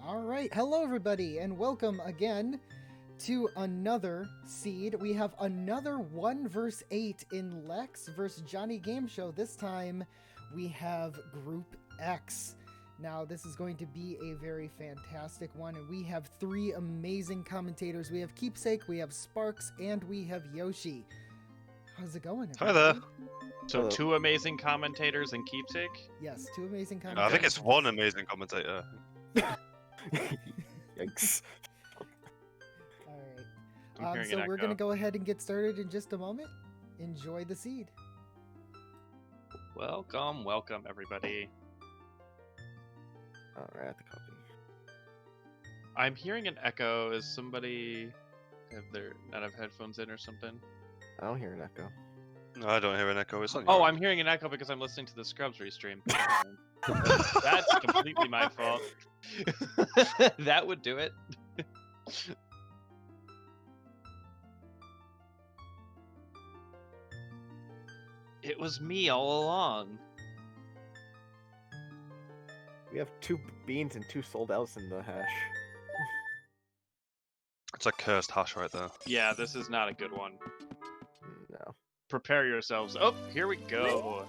Alright, hello everybody, and welcome again to another seed. We have another 1 vs 8 in Lex vs Johnny Game Show. This time we have Group X. Now this is going to be a very fantastic one, and we have 3 amazing commentators. We have Keepsake, we have Sparks, and we have Yoshi. How's it going, everybody? Hi there. So 2 amazing commentators and Keepsake? Yes, 2 amazing No, commentators. I think it's 1 amazing commentator. Yikes. Alright. So we're going to go ahead and get started in just a moment. Enjoy the seed. Welcome, welcome everybody. Alright, the copy. I'm hearing an echo. Is somebody not have headphones in or something? I don't hear an echo. No, I don't hear an echo. It's on Oh, your I'm hearing an echo because I'm listening to the Scrubs restream. That's completely my fault. That would do it. It was me all along. We have 2 beans and 2 sold outs in the hash. It's a cursed hash right there. Yeah, this is not a good one. No. Prepare yourselves. Oh, here we go.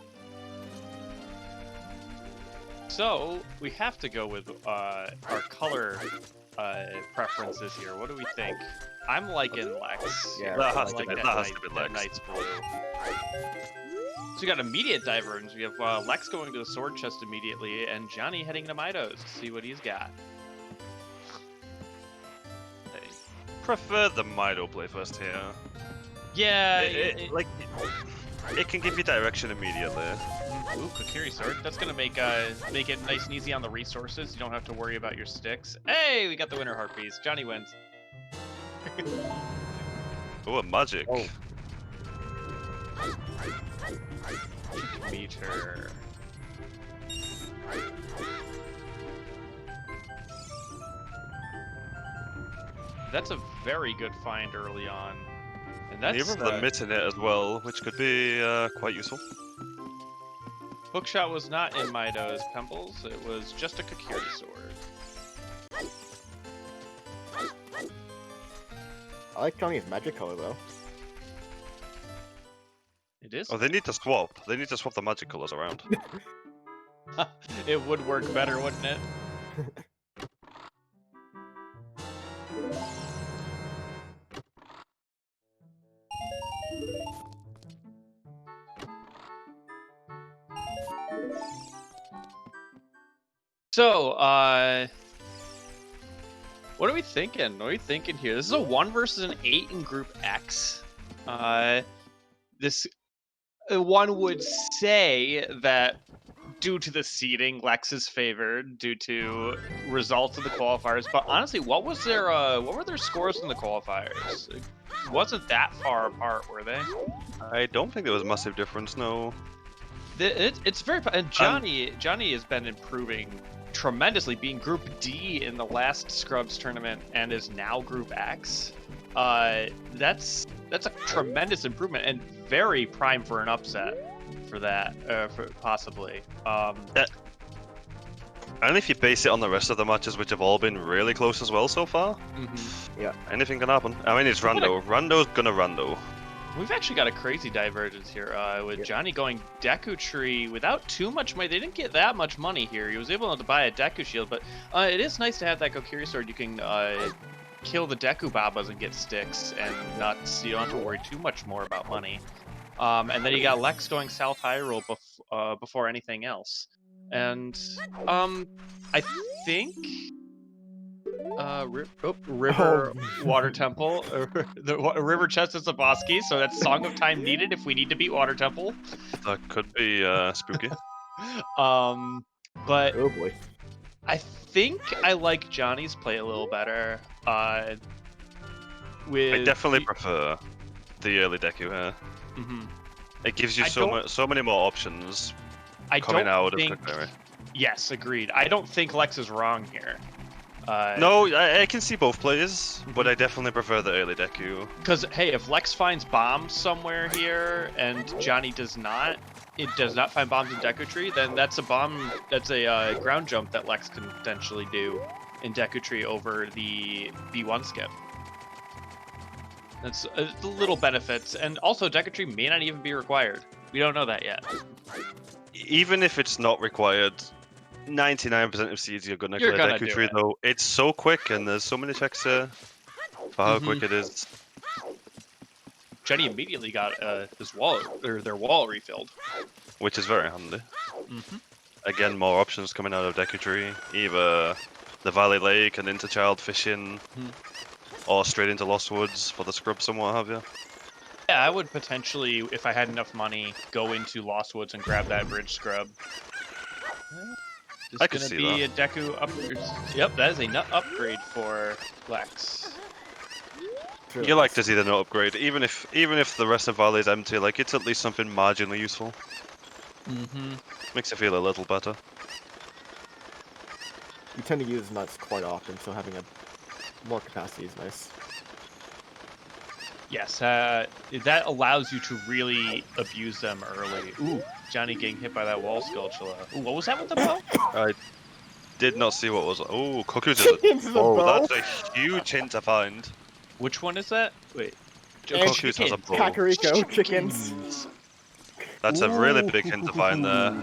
So we have to go with our color preferences here. What do we think? I'm liking Lex. Yeah, That I has to like be- that. that has to be that Lex. Knight's blue. So we got immediate divergence. We have Lex going to the sword chest immediately, and Johnny heading to Midos to see what he's got. Prefer the Mido play first here. Yeah, It can give you direction immediately. Ooh, Kokiri sword. That's gonna make it nice and easy on the resources. You don't have to worry about your sticks. Hey, we got the winter heart piece. Johnny wins. Oh, a magic. Oh. Meter. That's a very good find early on. And And that's you have the mitt in it as well, which could be quite useful. Hookshot was not in Mido's Pembles. It was just a Kokiri sword. I like Johnny's magic color though. It is. Oh, they need to swap. They need to swap the magic colors around. It would work better, wouldn't it? So, what are we thinking? What are we thinking here? This is a 1 versus an 8 in Group X. This one would say that due to the seeding, Lex is favored due to results of the qualifiers. But honestly, what were their scores in the qualifiers? It wasn't that far apart, were they? I don't think there was a massive difference, no. It's very, and Johnny has been improving tremendously, being Group D in the last Scrubs tournament and is now Group X. That's a tremendous improvement and very prime for an upset for that, for possibly. And if you base it on the rest of the matches, which have all been really close as well so far, anything can happen. I mean, it's Rando. Rando's gonna Rando. We've actually got a crazy divergence here with Johnny going Deku Tree without too much money. They didn't get that much money here. He was able to buy a Deku Shield, but it is nice to have that Kokiri sword. You can kill the Deku Babas and get sticks and nuts. You don't have to worry too much more about money. And then you got Lex going South Hyrule before anything else. And I think River Water Temple, the River Chest is a Bosky, so that's Song of Time needed if we need to beat Water Temple. That could be spooky. But Oh boy. I think I like Johnny's play a little better. I definitely prefer the early Deku here. It gives you so many more options coming out of Kokiri. Yes, agreed. I don't think Lex is wrong here. No, I can see both plays, but I definitely prefer the early Deku. Because, hey, if Lex finds bombs somewhere here and Johnny does not find bombs in Deku Tree, then that's a ground jump that Lex can potentially do in Deku Tree over the B1 skip. That's a little benefits, and also Deku Tree may not even be required. We don't know that yet. Even if it's not required, 99% of seeds you're gonna clear Deku Tree though. It's so quick and there's so many checks here for how quick it is. Jenny immediately got their wall refilled, which is very handy. Again, more options coming out of Deku Tree, either the Valley Lake and into Child Fishing, or straight into Lost Woods for the scrubs and what have you. Yeah, I would potentially, if I had enough money, go into Lost Woods and grab that bridge scrub. I could see be a Deku upgrade. Yep, that is a nut upgrade for Lex. You like to see the nut upgrade, even if the rest of Valley is empty. Like, it's at least something marginally useful. Makes it feel a little better. You tend to use nuts quite often, so having more capacity is nice. Yes, that allows you to really abuse them early. Ooh, Johnny getting hit by that wall sculptula. Ooh, what was that with the bow? I did not see what was. Oh, Koku's is a. Oh, that's a huge hint to find. Which one is that? Wait. Koku's has a bow. Kakariko chickens. That's a really Ooh. big hint to find there.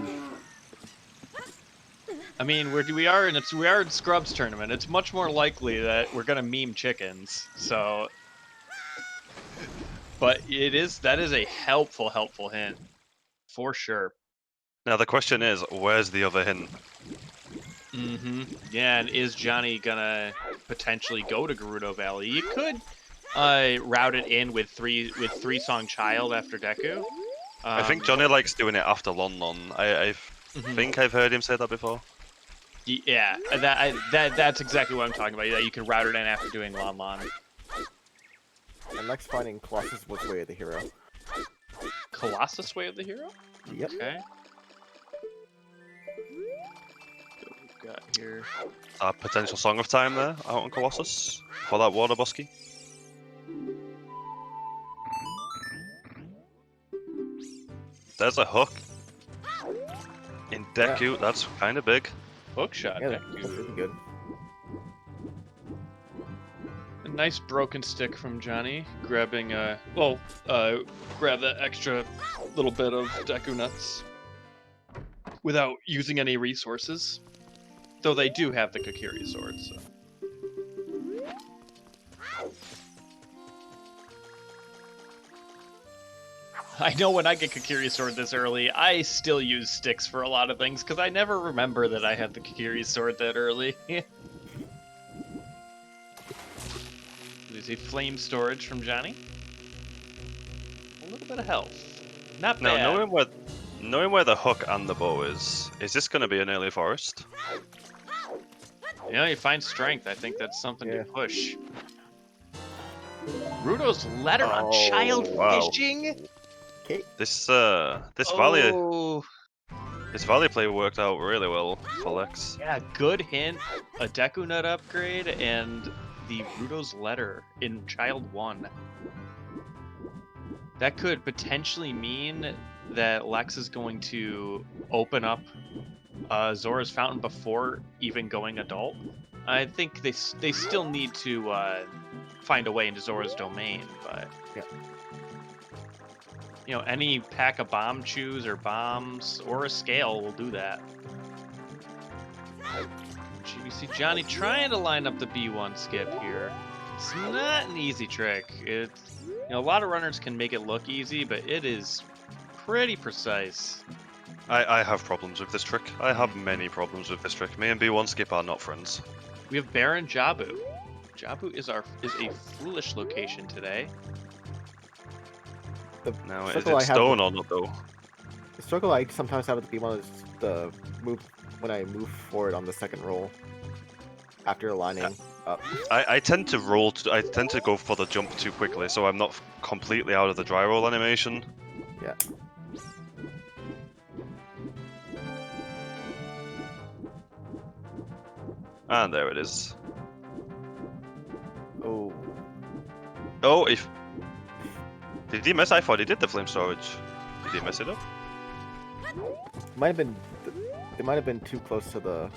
I mean, we are in Scrubs tournament. It's much more likely that we're gonna meme chickens. So, but that is a helpful hint for sure. Now the question is, where's the other hint? Yeah, and is Johnny gonna potentially go to Gerudo Valley? You could route it in with three song Child after Deku. I think Johnny likes doing it after Lon Lon. I think I've heard him say that before. Yeah, that's exactly what I'm talking about. That you can route it in after doing Lon Lon. And Lex finding Colossus was Way of the Hero. Colossus Way of the Hero? Yep. Okay. What we've got here. A potential Song of Time there, out on Colossus, for that water busky. There's a hook. In Deku, that's kind of big. Hookshot. Yeah, Deku. that's really good. A nice broken stick from Johnny, grabbing grab that extra little bit of Deku nuts without using any resources. Though they do have the Kokiri sword, so. I know when I get Kokiri sword this early, I still use sticks for a lot of things because I never remember that I had the Kokiri sword that early. There's a flame storage from Johnny. A little bit of health. Not bad. Now, knowing where the hook and the bow is this going to be an early forest? You know, you find strength. I think that's something Yeah. to push. Rudo's letter on Oh, child wow. fishing. Okay. This Oh, Valley play worked out really well for Lex. yeah, good hint. A Deku Nut upgrade and the Rudo's letter in Child 1. That could potentially mean that Lex is going to open up Zora's Fountain before even going adult. I think they still need to find a way into Zora's domain, but Yeah. you know, any pack of bomb chews or bombs or a scale will do that. We see Johnny trying to line up the B1 skip here. It's not an easy trick. A lot of runners can make it look easy, but it is pretty precise. I have problems with this trick. I have many problems with this trick. Me and B1 Skip are not friends. We have Baron Jabu. Jabu is a foolish location today. Now, is struggle it I have stone with- or not though? The struggle I sometimes have with the B1 is the move when I move forward on the second roll after lining up. I tend to I tend to go for the jump too quickly, so I'm not completely out of the dry roll animation. Yeah. And there it is. Oh. Oh, did he mess? I thought he did the flame storage. Did he mess it up? Might have been. It might have been too close to the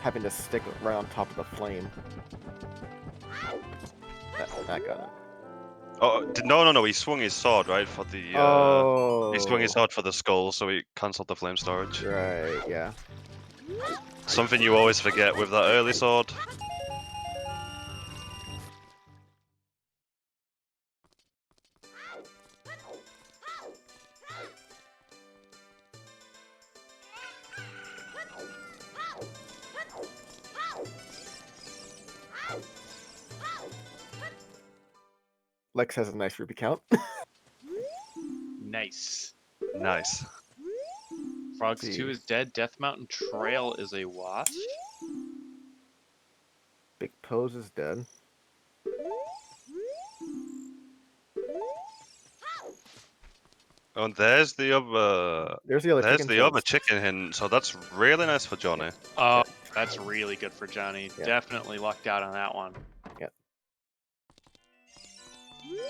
having to stick right on top of the flame. That got it. Oh no! He swung his sword right for the. Oh. He swung his sword for the skull, so he cancelled the flame storage. Right. Yeah. Something you always forget with that early sword. Lex has a nice Ruby count. Nice. Nice. Frogs See. 2 is dead. Death Mountain Trail is a wash. Big Pose is dead. Oh, and there's the other. There's the other There's chicken the fence. other chicken hint. So that's really nice for Johnny. Oh, that's really good for Johnny. Yeah. Definitely lucked out on that one.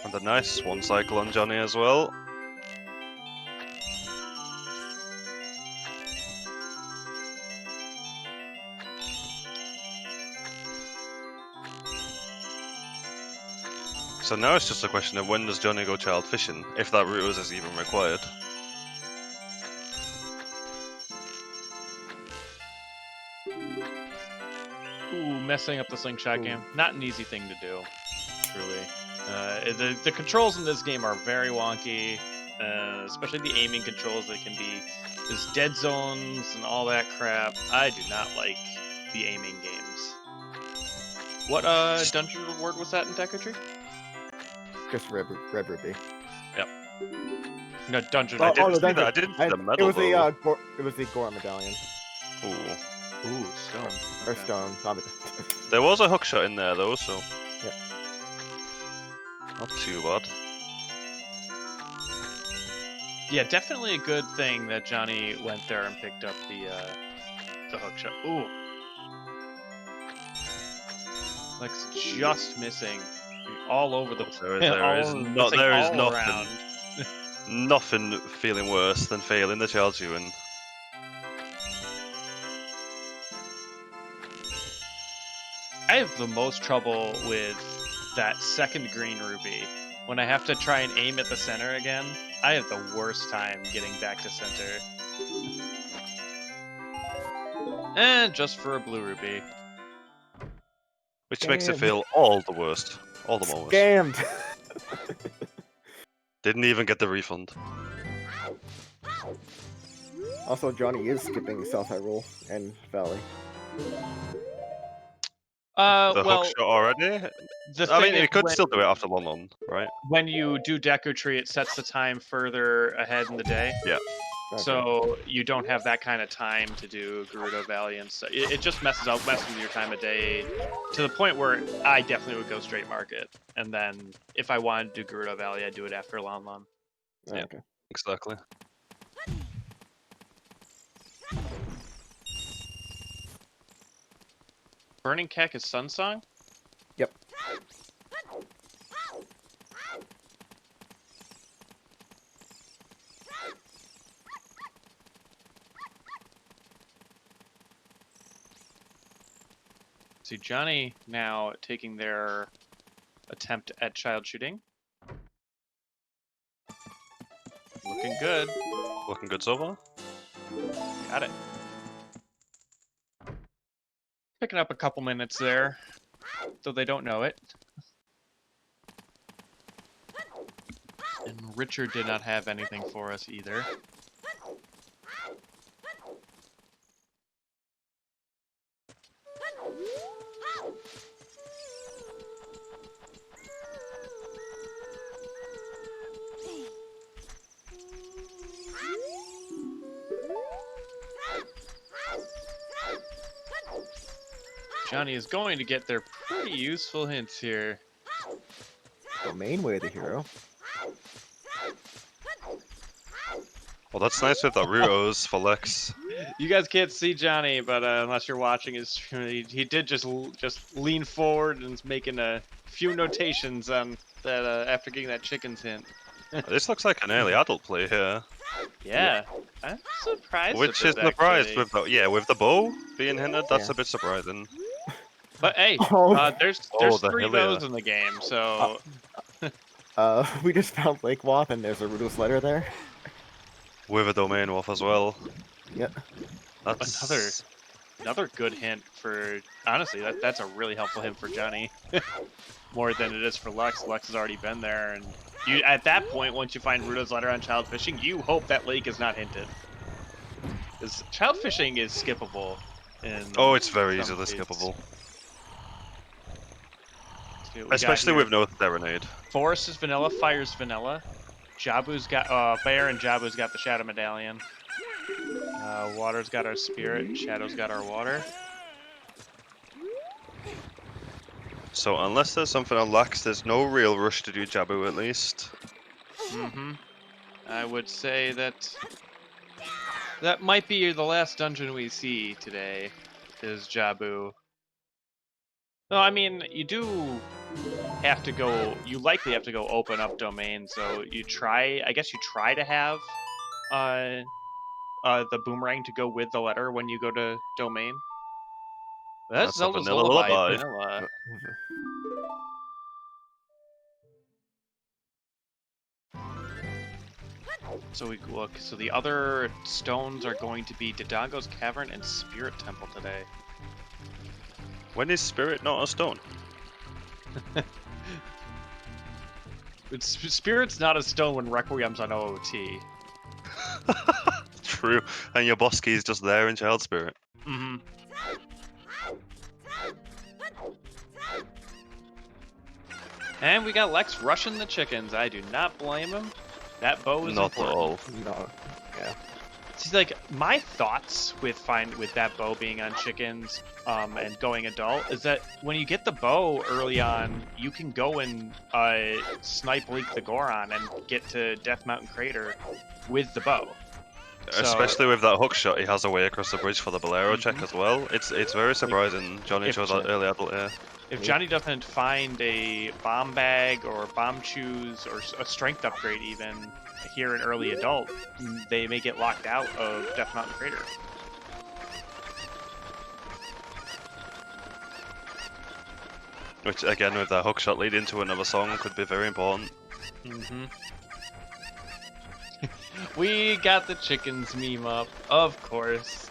And a nice swan cycle on Johnny as well. So now it's just a question of when does Johnny go child fishing, if that route is even required. Ooh, messing up the slingshot game. Not an easy thing to do, truly. The controls in this game are very wonky, especially the aiming controls. That can be there's dead zones and all that crap. I do not like the aiming games. What dungeon reward was that in Deku Tree? Just red rupee. Yep. No dungeon. I Oh, didn't the see that. dungeon. I didn't see the It medal was though. it was the Goron medallion. Ooh. Stone. Or Okay. stone. There was a hook shot in there though, so Yep. not too bad. Yeah, definitely a good thing that Johnny went there and picked up the hook shot. Ooh. Like just missing all over the There is missing all nothing. around. Nothing feeling worse than failing the child chewing. I have the most trouble with that second green ruby. When I have to try and aim at the center again, I have the worst time getting back to center. And just for a blue ruby. Which makes it Scammed. feel all the worst. All the more worse. Scammed. Didn't even get the refund. Also, Johnny is skipping South Hyrule and Valley. The Well, hook shot already? the I thing mean, is it could when, still do it after London, right? when you do Deku Tree, it sets the time further ahead in the day. Yeah. Okay. So you don't have that kind of time to do Gerudo Valley, and so it just messes with your time of day to the point where I definitely would go straight market, and then if I wanted to do Gerudo Valley, I'd do it after Lon Lon. Oh, yeah. okay. Exactly. Burning Keck is Sun Song? Yep. See, Johnny now taking their attempt at child shooting. Looking good. Looking good so far. Got it. Picking up a couple minutes there, though they don't know it. And Richard did not have anything for us either. Johnny is going to get their pretty useful hints here. Domain way the hero. Well, that's nice with the Rutos for Lex. You guys can't see Johnny, but unless you're watching his stream, he did just lean forward and is making a few notations on that after getting that chicken's hint. This looks like an early adult play here. Yeah, I'm surprised. Which at is this, surprised actually. with the bow being hinted. That's Yeah. a bit surprising. But hey, Oh. there's the 3 Hylia. bows in the game, so We just found Lake Wath and there's a Rudolph's letter there. With a domain wolf as well. Yep. That's another good hint for. Honestly, that's a really helpful hint for Johnny. More than it is for Lux. Lux has already been there, and you at that point, once you find Rudo's letter on child fishing, you hope that lake is not hinted. Because child fishing is skippable. Oh, it's very some easily speeds. skippable. See what we got Especially here. with no Serenade. Forest is vanilla, fire's vanilla. Jabu's got Bear and Jabu's got the Shadow Medallion. Water's got our spirit, Shadow's got our water. So unless there's something on Lax, there's no real rush to do Jabu at least. I would say that might be the last dungeon we see today, is Jabu. No, I mean, you do have to go, you likely have to go open up domain, so you try, I guess you try to have the boomerang to go with the letter when you go to domain. That's That's a Zelda's vanilla Lullaby. lullaby. Vanilla. So we look. So the other stones are going to be Dodongo's Cavern and Spirit Temple today. When is Spirit not a stone? Spirit's not a stone when Requiem's on OOT. True. And your boss key is just there in Child Spirit. Mm-hmm. And we got Lex rushing the chickens. I do not blame him. That bow is Not at important. all. No. Yeah. See, like, my thoughts with that bow being on chickens and going adult is that when you get the bow early on, you can go and snipe Link the Goron and get to Death Mountain Crater with the bow. Especially with that hook shot he has away across the bridge for the Bolero check as well. It's very surprising Johnny chose that early adult here. If Johnny doesn't find a bomb bag or bomb shoes or a strength upgrade even here in early adult, they may get locked out of Death Mountain Crater. Which again with that hook shot lead into another song could be very important. Mm-hmm. We got the chickens meme up, of course.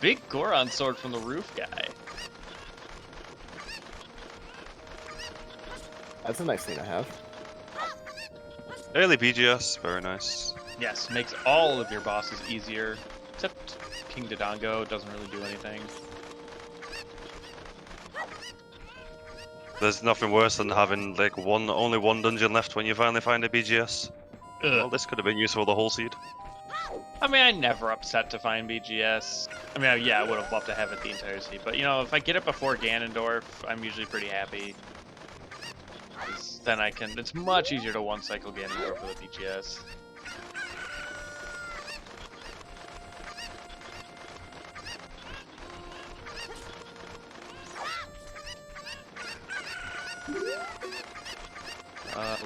Big Goron sword from the roof guy. That's a nice thing to have. Early BGS, very nice. Yes, makes all of your bosses easier, except King Dodongo doesn't really do anything. There's nothing worse than having like only one dungeon left when you finally find a BGS. Well, this could have been useful the whole seed. I mean, I'm never upset to find BGS. I mean, yeah, I would have loved to have it the entire seed, but you know, if I get it before Ganondorf, I'm usually pretty happy. 'Cause then I can. It's much easier to one cycle Ganondorf with a BGS.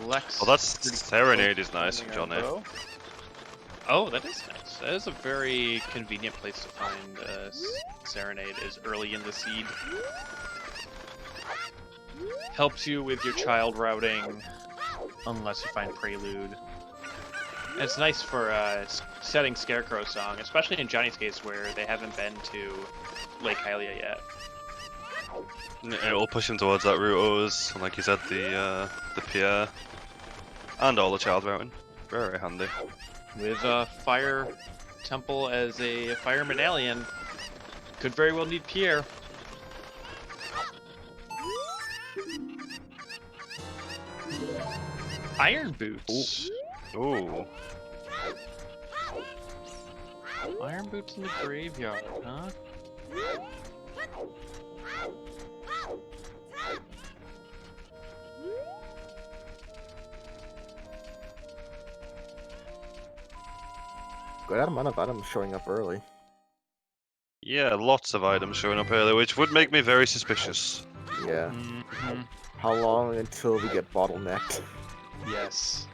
Lex. Well, that's Serenade is nice from Johnny. Oh, that is nice. That is a very convenient place to find Serenade, is early in the seed. Helps you with your child routing, unless you find Prelude. And it's nice for setting Scarecrow's song, especially in Johnny's case where they haven't been to Lake Hylia yet. It'll push him towards that route O's, and like you said, the Pierre, and all the child routing. Very handy. With Fire Temple as a Fire Medallion, could very well need Pierre. Iron Boots. Ooh. Iron Boots in the graveyard, huh? Good amount of items showing up early. Yeah, lots of items showing up early, which would make me very suspicious. Yeah. Mm-hmm. How long until we get bottlenecked? Yes.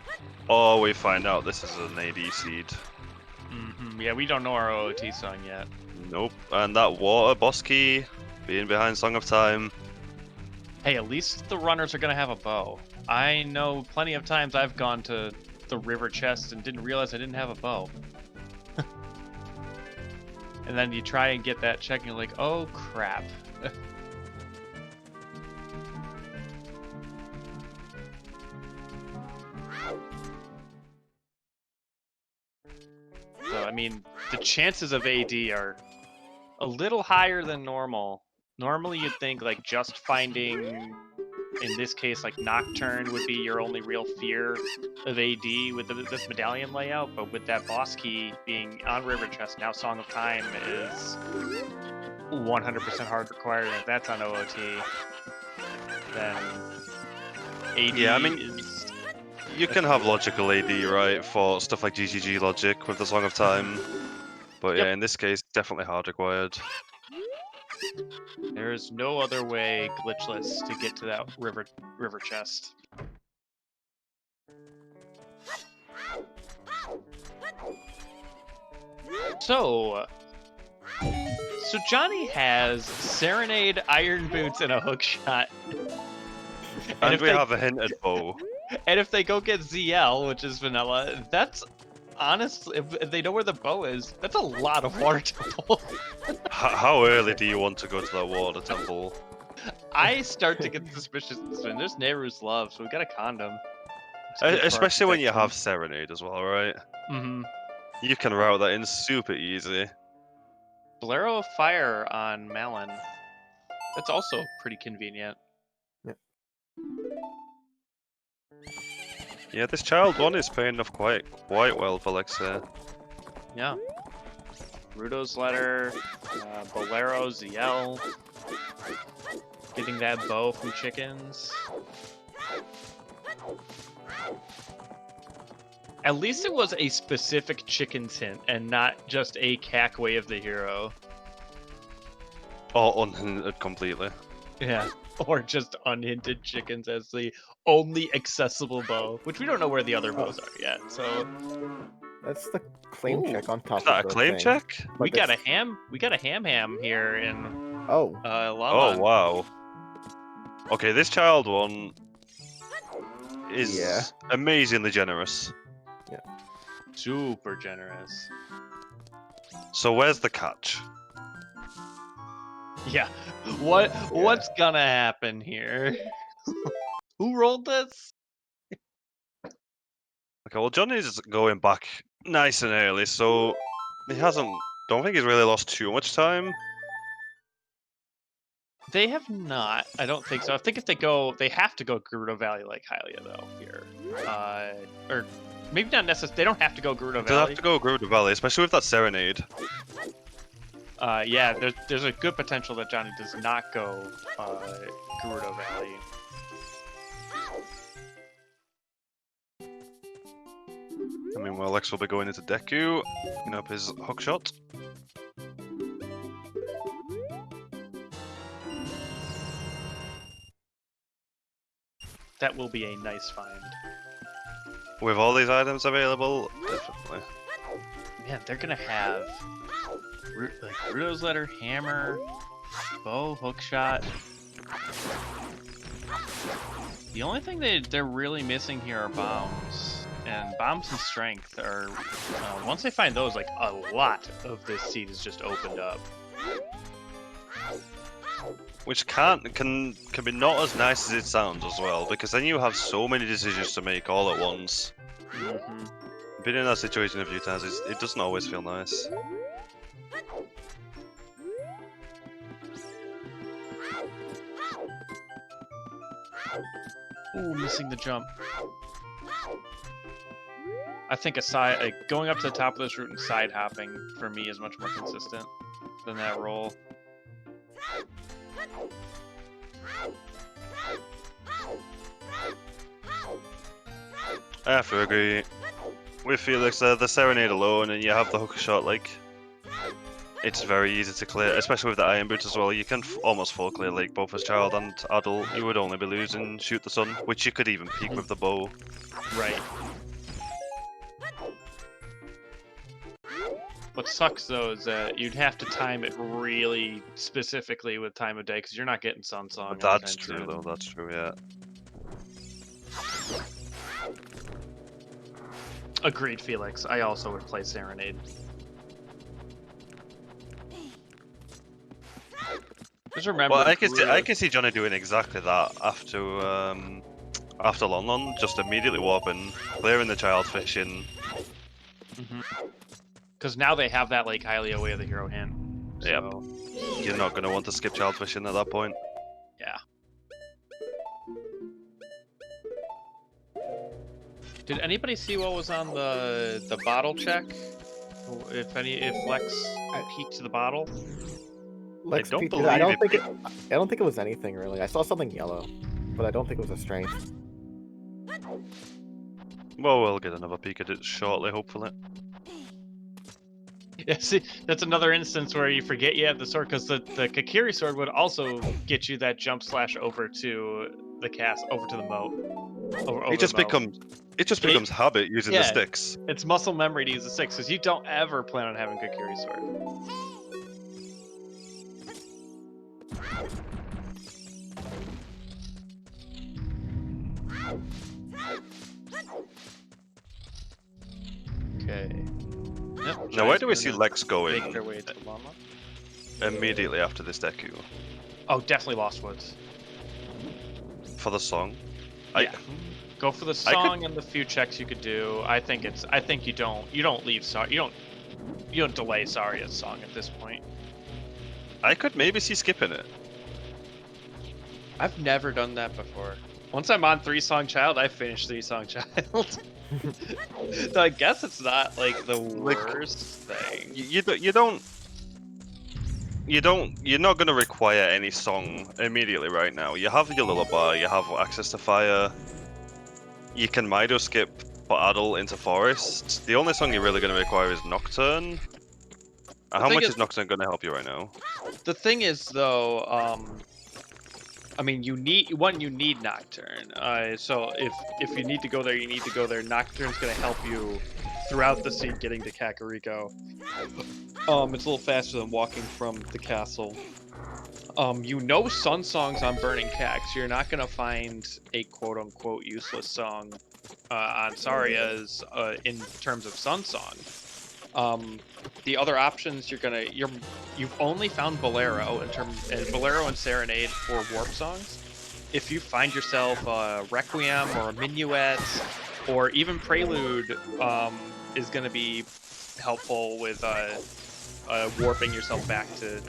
Or we find out this is an AD seed. Mm-hmm. Yeah, we don't know our OOT song yet. Nope. And that water boss key being behind Song of Time. Hey, at least the runners are gonna have a bow. I know plenty of times I've gone to the river chest and didn't realize I didn't have a bow. And then you try and get that check and you're like, oh crap. So, I mean, the chances of AD are a little higher than normal. Normally you'd think like just finding, in this case, like Nocturne would be your only real fear of AD with this medallion layout, but with that boss key being on River Chest, now Song of Time is 100% hard required, and if that's on OOT, then AD Yeah, I mean, is... you can have logical AD, right, for stuff like GGG logic with the Song of Time. But yeah, in this case, definitely hard required. There is no other way glitchless to get to that river chest. So Johnny has Serenade, Iron Boots, and a hookshot. And we have a hinted bow. And if they go get ZL, which is vanilla, that's honestly, if they know where the bow is, that's a lot of water temple. How early do you want to go to that water temple? I start to get suspicious when there's Nehru's love, so we got a condom. It's good for our Especially when you protection. have Serenade as well, right? Mm-hmm. You can route that in super easy. Bolero of Fire on Malin. That's also pretty convenient. Yeah, this child one is paying off quite well for Lexa. Yeah. Rudo's letter, Bolero, ZL. Getting that bow from chickens. At least it was a specific chicken's hint and not just a cack way of the hero. Or unhindered completely. Yeah. Or just unhinted chickens as the only accessible bow, which we don't know where the other bows are yet. So That's the claim Ooh. check on top Is that a of the claim thing. check? we But got a it's- ham here in Oh, Oh Lamon. wow. Okay, this child one is Yeah. amazingly generous. Super generous. So where's the catch? Yeah. What's gonna happen here? Who rolled this? Okay, well Johnny's going back nice and early, so he don't think he's really lost too much time. They have not. I don't think so. I think if they go, they have to go Gerudo Valley like Hylia though here, or maybe not necessarily. They don't have to go Gerudo Does Valley. have to go Gerudo Valley, especially with that Serenade. Yeah, there's a good potential that Johnny does not go Gerudo Valley. I mean, well, Lex will be going into Deku, picking up his hook shot. That will be a nice find. With all these items available, definitely. Man, they're gonna have like Rudo's letter, hammer, bow, hookshot. The only thing they're really missing here are bombs, and bombs and strength are. Once they find those, like a lot of this seed is just opened up. Which can be not as nice as it sounds as well, because then you have so many decisions to make all at once. Mm-hmm. Been in that situation a few times, it doesn't always feel nice. Ooh, missing the jump. I think going up to the top of this route and side hopping for me is much more consistent than that roll. I have to agree. With Felix, the Serenade alone, and you have the hook shot, like, it's very easy to clear, especially with the Iron Boots as well. You can almost full clear, like, both as child and adult. You would only be losing Shoot the Sun, which you could even peek with the bow. Right. What sucks though is that you'd have to time it really specifically with time of day because you're not getting Sun Song. That's true, though. That's true, yeah. Agreed, Felix. I also would play Serenade. Just remember. Well, I can see Johnny doing exactly that after Lon, just immediately warping, clearing the child fishing. Because now they have that like Hylia way of the hero hint. Yep. So, You're not going to want to skip child fishing at that point. yeah. Did anybody see what was on the bottle check? If Lex peeked the bottle? Lex don't peeked it. believe I don't it. think I don't think it was anything really. I saw something yellow, but I don't think it was a strength. Well, we'll get another peek at it shortly, hopefully. Yeah, see, that's another instance where you forget you have the sword, because the Kakiri sword would also get you that jump slash over to the cast, over to the moat. Over It just the moat. becomes habit using the yeah. sticks. It's muscle memory to use the six, because you don't ever plan on having Kakiri sword. Okay. Yep, Now, where Johnny's do we see gonna Lex make going their way to Llama. immediately after this Deku? Oh, definitely Lost Woods. For the song? Yeah. Go for the I could- song and the few checks you could do. I think you don't leave you don't delay Saria's song at this point. I could maybe see skipping it. I've never done that before. Once I'm on 3-Song Child, I finish 3-Song Child. So I guess it's not like the worst thing. You're not gonna require any song immediately right now. You have your lullaby, you have access to fire. You can Mido skip for Adult into Forest. The only song you're really gonna require is Nocturne. How much is Nocturne gonna help you right now? The thing is, though, I mean, you need Nocturne. So if you need to go there, you need to go there. Nocturne's gonna help you throughout the seed getting to Kakariko. It's a little faster than walking from the castle. Sun songs on Burning Cax. You're not gonna find a quote-unquote useless song on Saria's in terms of Sun song. The other options you've only found Bolero Bolero and Serenade for warp songs. If you find yourself a Requiem or a Minuet or even Prelude, is going to be helpful with warping yourself back to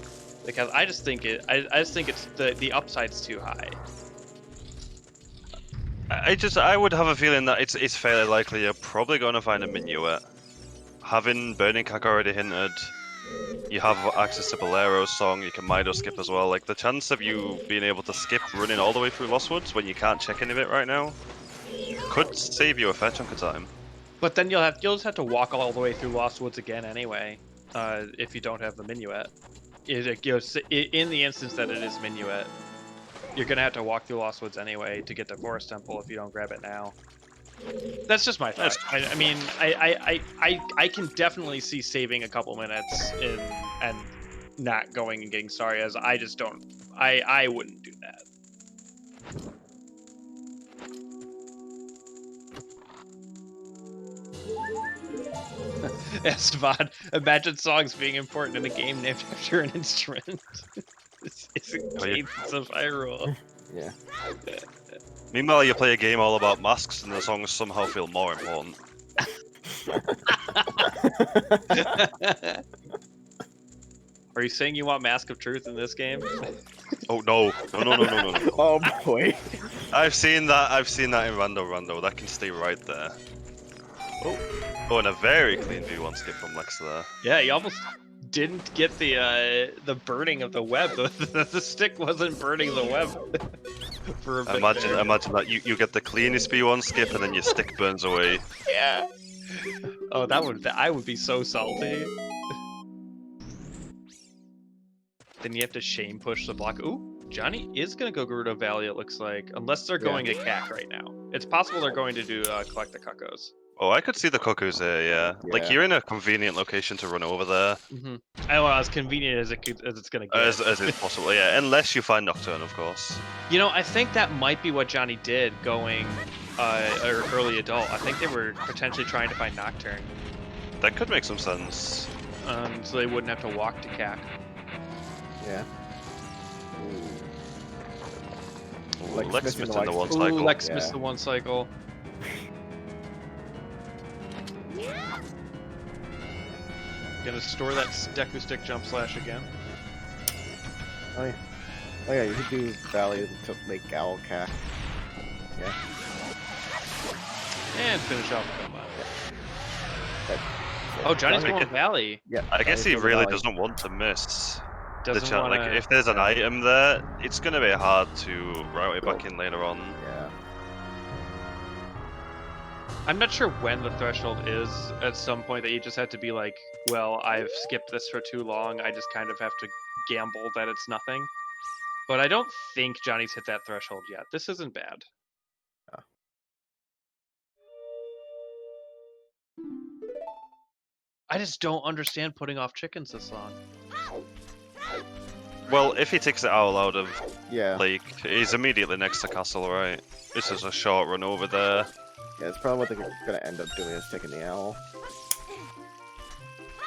the castle. I just think it's the upside's too high. I would have a feeling that it's fairly likely you're probably gonna find a Minuet. Having Burning Cack already hinted, you have access to Bolero's song, you can Mido skip as well. Like, the chance of you being able to skip running all the way through Lost Woods when you can't check any of it right now could save you a fair chunk of time. But then you'll just have to walk all the way through Lost Woods again anyway, if you don't have the Minuet. In the instance that it is Minuet, you're gonna have to walk through Lost Woods anyway to get to Forest Temple if you don't grab it now. That's just my thought. I mean, I can definitely see saving a couple minutes and not going and getting Saria's. I just don't. I wouldn't do that. Esteban, imagine songs being important in a game named after an instrument. It's a cadence of Hyrule. Yeah. Meanwhile, you play a game all about masks and the songs somehow feel more important. Are you saying you want Mask of Truth in this game? Oh no. No. Oh boy. I've seen that in Rando. That can stay right there. Oh, and a very clean V1 skip from Lex there. Yeah, you almost didn't get the burning of the web. The stick wasn't burning the web. For a bit Imagine that you get the cleanest V1 skip and then your stick burns away. Yeah. Oh, I would be so salty. Then you have to shame push the block. Ooh, Johnny is gonna go Gerudo Valley, it looks like, unless they're going to CAC right now. It's possible they're going to do collect the Cuckoos. Oh, I could see the cuckoos here, yeah. Like, you're in a convenient location to run over there. Mm-hmm. I know, as convenient as it's gonna get. As is possible, yeah. Unless you find Nocturne, of course. You know, I think that might be what Johnny did going early adult. I think they were potentially trying to find Nocturne. That could make some sense. So they wouldn't have to walk to CAC. Yeah. Ooh, Lex missed in the one cycle. Ooh, Lex missed the one cycle. Gonna store that Deku Stick Jump Slash again. Oh yeah, you could do Valley to make Owl Cack. Yeah. And finish off Coma. Yeah. Oh, Johnny's Johnny going Valley. Yeah. I guess he Valley's really Valley. doesn't want to miss. Doesn't Like, wanna... if there's an item there, it's gonna be hard to route it back in later on. Yeah. I'm not sure when the threshold is at some point that you just have to be like, well, I've skipped this for too long. I just kind of have to gamble that it's nothing. But I don't think Johnny's hit that threshold yet. This isn't bad. Yeah. I just don't understand putting off chickens this long. Well, if he takes it out of Yeah. Lake, he's immediately next to Castle, right? This is a short run over there. Yeah, it's probably what they're gonna end up doing is taking the owl.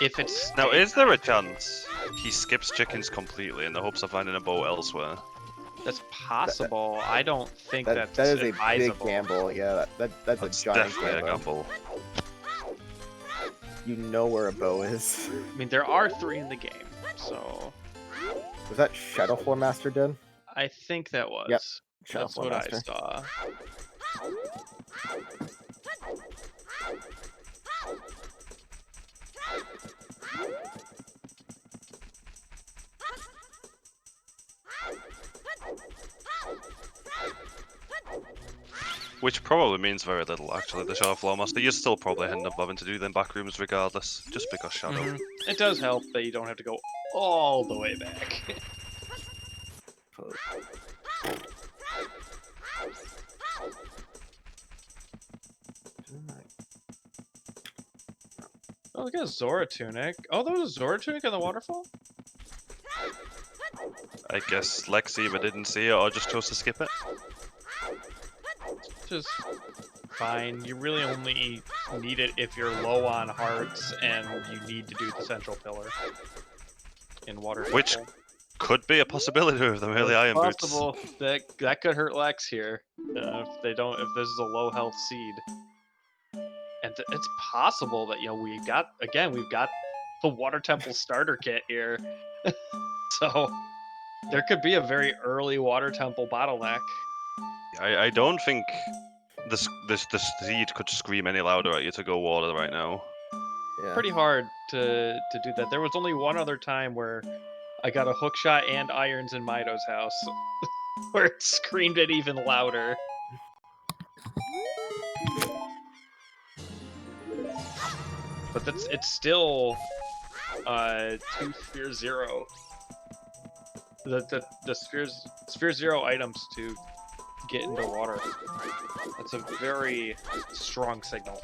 If it's Now, is there a chance he skips chickens completely in the hopes of finding a boat elsewhere? that's possible. I don't think That that's is a advisable. big gamble. Yeah, that's That's a giant definitely a gamble. You know where a bow is. I mean, there are 3 in the game, so Was that Shadowfloor Master dead? I think that was. Yep, That's Shadowfloor what I Master. saw. Which probably means very little, actually. The Shadow Floor Master, you still probably end up having to do them back rooms regardless, just because Shadow. Mhm. It does help that you don't have to go all the way back. Oh, look at a Zora tunic. Oh, there was a Zora tunic in the waterfall? I guess Lex either didn't see it or just chose to skip it. Just fine. You really only need it if you're low on hearts and you need to do the central pillar in water. Which could be a possibility with them early iron boots. Possible that could hurt Lex here if they don't. If this is a low health seed, and it's possible that we've got the water temple starter kit here, so there could be a very early water temple bottleneck. I don't think the seed could scream any louder at you to go water right now. Yeah. Pretty hard to do that. There was only one other time where I got a hook shot and irons in Mido's house, where it screamed it even louder. But it's still 2 Sphere Zero. The Sphere Zero items to get into water. That's a very strong signal.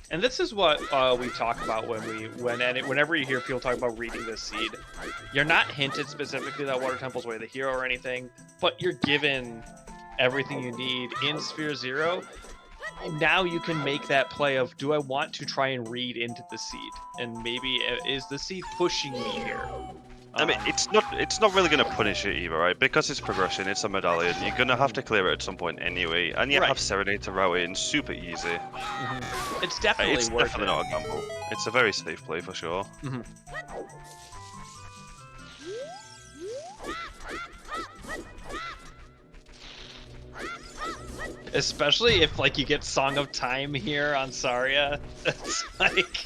And this is what we talk about whenever you hear people talk about reading this seed. You're not hinted specifically that Water Temple's way of the hero or anything, but you're given everything you need in Sphere Zero. Now you can make that play of, do I want to try and read into the seed? And maybe, is the seed pushing me here? I mean, it's not really going to punish it either, right? Because it's progression, it's a medallion, you're going to have to clear it at some point anyway, and you have Serenade to route in super easy. Mm-hmm. It's definitely worth definitely not a gamble. It's a very safe play for sure. Mm-hmm. Especially if you get Song of Time here on Saria. It's like,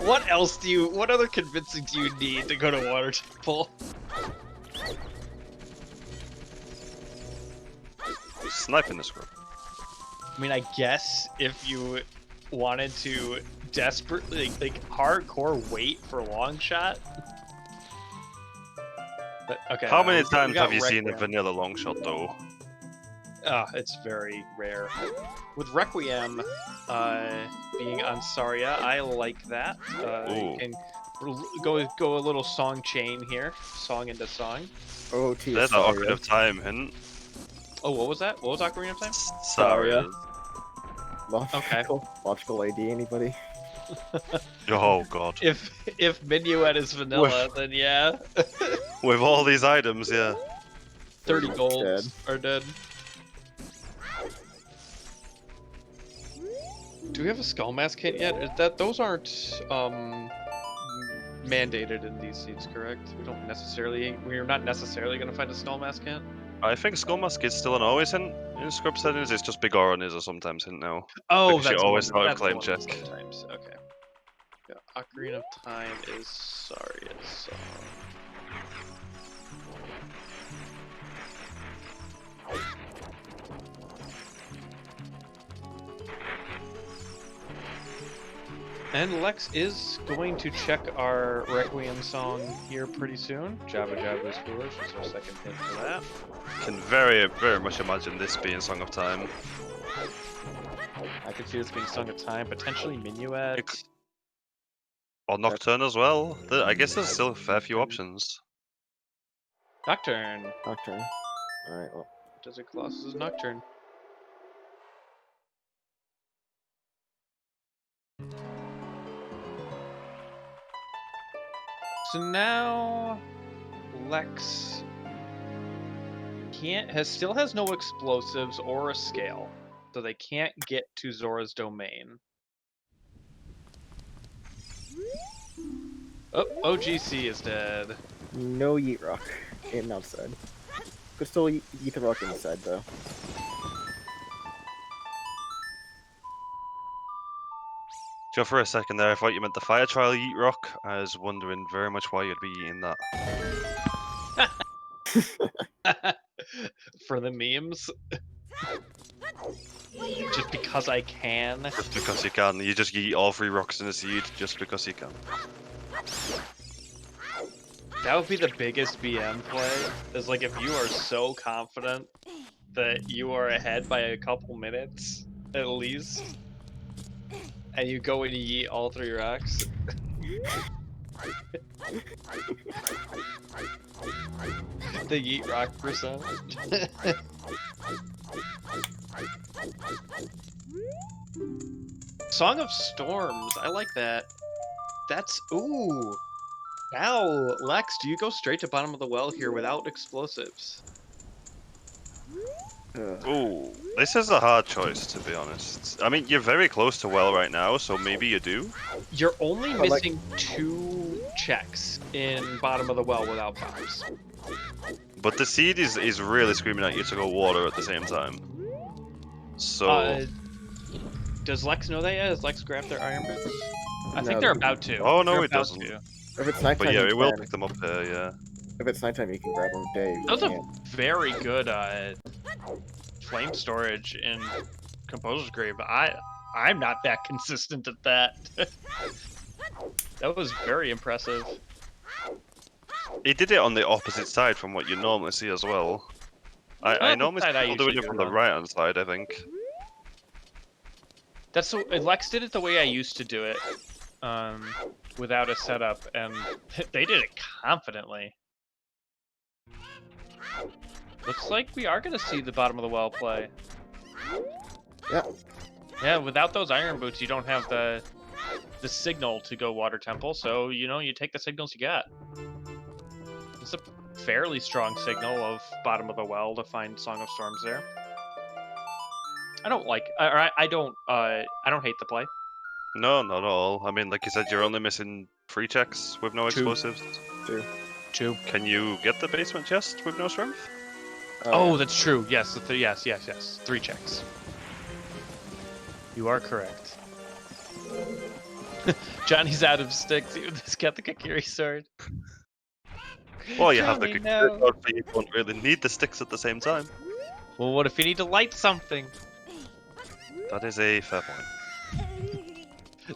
what other convincing do you need to go to Water Temple? Sniping this group. I mean, I guess if you wanted to desperately, hardcore wait for long shot. But, okay. How many times have you seen a vanilla long shot though? It's very rare. With Requiem being on Saria, I like that. You can go a little song chain here, song into song. Oh, there's an Ocarina of Time hint. Oh, what was that? What was Ocarina of Time? Saria. Logical AD, anybody? Oh god. If Minuet is vanilla, then yeah. With all these items, yeah. 30 golds are dead. Do we have a Skull Mask hint yet? Those aren't mandated in these seeds, correct? We're not necessarily going to find a Skull Mask hint. I think Skull Mask is still an always hint in script settings. It's just Big Oran is a sometimes hint now. Oh, because you always start a claim check. Sometimes, okay. Yeah, Ocarina of Time is Saria's song. And Lex is going to check our Requiem song here pretty soon. Jabba Jabba is Foolish is our second hint for that. Can very, very much imagine this being Song of Time. I could see this being Song of Time, potentially Minuet. Or Nocturne as well. I guess there's still a fair few options. Nocturne. Nocturne. Alright, well. Desert Colossus is Nocturne. So now Lex still has no explosives or a scale, so they can't get to Zora's domain. Oh, OGC is dead. No Yeet Rock in outside. Could still Yeet the Rock inside though. Joe, for a second there, I thought you meant the fire trial Yeet Rock. I was wondering very much why you'd be eating that. For the memes. Just because I can. Just because you can. You just eat all 3 rocks in a seed just because you can. That would be the biggest BM play. Is like if you are so confident that you are ahead by a couple minutes, at least, and you go and you eat all 3 rocks. The yeet rock percent. Song of Storms, I like that. That's ooh. Now, Lex, do you go straight to bottom of the well here without explosives? Ooh, this is a hard choice, to be honest. I mean, you're very close to well right now, so maybe you do. You're only missing 2 checks in bottom of the well without bombs. But the seed is really screaming at you to go water at the same time. So... does Lex know that yet? Has Lex grabbed their iron boots? I No, think they're about to. Oh, no, They're it about doesn't. to. If it's nighttime, But yeah, you it will can. pick them up there, yeah. If it's nighttime, you can grab them. Day. That was a very good flame storage in Composer's Grave. I'm not that consistent at that. That was very impressive. He did it on the opposite side from what you normally see as well. I normally see people doing it from the right hand side, I think. That's Lex did it the way I used to do it, without a setup, and they did it confidently. Looks like we are gonna see the bottom of the well play. Yeah. Yeah, without those iron boots, you don't have the signal to go water temple, so you take the signals you got. It's a fairly strong signal of bottom of the well to find Song of Storms there. I don't like, or I don't hate the play. No, not at all. I mean, like you said, you're only missing 3 checks with no 2. explosives. 2. Can you get the basement chest with no strength? Oh, that's true. Yes, yes. 3 checks. You are correct. Johnny's out of sticks. He's got the Kakiri sword. Well, you have the Johnny, Kakiri no. sword, but you don't really need the sticks at the same time. Well, what if you need to light something? That is a fair point.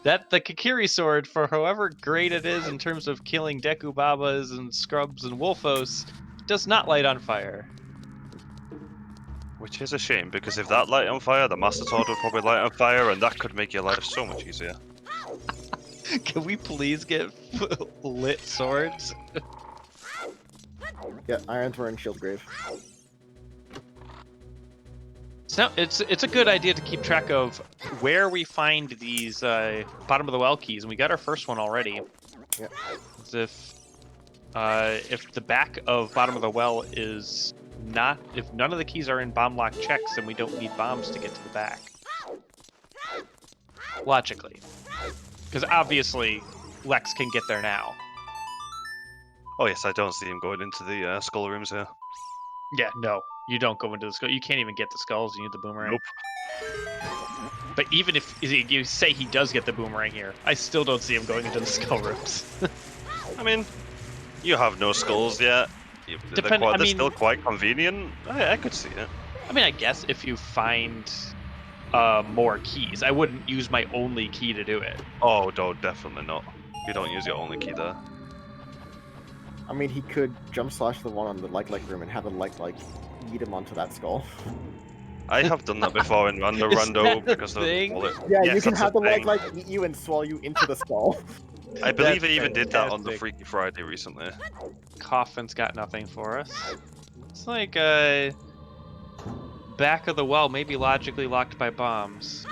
The Kakiri sword, for however great it is in terms of killing Deku Babas and Scrubs and Wolfos, does not light on fire. Which is a shame, because if that light on fire, the Master Sword would probably light on fire, and that could make your life so much easier. Can we please get lit swords? Yeah, irons were in Shieldgrave. So it's a good idea to keep track of where we find these bottom of the well keys, and we got our first one already. Yeah. If the back of bottom of the well is not, if none of the keys are in bomb lock checks, then we don't need bombs to get to the back. Logically, because obviously Lex can get there now. Oh yes, I don't see him going into the skull rooms here. Yeah, no, you don't go into the skull. You can't even get the skulls. You need the boomerang. Nope. But even if you say he does get the boomerang here, I still don't see him going into the skull rooms. I mean, you have no skulls yet. They're still quite convenient. I could see it. I mean, I guess if you find more keys, I wouldn't use my only key to do it. Oh, no, definitely not. You don't use your only key there. I mean, he could jump slash the one on the like room and have the like eat him onto that skull. I have done that before in Rando because of the bullet. Yeah, yes, you can that's have a the thing. like eat you and swallow you into the skull. I believe I That's even did that on the fantastic. Freaky Friday recently. Coffin's got nothing for us. It's like back of the well, maybe logically locked by bombs.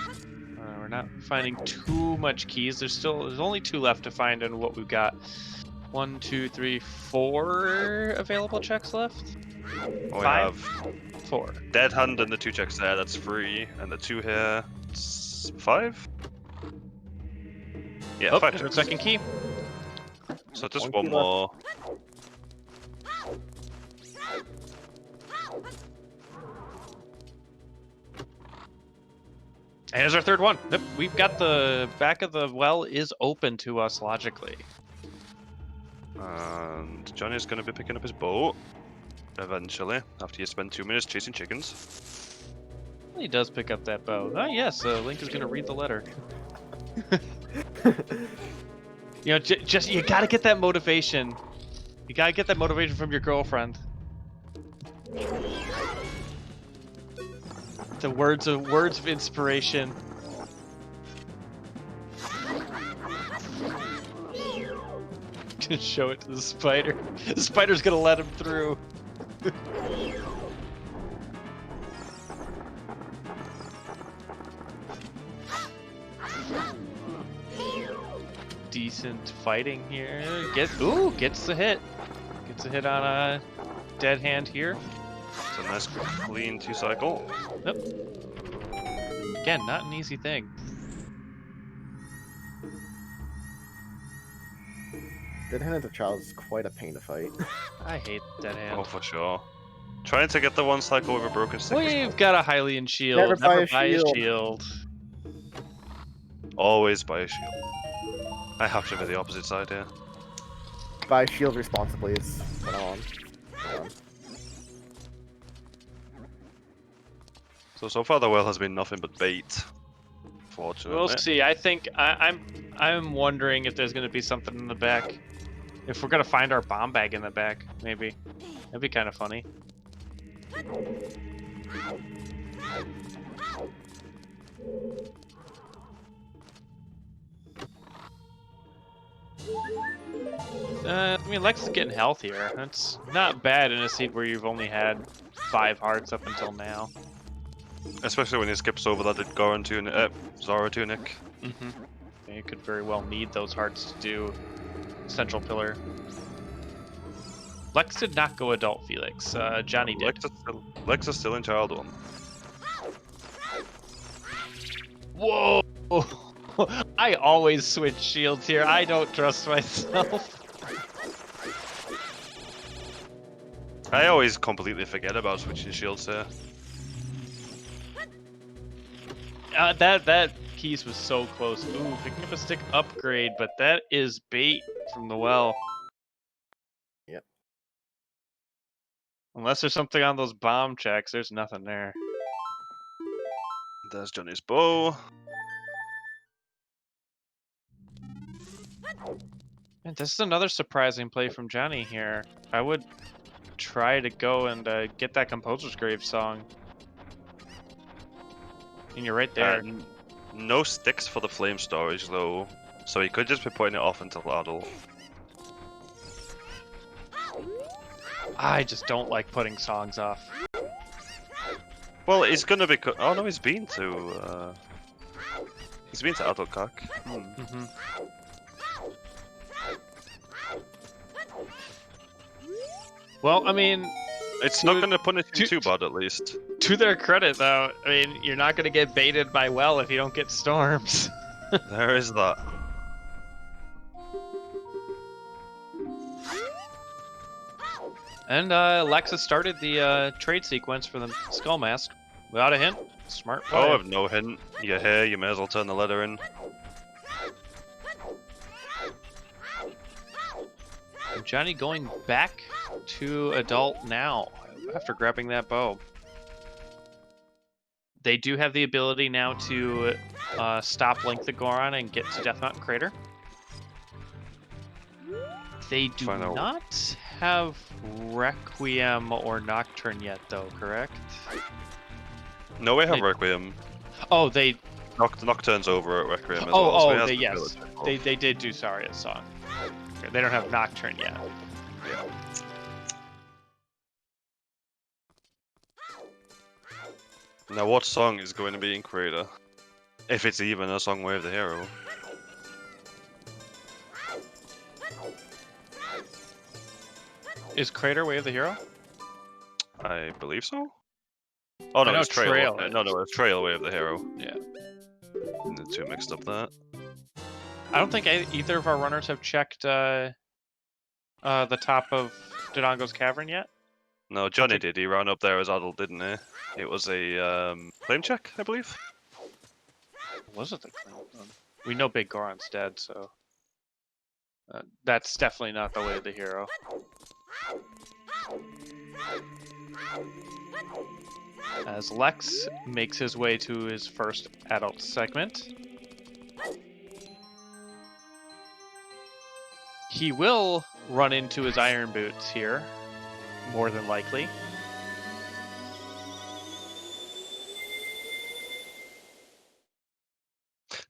We're not finding too much keys. There's only 2 left to find in what we've got. 1, 2, 3, 4 available checks left. We 5? have 4. Dead Hand and the 2 checks there, that's 3. And the 2 here, it's 5? Yeah, Oh, 5 there's our checks. second key. So just One one key left. more. And here's our third one. Yep, we've got the back of the well is open to us logically. And Johnny's going to be picking up his boat eventually, after you spend 2 minutes chasing chickens. He does pick up that bow. Ah, yes, Link is going to read the letter. You know, just you gotta get that motivation. You gotta get that motivation from your girlfriend. The words of inspiration. Just show it to the spider. The spider's gonna let him through. Decent fighting here. Gets the hit. Gets a hit on a dead hand here. It's a nice clean 2 cycle. Yep. Again, not an easy thing. Dead Hand as a child is quite a pain to fight. I hate dead hand. Oh, for sure. Trying to get the 1 cycle with a broken stick is We've got a Hylian shield. Never buy a buy a shield. shield. always buy a shield. I have to be the opposite side here. Buy shield responsibly is what I'm on. So far the well has been nothing but bait. Fortunately. We'll see. I think I'm wondering if there's gonna be something in the back. If we're gonna find our bomb bag in the back, maybe. That'd be kind of funny. I mean, Lex is getting healthier. That's not bad in a seed where you've only had 5 hearts up until now. Especially when he skips over that Goran tunic, Zara tunic. Mm-hmm. Yeah, you could very well need those hearts to do Central Pillar. Lex did not go adult Felix. Johnny did. Lex is still in child 1. Whoa! I always switch shields here. I don't trust myself. I always completely forget about switching shields here. That keys was so close. Ooh, picking up a stick upgrade, but that is bait from the well. Yep. Unless there's something on those bomb checks, there's nothing there. There's Johnny's bow. And this is another surprising play from Johnny here. I would try to go and get that Composer's Grave song. And you're right there. No sticks for the flame storage though, so he could just be putting it off until adult. I just don't like putting songs off. Well, he's gonna be. Oh no, he's been to. He's been to adult cock. Mm-hmm. Well, I mean, It's not gonna punish you too bad, at least. to their credit, though, I mean, you're not going to get baited by well if you don't get storms. There is that. And Lexa started the trade sequence for the Skull Mask without a hint. Smart play. Oh, I have no hint. You're here, you may as well turn the letter in. Johnny going back to adult now after grabbing that bow. They do have the ability now to stop Link the Goron and get to Death Mountain Crater. They do Find out. not have Requiem or Nocturne yet, though, correct? No, we have They- Requiem. Oh, they Nocturne's over at Requiem as well. So he has the yes, ability. they did do Saria's song. Okay, they don't have Nocturne yet. Yeah. Now, what song is going to be in Crater? If it's even a song Wave the Hero. Is Crater Way of the Hero? I believe so. Oh no, know it's Trail. Trail Wasn't it? No, no, it's Trail Way of the Hero. Yeah. And the two mixed up that. I don't think either of our runners have checked the top of Dodongo's Cavern yet. No, Johnny did. He ran up there as adult, didn't he? It was a claim check, I believe. Was it the claim? We know Big Goron's dead, so that's definitely not the Way of the Hero. As Lex makes his way to his first adult segment, he will run into his iron boots here, more than likely.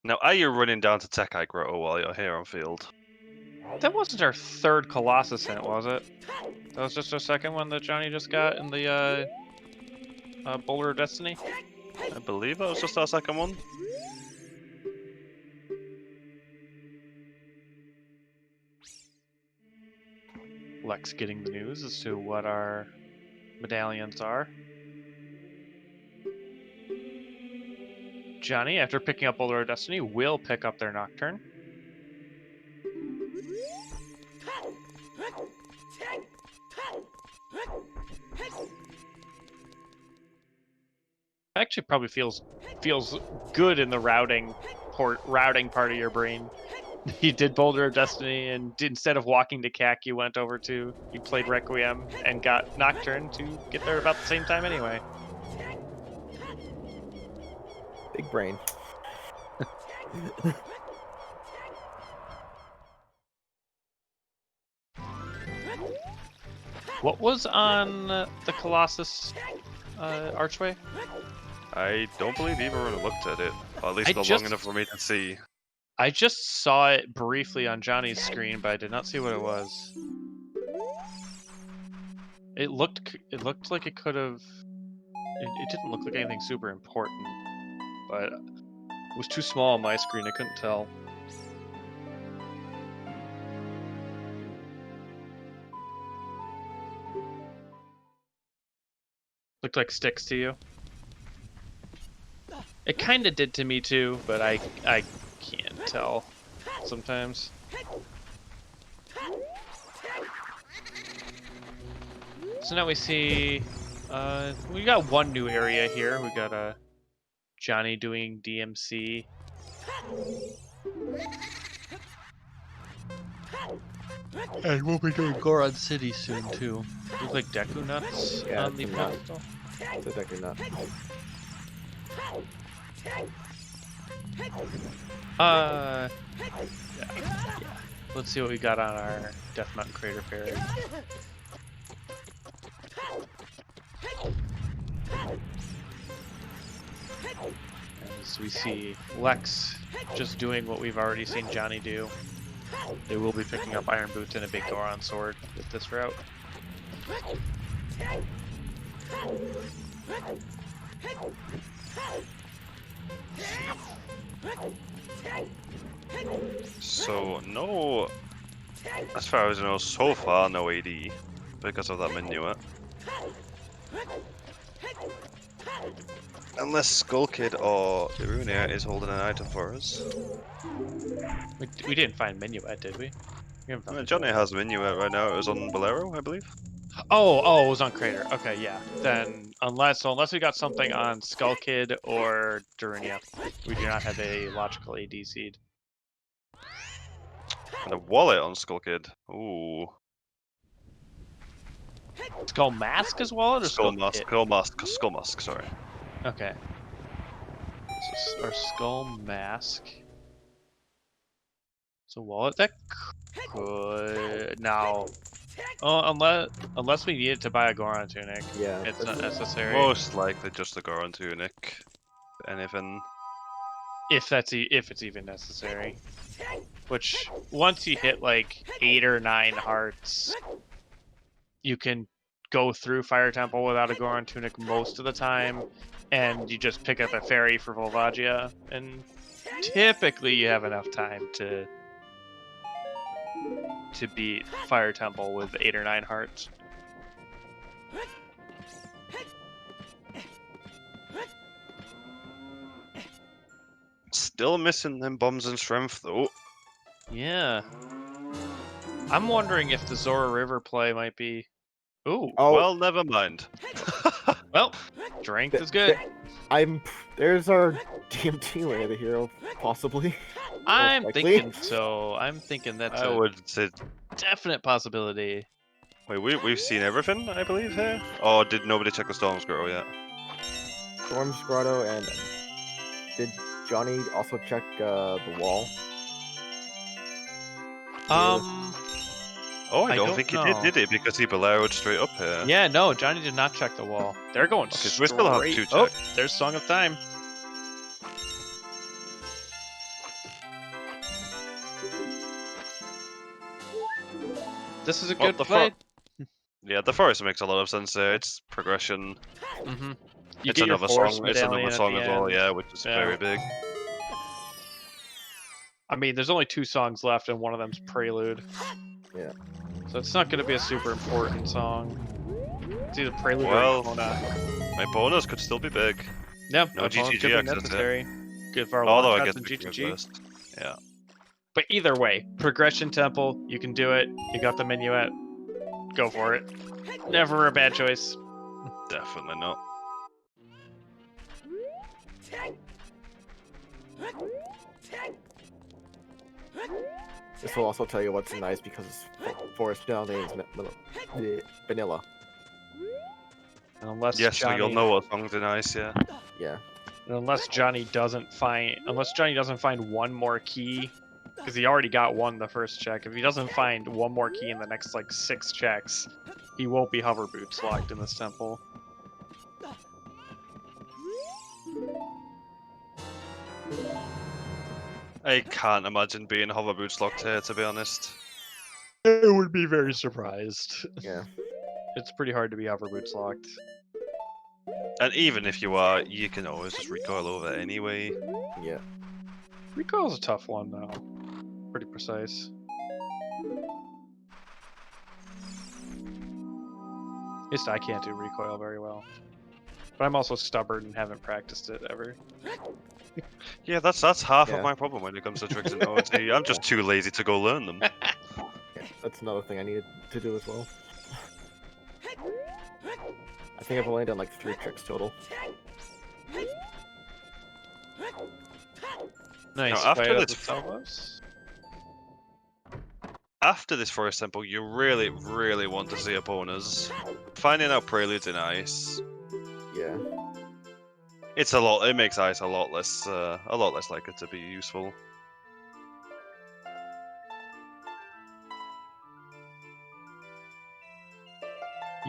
Now, are you running down to Tekai Grotto while you're here on field? That wasn't our third Colossus hint, was it? That was just our second one that Johnny just got in the Boulder of Destiny? I believe that was just our second one. Lex getting the news as to what our medallions are. Johnny, after picking up Boulder of Destiny, will pick up their Nocturne. Actually, probably feels good in the routing part of your brain. You did Boulder of Destiny, and instead of walking to CAC, you played Requiem and got Nocturne to get there about the same time anyway. Big brain. What was on the Colossus archway? I don't believe either one looked at it, or at least not long enough for me to see. I just saw it briefly on Johnny's screen, but I did not see what it was. It looked like it could have. It didn't look like anything super important, but it was too small on my screen. I couldn't tell. Looked like sticks to you. It kind of did to me too, but I can't tell sometimes. So now we see we got one new area here. We got Johnny doing DMC. And we'll be doing Goron City soon too. Look like Deku nuts on the pedestal. It's a Deku nut. Yeah. Let's see what we got on our Death Mountain Crater Fairy. As we see Lex just doing what we've already seen Johnny do. They will be picking up Iron Boots and a big Goron sword with this route. So, no, as far as I know, so far, no AD, because of that minuet. Unless Skull Kid or Irunia is holding an item for us. We didn't find Minuet, did we? Johnny has Minuet right now. It was on Bolero, I believe. Oh, it was on Crater. Okay, yeah. Then unless we got something on Skull Kid or Darunia, we do not have a logical AD seed. And a wallet on Skull Kid. Ooh. Skull Mask as wallet or Skull Mask? Skull Mask, sorry. Okay. So our Skull Mask. So wallet that could now. Oh, unless we needed to buy a Goron tunic. Yeah, it's not necessary. Most likely just a Goron tunic. Anything. If it's even necessary. Which once you hit like 8 or 9 hearts, you can go through Fire Temple without a Goron tunic most of the time, and you just pick up a fairy for Volvagia, and typically you have enough time to beat Fire Temple with 8 or 9 hearts. Still missing them bombs and strength though. Yeah. I'm wondering if the Zora River play might be. Ooh. Oh, Well, never mind. Well, strength is good. There's our DMT layer, the hero, possibly. I'm likely. thinking so. I'm thinking that's I a would say. definite possibility. Wait, we've seen everything, I believe, here? Or did nobody check the Storm's Grotto yet? Storm's Grotto, and did Johnny also check the wall? Oh, I I don't don't think he know. did he? Because he bellowed straight up here. Yeah, no, Johnny did not check the wall. They're going Okay, so straight. we still have 2 Oh, checks. there's Song of Time. This is a Well, good the play. Yeah, the forest makes a lot of sense there. It's progression. Mm-hmm. You It's get your another forest song. It's another medallion at song the as well, end. yeah, which is Yeah. very big. I mean, there's only 2 songs left, and one of them's Prelude. Yeah. So it's not going to be a super important song. It's either Prelude Well, or Epona. my bonus could still be big. Yeah, no Epona GGG could be access there. necessary. Good for our Although long I shots guess and we can GGG. reverse. Yeah. But either way, Progression Temple, you can do it. You got the minuet. Go for it. Never a bad choice. Definitely not. This will also tell you what's nice because forest medallion is vanilla. And unless Yes, so Johnny, you'll know what songs are nice, yeah. Yeah. unless Johnny doesn't find one more key, because he already got one the first check. If he doesn't find one more key in the next like 6 checks, he won't be hover boots locked in this temple. I can't imagine being hover boots locked here, to be honest. I would be very surprised. Yeah. It's pretty hard to be hover boots locked. And even if you are, you can always just recoil over anyway. Yeah. Recoil's a tough one though. Pretty precise. At least I can't do recoil very well. But I'm also stubborn and haven't practiced it ever. Yeah, that's half Yeah. of my problem when it comes to tricks and OT. I'm just too lazy to go learn them. Yeah, that's another thing I needed to do as well. I think I've only done like 3 tricks total. Nice. Now, after fight out this- the salvos. After this forest temple, you really, really want to see opponents. Finding out preludes in ice. Yeah. It's a lot. It makes ice a lot less likely to be useful.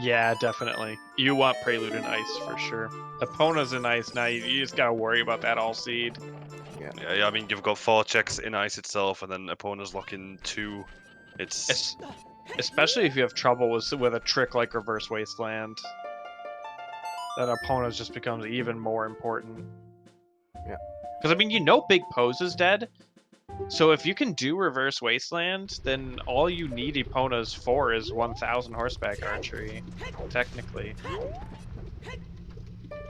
Yeah, definitely. You want Prelude in ice for sure. Epona's in ice now. You just gotta worry about that all seed. Yeah, I mean, you've got 4 checks in ice itself, and then opponents locking 2. It's Especially if you have trouble with a trick like Reverse Wasteland. That Epona's just becomes even more important. Yeah. Because, I mean, you know Big Pose is dead. So if you can do Reverse Wasteland, then all you need Epona's for is 1000 horseback archery. Technically.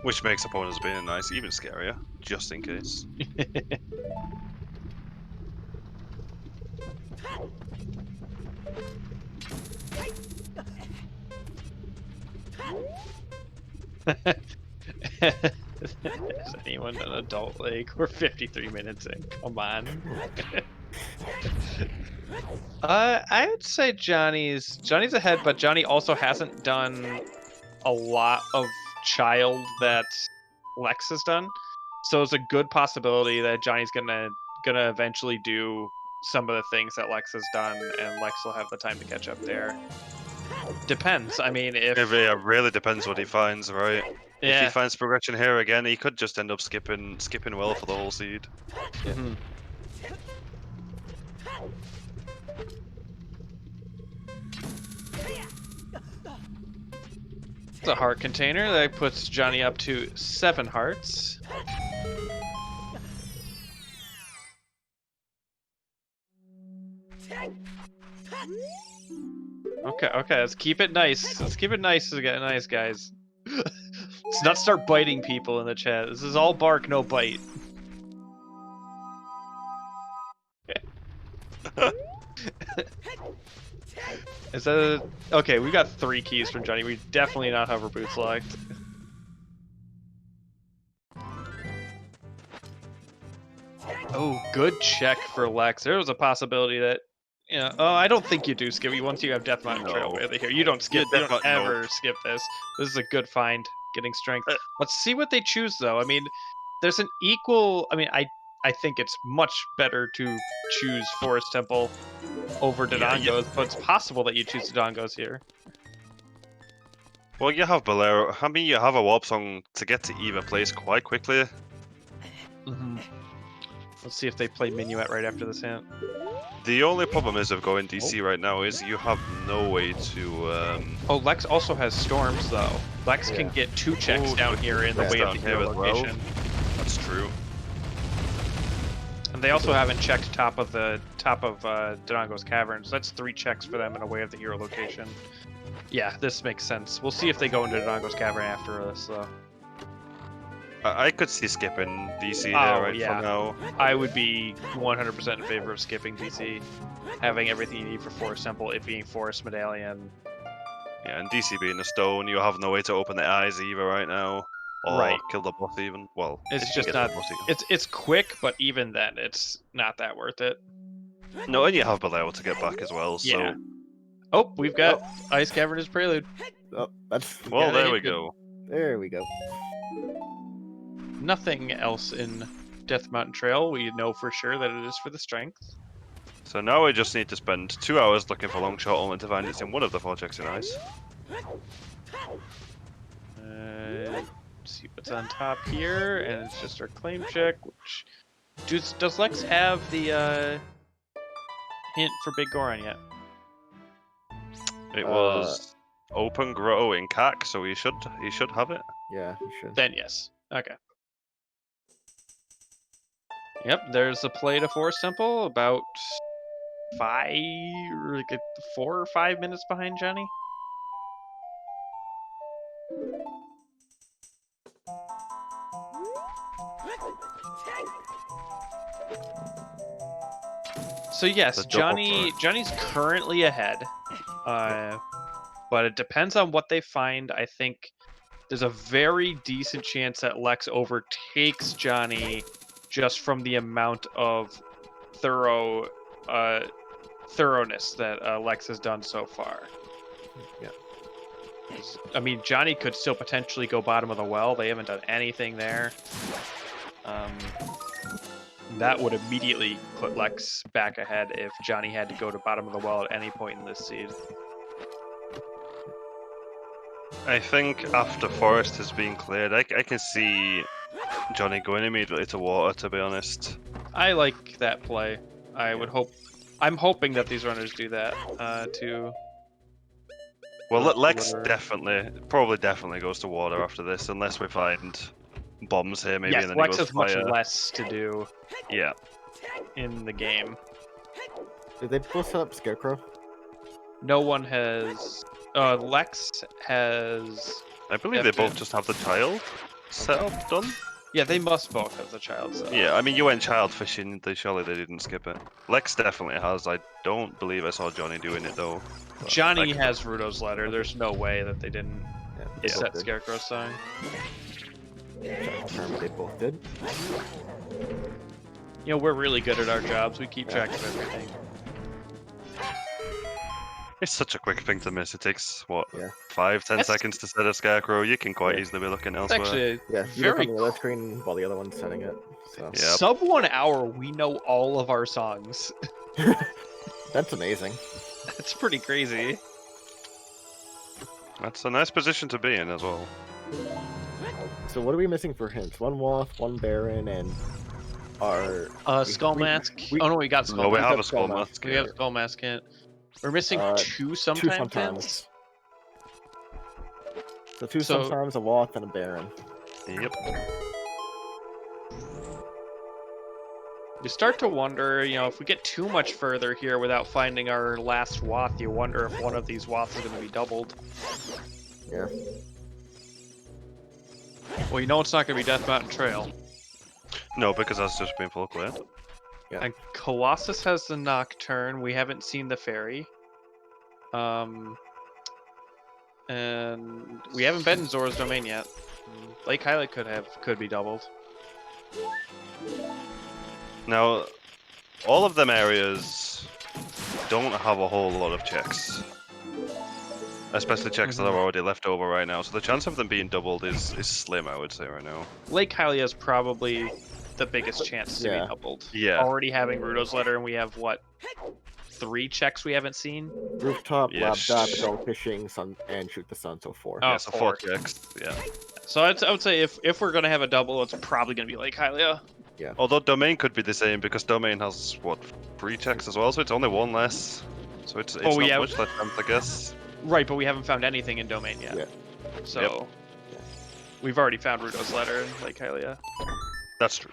which makes opponents being in ice even scarier, just in case. Is anyone an adult league? We're 53 minutes in. Come on. I would say Johnny's ahead, but Johnny also hasn't done a lot of child that Lex has done. So it's a good possibility that Johnny's gonna eventually do some of the things that Lex has done, and Lex will have the time to catch up there. Depends. I mean, if It really depends what he finds, right? If yeah. he finds progression here again, he could just end up skipping well for the whole seed. Mhm. It's a heart container that puts Johnny up to 7 hearts. Okay, let's keep it nice. Let's keep it nice, nice, guys. Let's not start biting people in the chat. This is all bark, no bite. Is that okay? We got 3 keys from Johnny. We definitely not hover boots locked. Oh, good check for Lex. There was a possibility that, oh, I don't think you do skip. Once you have Death Mountain Trail No. here, you don't skip. Yeah, You don't no. ever skip this. This is a good find, getting strength. Let's see what they choose, though. I mean, there's an equal. I mean, I think it's much better to choose Forest Temple over Dodongos, but it's possible that you choose Dodongos here. Well, you have Bolero. I mean, you have a warp song to get to either place quite quickly. Let's see if they play Minuet right after this hint. The only problem is of going DC right now is you have no way to. Oh, Lex also has storms though. Lex can get 2 checks down here in the way of the hero location. That's true. And they also haven't checked top of Dodongo's Caverns. That's 3 checks for them in a way of the hero location. Yeah, this makes sense. We'll see if they go into Dodongo's Cavern after this, though. I could see skipping DC here for now. I would be 100% in favor of skipping DC, having everything you need for Forest Temple, it being Forest Medallion. Yeah, and DC being a stone, you have no way to open the eyes either right now, or kill the boss even. Well, it's just not. It's quick, but even then, it's not that worth it. No, and you have Bolero to get back as well. So. Yeah. Oh, we've got Ice Cavernous Prelude. Oh, that's. Well, there we go. There we go. Nothing else in Death Mountain Trail. We know for sure that it is for the strength. So now we just need to spend 2 hours looking for Longshot only to find it's in one of the 4 checks in ice. See what's on top here, and it's just our claim check. Which does Lex have the hint for Big Goron yet? It was open grow in CAC, so he should have it. Yeah, he should. Then yes. Okay. Yep, there's a play to Forest Temple, about 4 or 5 minutes behind Johnny. So yes, Johnny's currently ahead, but it depends on what they find. I think there's a very decent chance that Lex overtakes Johnny just from the amount of thoroughness that Lex has done so far. Yeah. I mean, Johnny could still potentially go bottom of the well. They haven't done anything there. That would immediately put Lex back ahead if Johnny had to go to bottom of the well at any point in this seed. I think after Forest has been cleared, I can see Johnny going immediately to water, to be honest. I like that play. I'm hoping that these runners do that, too. Well, Lex probably goes to water after this, unless we find bombs here, maybe. Yes, and then Lex he goes has much fire. less to do. Yeah. In the game. Did they both set up Scarecrow? No one has. Lex has. I believe they both just have the child set up done. Yeah, they must both have the child set up. Yeah, I mean, you went child fishing. Surely they didn't skip it. Lex definitely has. I don't believe I saw Johnny doing it though. Johnny has Rudo's letter. There's no way that they didn't set Scarecrow's sign. They both did. You know, we're really good at our jobs. We keep track of everything. It's such a quick thing to miss. It takes, what, Yeah. 5-10 seconds to set a Scarecrow. You can quite easily be looking elsewhere. Actually, Yeah, you look on the other screen while the other one's setting it. So. Yep. Sub 1 hour, we know all of our songs. That's amazing. That's pretty crazy. That's a nice position to be in as well. So what are we missing for hints? 1 Wolf, 1 Baron, and our... Skull Mask. Oh no, we got Skull No, we Mask. have a Skull Mask. We have a Skull Mask hint. We're missing 2 sometimes hints. So 2 sometimes, a Wolf, and a Baron. Yep. You start to wonder, if we get too much further here without finding our last Wath, you wonder if one of these Waths is going to be doubled. Yeah. Well, it's not going to be Death Mountain Trail. No, because that's just been full cleared. Yeah. And Colossus has the Nocturne. We haven't seen the Fairy. And we haven't been in Zora's Domain yet. Lake Hylia could be doubled. Now, all of them areas don't have a whole lot of checks. Especially checks that are already left over right now. So the chance of them being doubled is slim, I would say, right now. Lake Hylia is probably the biggest chance to be doubled. Yeah. Already having Rudo's Letter, and we have, what, 3 checks we haven't seen? Rooftop, Yeah, lab dot, go fishing, sun, and shoot the sun, so 4. Oh, Yeah, so 4 checks, yeah. So I would say if we're going to have a double, it's probably going to be Lake Hylia. Yeah. Although Domain could be the same, because Domain has, what, 3 checks as well, so it's only 1 less. So it's not much less chance, I guess. Right, but we haven't found anything in Domain yet. Yeah. So we've already found Rudo's Letter in Lake Hylia. That's true.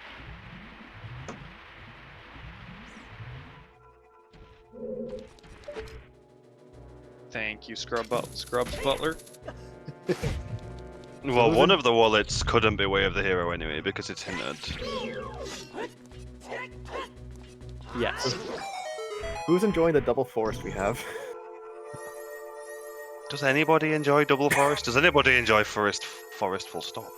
Thank you, Scrubs Butler. Well, one of the wallets couldn't be Way of the Hero anyway, because it's hinted. Yes. Who's enjoying the double forest we have? Does anybody enjoy Double Forest? Does anybody enjoy Forest full stop?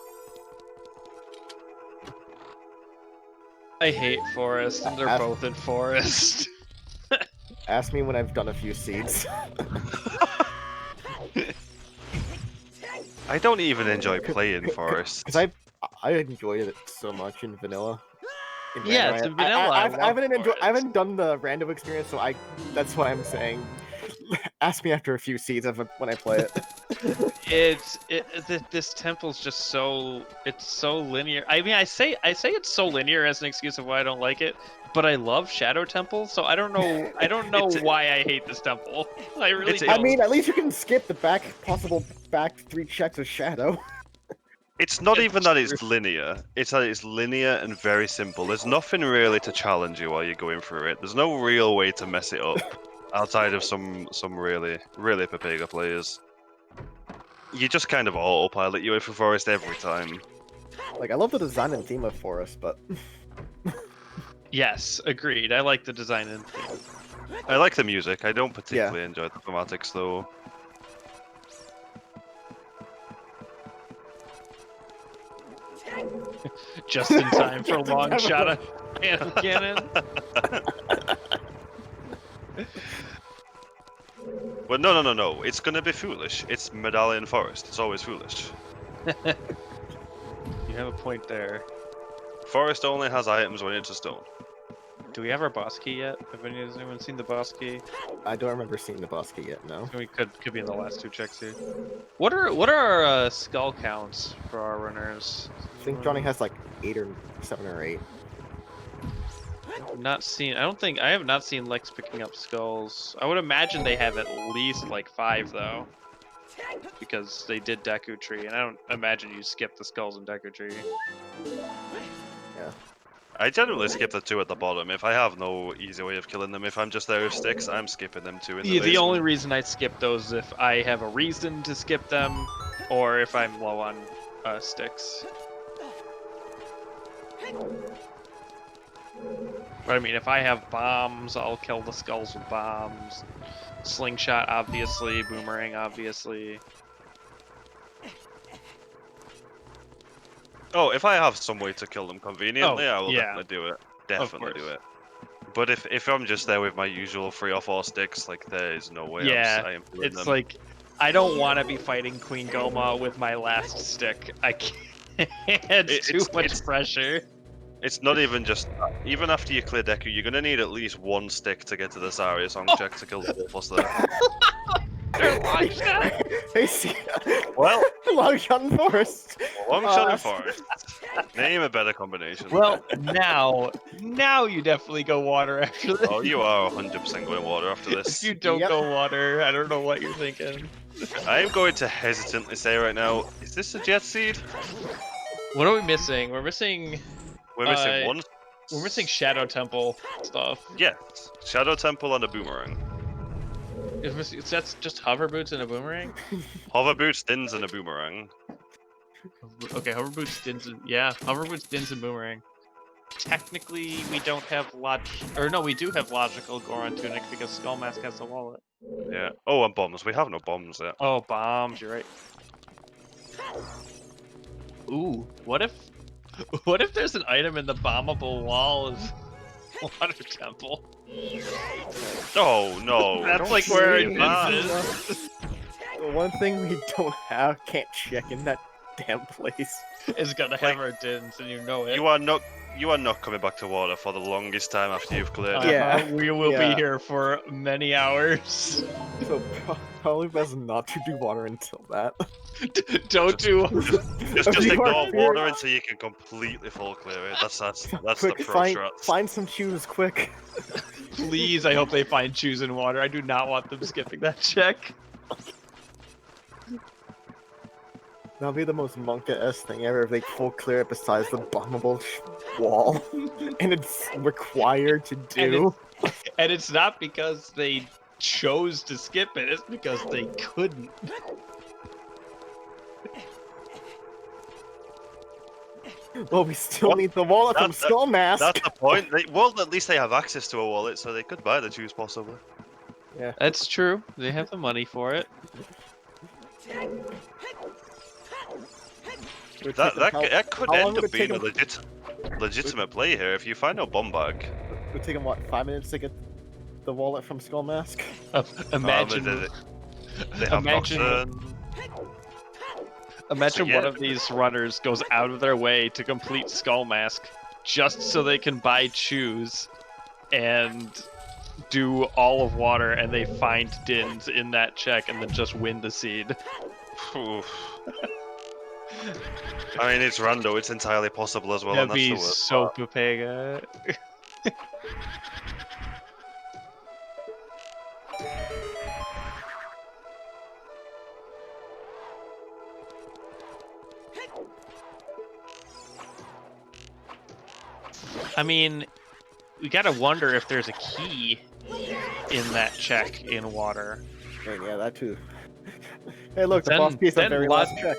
I hate Forest, and they're both in Forest. Ask me when I've done a few seeds. I don't even enjoy playing Forest. Because I enjoyed it so much in vanilla. Yeah, it's in vanilla. I haven't done the random experience, so that's why I'm saying. Ask me after a few seeds when I play it. This temple's just so linear. I mean, I say it's so linear as an excuse of why I don't like it, but I love Shadow Temple, so I don't know why I hate this temple. I really don't. I mean, at least you can skip the possible back 3 checks of Shadow. It's not even that it's linear. It's that it's linear and very simple. There's nothing really to challenge you while you're going through it. There's no real way to mess it up outside of some really Pepega players. You just kind of autopilot you for Forest every time. Like, I love the design and theme of Forest, but... Yes, agreed. I like the design and theme. I like the music. I don't particularly enjoy the thematics, though. Just in time for a long shot of Phantom Cannon. But no. It's gonna be foolish. It's Medallion Forest. It's always foolish. You have a point there. Forest only has items when it's a stone. Do we have our boss key yet? Has anyone seen the boss key? I don't remember seeing the boss key yet, no. We could be in the last 2 checks here. What are our skull counts for our runners? I think Johnny has like 8 or 7 or 8. I have not seen Lex picking up skulls. I would imagine they have at least like 5 though. Because they did Deku Tree, and I don't imagine you skip the skulls in Deku Tree. Yeah. I generally skip the 2 at the bottom. If I have no easy way of killing them, if I'm just there with sticks, I'm skipping them 2 in the The only reason I skip those is if I have a reason to skip them, or if I'm low on sticks. But I mean, if I have bombs, I'll kill the skulls with bombs. Slingshot, obviously. Boomerang, obviously. Oh, if I have some way to kill them conveniently, I will yeah. definitely do it. Definitely do it. But if I'm just there with my usual 3 or 4 sticks, like, there is no way I am doing them. It's like, I don't want to be fighting Queen Goma with my last stick. I can't. It's too much pressure. It's not even just that. Even after you clear Deku, you're gonna need at least 1 stick to get to the Saria song check to kill the Wolfos there. Hey, see. Well, long shot in Forest. Long shot in Forest. Name a better combination. Well, now you definitely go water after this. Oh, you are 100% going water after this. If you don't go water, I don't know what you're thinking. I'm going to hesitantly say right now, is this a Jet Seed? What are we missing? We're missing... We're missing We're missing Shadow Temple stuff. Yeah, Shadow Temple and a boomerang. That's just hover boots and a boomerang? Hover boots, dins, and a boomerang. Okay, hover boots, dins, and yeah, hover boots, dins, and boomerang. Technically, we don't have we do have logical Goron tunic because Skullmask has the wallet. Yeah. Oh, and bombs. We have no bombs yet. Oh, bombs! You're right. Ooh, what if there's an item in the bombable wall of Water Temple? Oh no! That's don't like where say it that. is. The one thing we don't have, can't check in that damn place. Is gonna have our dins, and you know it. You are not coming back to water for the longest time after you've cleared it. Yeah. We will Yeah. be here for many hours. So probably best not to do water until that. Don't do. Just You ignore are water here. until you can completely full clear it. That's the Quick, pro find, strat. find some shoes, quick. Please, I hope they find shoes in water. I do not want them skipping that check. That'll be the most Monka-esque thing ever if they full clear it besides the bombable wall. And it's required to do. And it's not because they chose to skip it, it's because they couldn't. Well, we still What? need the wallet from That- Skullmask. That's the point. Well, at least they have access to a wallet, so they could buy the shoes possibly. That's true. They have the money for it. That could how long end would up it take being a legitimate play here if you find a bomb bag. It would take them, what, 5 minutes to get the wallet from Skullmask? Imagine, They have Imagine- Nocturne. imagine So, yeah. one of these runners goes out of their way to complete Skullmask just so they can buy shoes and do all of water, and they find dins in that check and then just win the seed. Oof. I mean, it's rando. It's entirely possible as well. That'd and that's be the worst so part. Pepega. I mean, we gotta wonder if there's a key in that check in water. And yeah, that too. Hey, look, the Then- boss piece of then very last check.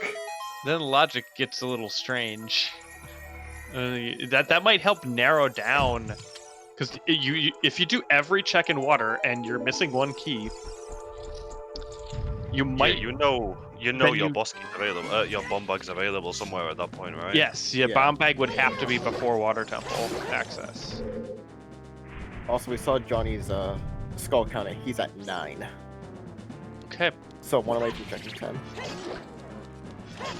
Then logic gets a little strange. That might help narrow down, because if you do every check in water and you're missing one key, you might. Yeah, you know Then your you- boss key's available. Your bomb bag's available somewhere at that point, right? Yes, yeah, Yeah. bomb bag would have to be before water temple access. Also, we saw Johnny's skull counter. He's at 9. Okay. So 1 away from checking 10.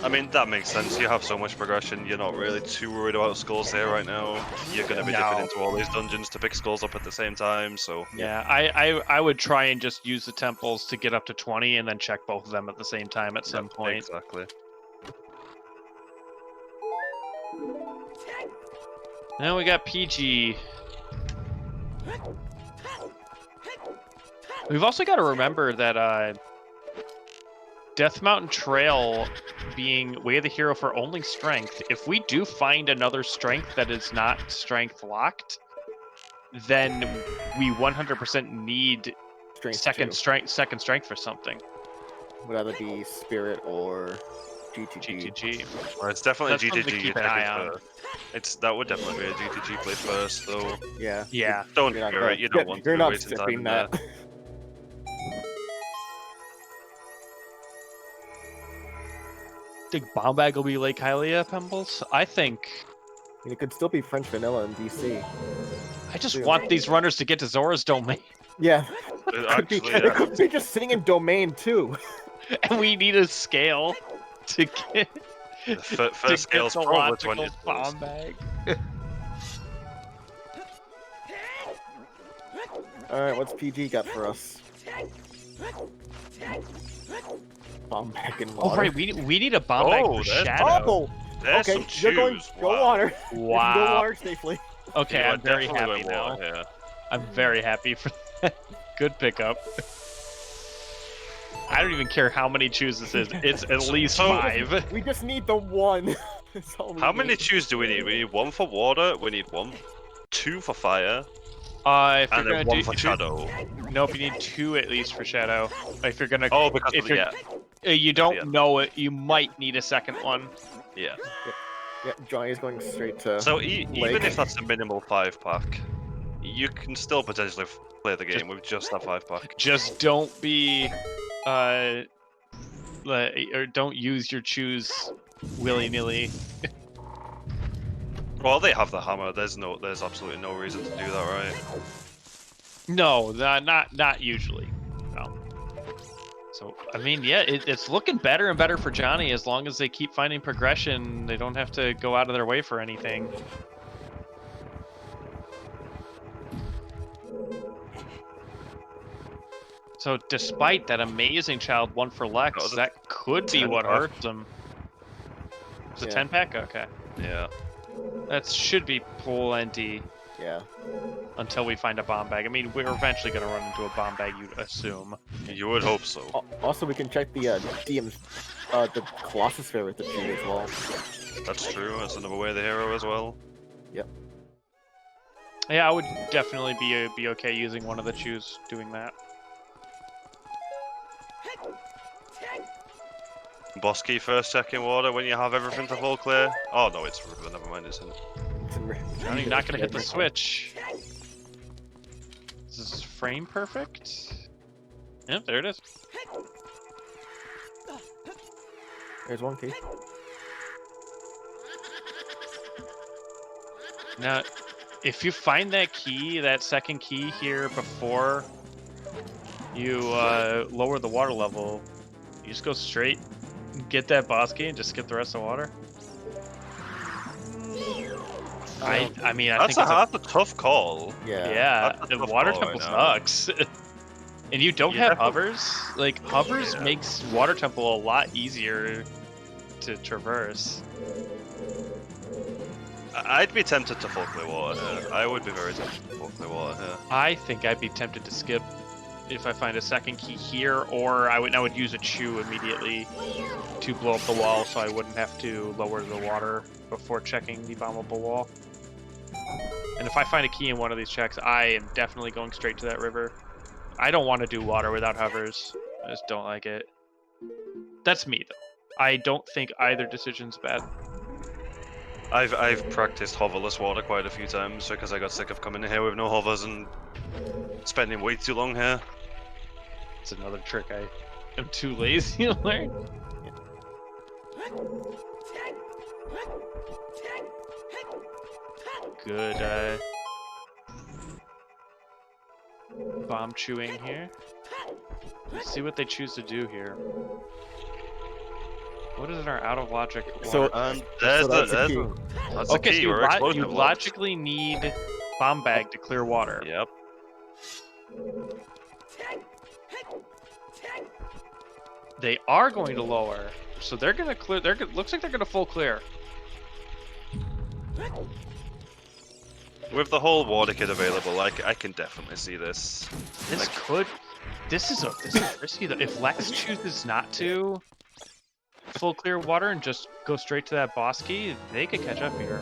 I mean, that makes sense. You have so much progression. You're not really too worried about skulls here right now. You're going to be No. dipping into all these dungeons to pick skulls up at the same time, so... Yeah, I would try and just use the temples to get up to 20 and then check both of them at the same time at some point. Exactly. Now we got PG. We've also got to remember that Death Mountain Trail being Way of the Hero for only strength, if we do find another strength that is not strength locked, then we 100% need Strength second 2. strength for something. Would either be Spirit or GTG. GTG. Well, it's definitely That's something to GTG. keep an eye on. That would definitely be a GTG play first, though. Yeah. Yeah. Don't You're not fear gonna- it. You don't want to You're be not wasting time skipping in that. there. Think bomb bag will be Lake Hylia, Pembles? I think. I mean, it could still be French vanilla in DC. I just Yeah. want these runners to get to Zora's domain. Yeah. Actually, It yeah. could be just sitting in domain too. And we need a scale to get, to First get scale's the probably logical 20 bomb bag. Alright, what's PG got for us? Bomb back in water. Oh right, we need a bomb bag for there's- Shadow. There's Okay, some you're going. shoes. Go Wow. water. You can go Wow. water safely. Okay, You are I'm very definitely happy going now. water here. I'm very happy for that. Good pickup. I don't even care how many chews this is. It's at least So- 5. We just need the one. That's all we How many need. chews do we need? We need one for water. We need one 2 for fire, If you're and gonna then 1 do for if you're- shadow. Nope, you need 2 at least for shadow. If you're gonna, Oh, because if of, you're, yeah, you yeah. don't know it, you might need a second one. Yeah. Yeah, Johnny's going straight to. So Lake. even if that's a minimal 5-pack, you can still potentially play the game with just that 5-pack. Just don't be, or don't use your choose willy-nilly. Well, they have the hammer. There's absolutely no reason to do that, right? No, not usually. No. So I mean, yeah, it's looking better and better for Johnny as long as they keep finding progression. They don't have to go out of their way for anything. So despite that amazing child 1 for Lex, Oh, the that could be 10 what pack. hurts him. It's a Yeah. 10-pack? Okay. Yeah. That should be plenty Yeah. until we find a bomb bag. I mean, we're eventually going to run into a bomb bag, you'd assume. You would hope so. Also, we can check the DM's, the Colossus Sphere with the G as well. That's true. That's another way of the hero as well. Yeah, I would definitely be okay using one of the chews doing that. Boss key first, second water when you have everything to full clear. Oh no, it's river. Never mind, isn't it? Johnny not going to hit the switch. Is this frame perfect? Yep, there it is. There's one key. Now, if you find that key, that second key here before you lower the water level, you just go straight, get that boss key, and just skip the rest of the water. I mean, I think that's a tough call. yeah, That's a the tough water call temple right now. sucks. And you don't Yeah, have hovers. Like, hovers Yeah. makes water temple a lot easier to traverse. I'd be tempted to full clear water here. I would be very tempted to full clear water here. I think I'd be tempted to skip if I find a second key here, or I would use a chew immediately to blow up the wall so I wouldn't have to lower the water before checking the bombable wall. And if I find a key in one of these checks, I am definitely going straight to that river. I don't want to do water without hovers. I just don't like it. That's me, though. I don't think either decision's bad. I've practiced hoverless water quite a few times because I got sick of coming in here with no hovers and spending way too long here. It's another trick I am too lazy to learn. Good bomb chewing here. Let's see what they choose to do here. What is in our out of logic? So, And there's so that's the a key. that's the okay, key. so We're you explosive logically need bomb bag to clear water. Yep. They are going to lower, so they're gonna clear. Looks like they're gonna full clear. With the whole water kit available, I can definitely see this. This is risky though. If Lex chooses not to full clear water and just go straight to that boss key, they could catch up here.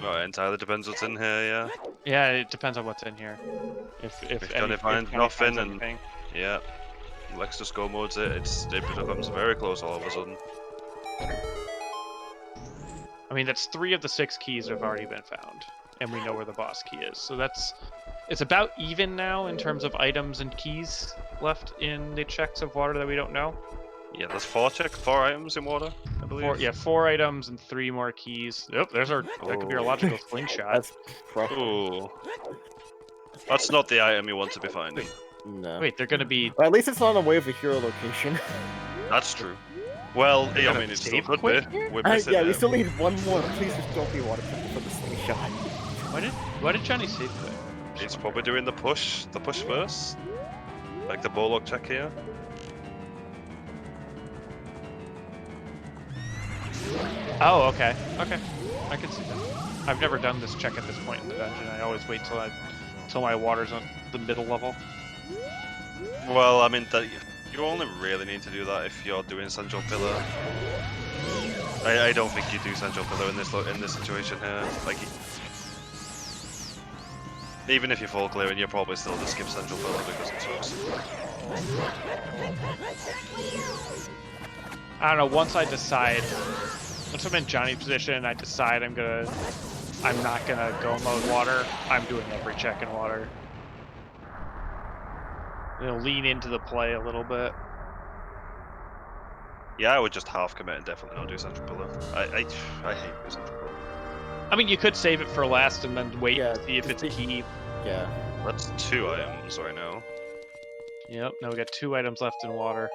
Well, it entirely depends what's in here, yeah. Yeah, it depends on what's in here. If Johnny finds Johnny nothing finds and- anything. Yeah. Lex just go modes it, it becomes very close all of a sudden. I mean, that's 3 of the 6 keys have already been found, and we know where the boss key is. So it's about even now in terms of items and keys left in the checks of water that we don't know. Yeah, there's 4 items in water, I believe. 4 items and 3 more keys. Yep, that could be our Oh. logical slingshot. That's Ooh. That's not the item you want to be finding. no. Wait, they're gonna be Or at least it's not away of the hero location. That's true. Well, I gonna mean, it still save could quick be. here? We're missing Yeah, we it. still need one more. Please just don't be water for the slingshot. Why did Johnny save that? He's probably doing the push first. Like the Bullock check here. Oh, okay. Okay. I can see that. I've never done this check at this point in the dungeon. I always wait till my water's on the middle level. Well, I mean, you only really need to do that if you're doing Central Pillar. I don't think you do Central Pillar in this situation here. Like, Even if you fall clearing, you're probably still just skip central pillar because it sucks. I don't know. Once I'm in Johnny's position, I decide I'm not gonna go mode water. I'm doing every check in water. Lean into the play a little bit. Yeah, I would just half commit and definitely not do central pillar. I hate central pillar. I mean, you could save it for last and then wait Yeah, and see if it's a key. Yeah. That's 2 items right now. Yep. Now we got 2 items left in water.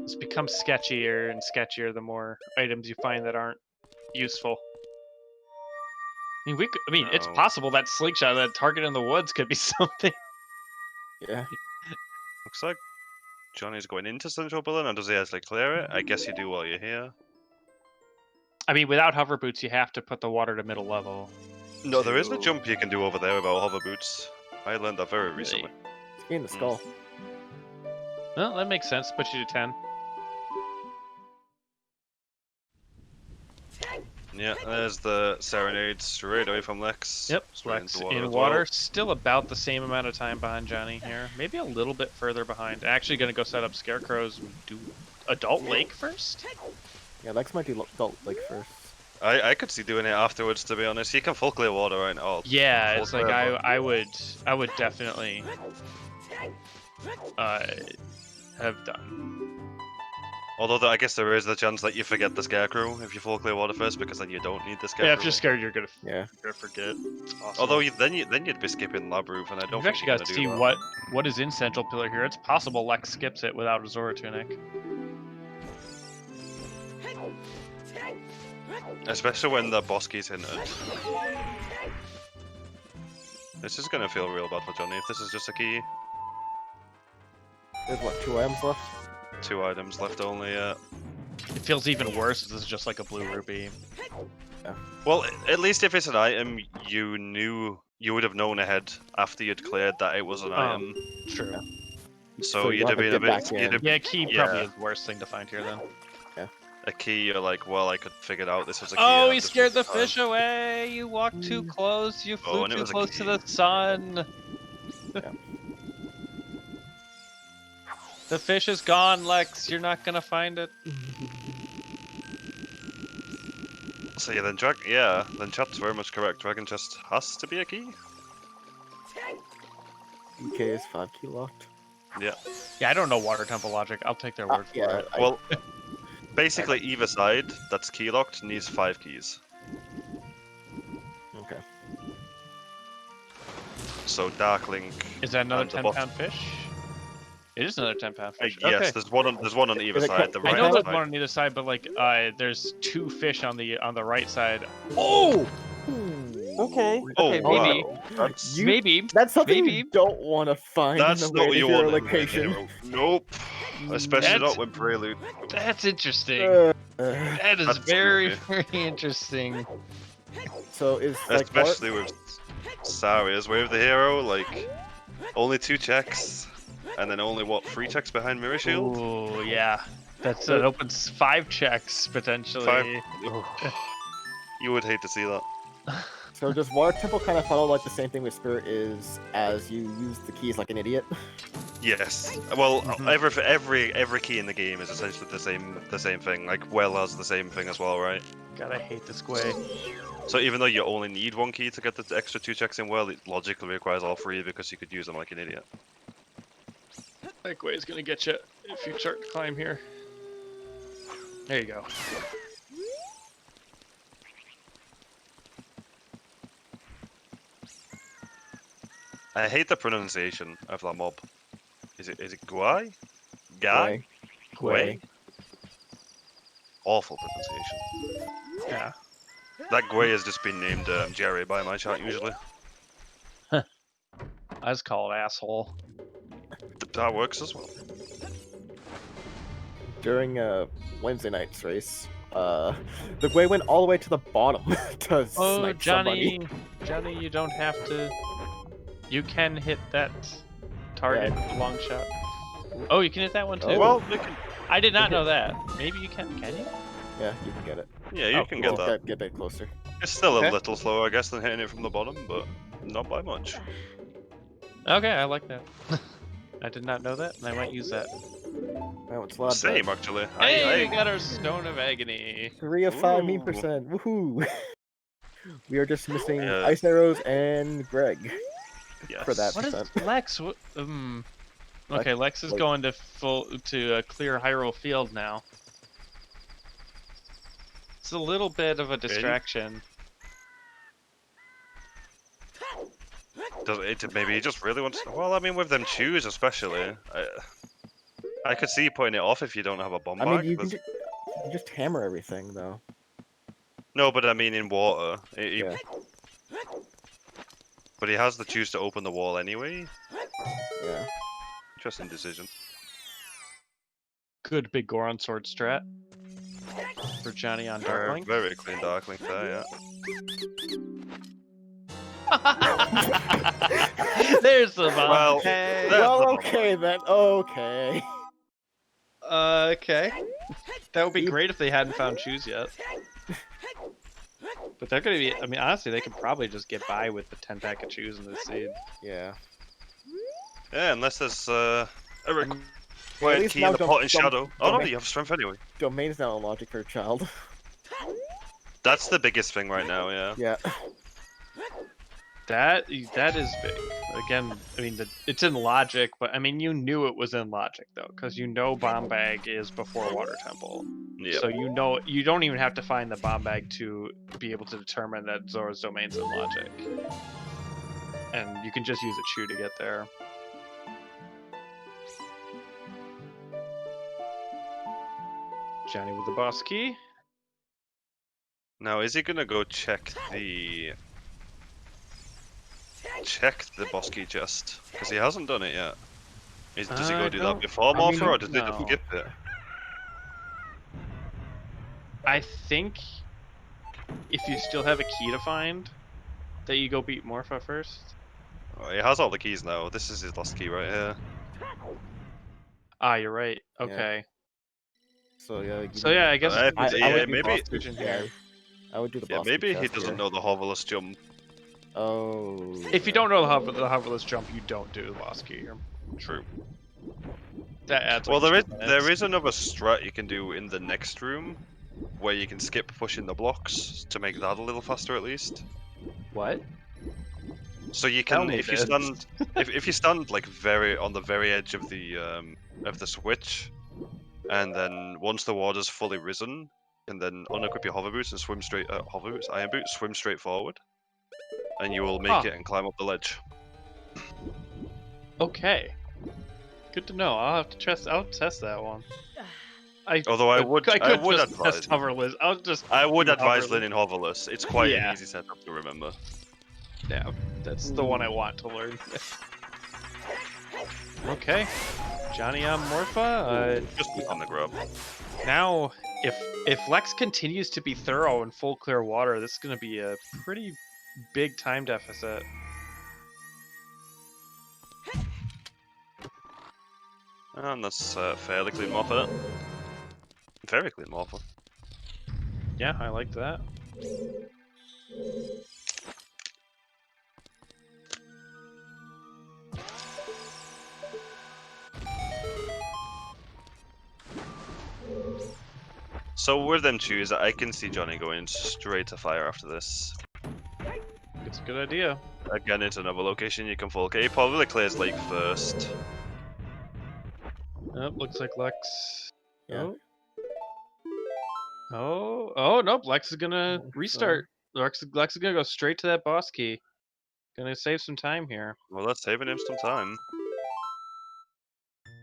This becomes sketchier and sketchier the more items you find that aren't useful. I mean, it's No. possible that slingshot, that target in the woods, could be something. Yeah. Looks like Johnny's going into central pillar, now does he actually clear it? I guess you do while you're here. I mean, without hover boots, you have to put the water to middle level. No, there is a jump you can do over there without hover boots. I learned that very recently. It's getting the skull. Well, that makes sense. Put you to 10. Yeah, there's the serenade straight away from Lex. Yep, Straight Lex into water in as water. well. Still about the same amount of time behind Johnny here. Maybe a little bit further behind. Actually going to go set up Scarecrows. Do Adult Lake first? Yeah, Lex might do Adult Lake first. I could see doing it afterwards, to be honest. You can full clear water right now. Yeah, Full it's like clear, I would definitely have done. Although I guess there is the chance that you forget the Scarecrow if you full clear water first, because then you don't need the Scarecrow. Yeah, if you're scared, you're gonna forget. It's possible. Although then you'd be skipping Lab Roof, and I don't We've think actually you're got to gonna see do that. what is in Central Pillar here. It's possible Lex skips it without a Zora Tunic. Especially when the boss key's hinted. This is gonna feel real bad for Johnny if this is just a key. There's what, 2 items left? 2 items left only, It feels even worse if this is just like a blue ruby. Well, at least if it's an item, you would have known ahead after you'd cleared that it was an item. True. So you you'd have have to been a get bit. back You'd in. have, Yeah, key Yeah. probably is the worst thing to find here then. a key, you're like, well, I could figure out this was a key. Oh, and he I just scared the wasted time. fish away! You walked too close, you flew and it too was a close to key. the sun! The fish is gone, Lex. You're not gonna find it. So yeah, then chat's very much correct. Dragon chest has to be a key. EK is 5 key locked. Yeah. Yeah, I don't know Water Temple logic. I'll take their word for Yeah, it. Well, basically either side that's key locked needs 5 keys. Okay. So Dark Link. Is that another and the 10-pound fish? It is another 10-pound fish. Yes, Okay. there's one on either Is it side. The I right know there's side. one on either side, but like, there's 2 fish on the right side. Oh! Okay. Oh, Okay, wow. maybe. That's, Maybe. That's something Maybe. you don't want to find that's in the not way what you of your want in the location. hero. Nope. Especially That's- not when Prelude. That's interesting. Uh, That is that's very, creepy. very interesting. so is like Especially with Saria's way of the hero, like only 2 checks, and then only 3 checks behind Mirror Shield. Ooh, yeah. That opens 5 checks potentially. 5. You would hate to see that. So does Water Temple kind of follow like the same thing with Spirit is as you use the keys like an idiot? Yes. Well, Mhm. every key in the game is essentially the same thing, like well as the same thing as well, right? God, I hate this way. So even though you only need 1 key to get the extra 2 checks in well, it logically requires all 3 because you could use them like an idiot. That way is gonna get you if you start to climb here. There you go. I hate the pronunciation of that mob. Is it Guai? Guy? Gwei. Awful pronunciation. Yeah. That Guai has just been named Jerry by my chat usually. I just call it asshole. That works as well. During Wednesday night's race, the Gwei went all the way to the bottom to Oh, snipe Johnny, somebody. Johnny, you don't have to. You can hit that target with a long shot. Oh, you can hit that one too. Oh. Well, we can, I did not know that. Maybe you can. Can you? Yeah, you can get it. yeah, you Oh, can cool. get that. Get a bit closer. It's still Okay. a little slower, I guess, than hitting it from the bottom, but Not by much. Okay, I like that. I did not know that, and I might use that. Oh, it's a lot. Same, actually. Hey, we I got our Stone of Agony. 3 of 5 Ooh. %. Woohoo! We are just missing Yeah. Ice Arrows and Greg yes. for that What is percent. Lex? Okay, Lex is like- going to clear Hyrule Field now. It's a little bit of a distraction. Maybe he just really wants. Well, I mean, with them shoes especially, I could see putting it off if you don't have a bomb I mean, bag. you can just hammer everything though. No, but I mean in water. Yeah. But he has the choose to open the wall anyway. Yeah. Interesting decision. Good big Goron sword strat for Johnny on Darkling. Very clean Darkling there, There's the bomb. Well, Hey. that- Well, the okay then. Okay. Okay. That would be great if they hadn't found shoes yet. But they're gonna be. I mean, honestly, they could probably just get by with the 10-pack of shoes in this seed. Yeah. Yeah, unless there's a At required least key now in the don't- pot in don't- shadow. Oh no, don't- you have strength anyway. Domain's not a logic for a child. That's the biggest thing right now, yeah. Yeah. That is big. Again, I mean, it's in logic, but I mean, you knew it was in logic though, because you know bomb bag is before Water Temple. Yep. So you know you don't even have to find the bomb bag to be able to determine that Zora's domain's in logic, and you can just use a chew to get there. Johnny with the boss key. Now, is he gonna go check the boss key chest? Because he hasn't done it yet. Does he go do that before Morpher, or does he just skip it? I think if you still have a key to find, that you go beat Morpha first. Oh, he has all the keys now. This is his last key right here. Ah, you're right. Okay. So yeah. So yeah, I guess I it's would- a yeah, big maybe- boss vision here. I would do the Yeah, boss. maybe key he chest doesn't here. know the hoverless jump. Oh. If you don't know the hoverless jump, you don't do the boss key. True. That adds. Well, like 2 there minutes. is another strat you can do in the next room, where you can skip pushing the blocks to make that a little faster at least. What? So you Tell can, me if you this. stand, if you stand like on the very edge of the switch, and then once the water's fully risen, and then unequip your hover boots and swim straight, iron boots, swim straight forward, and you will make it and climb up the ledge. Okay. Good to know. I'll have to test. I'll test that one. Although I would just advise, test hoverless. I'll just. I would do advise hoverless. learning hoverless. It's quite Yeah. an easy setup to remember. Yeah, that's the one I want to learn. Okay, Johnny on Morpha. Just on the grub. Now, if Lex continues to be thorough in full clear water, this is going to be a pretty big time deficit. And that's fairly clean Morpher. Very clean Morpher. Yeah, I like that. So with them shoes, I can see Johnny going straight to fire after this. It's a good idea. Again, it's another location you can full. Okay, he probably clears Lake first. Yep, looks like Lex. Yeah. Oh, nope. Lex is gonna restart. Lex is gonna go straight to that boss key. Gonna save some time here. Well, that's saving him some time.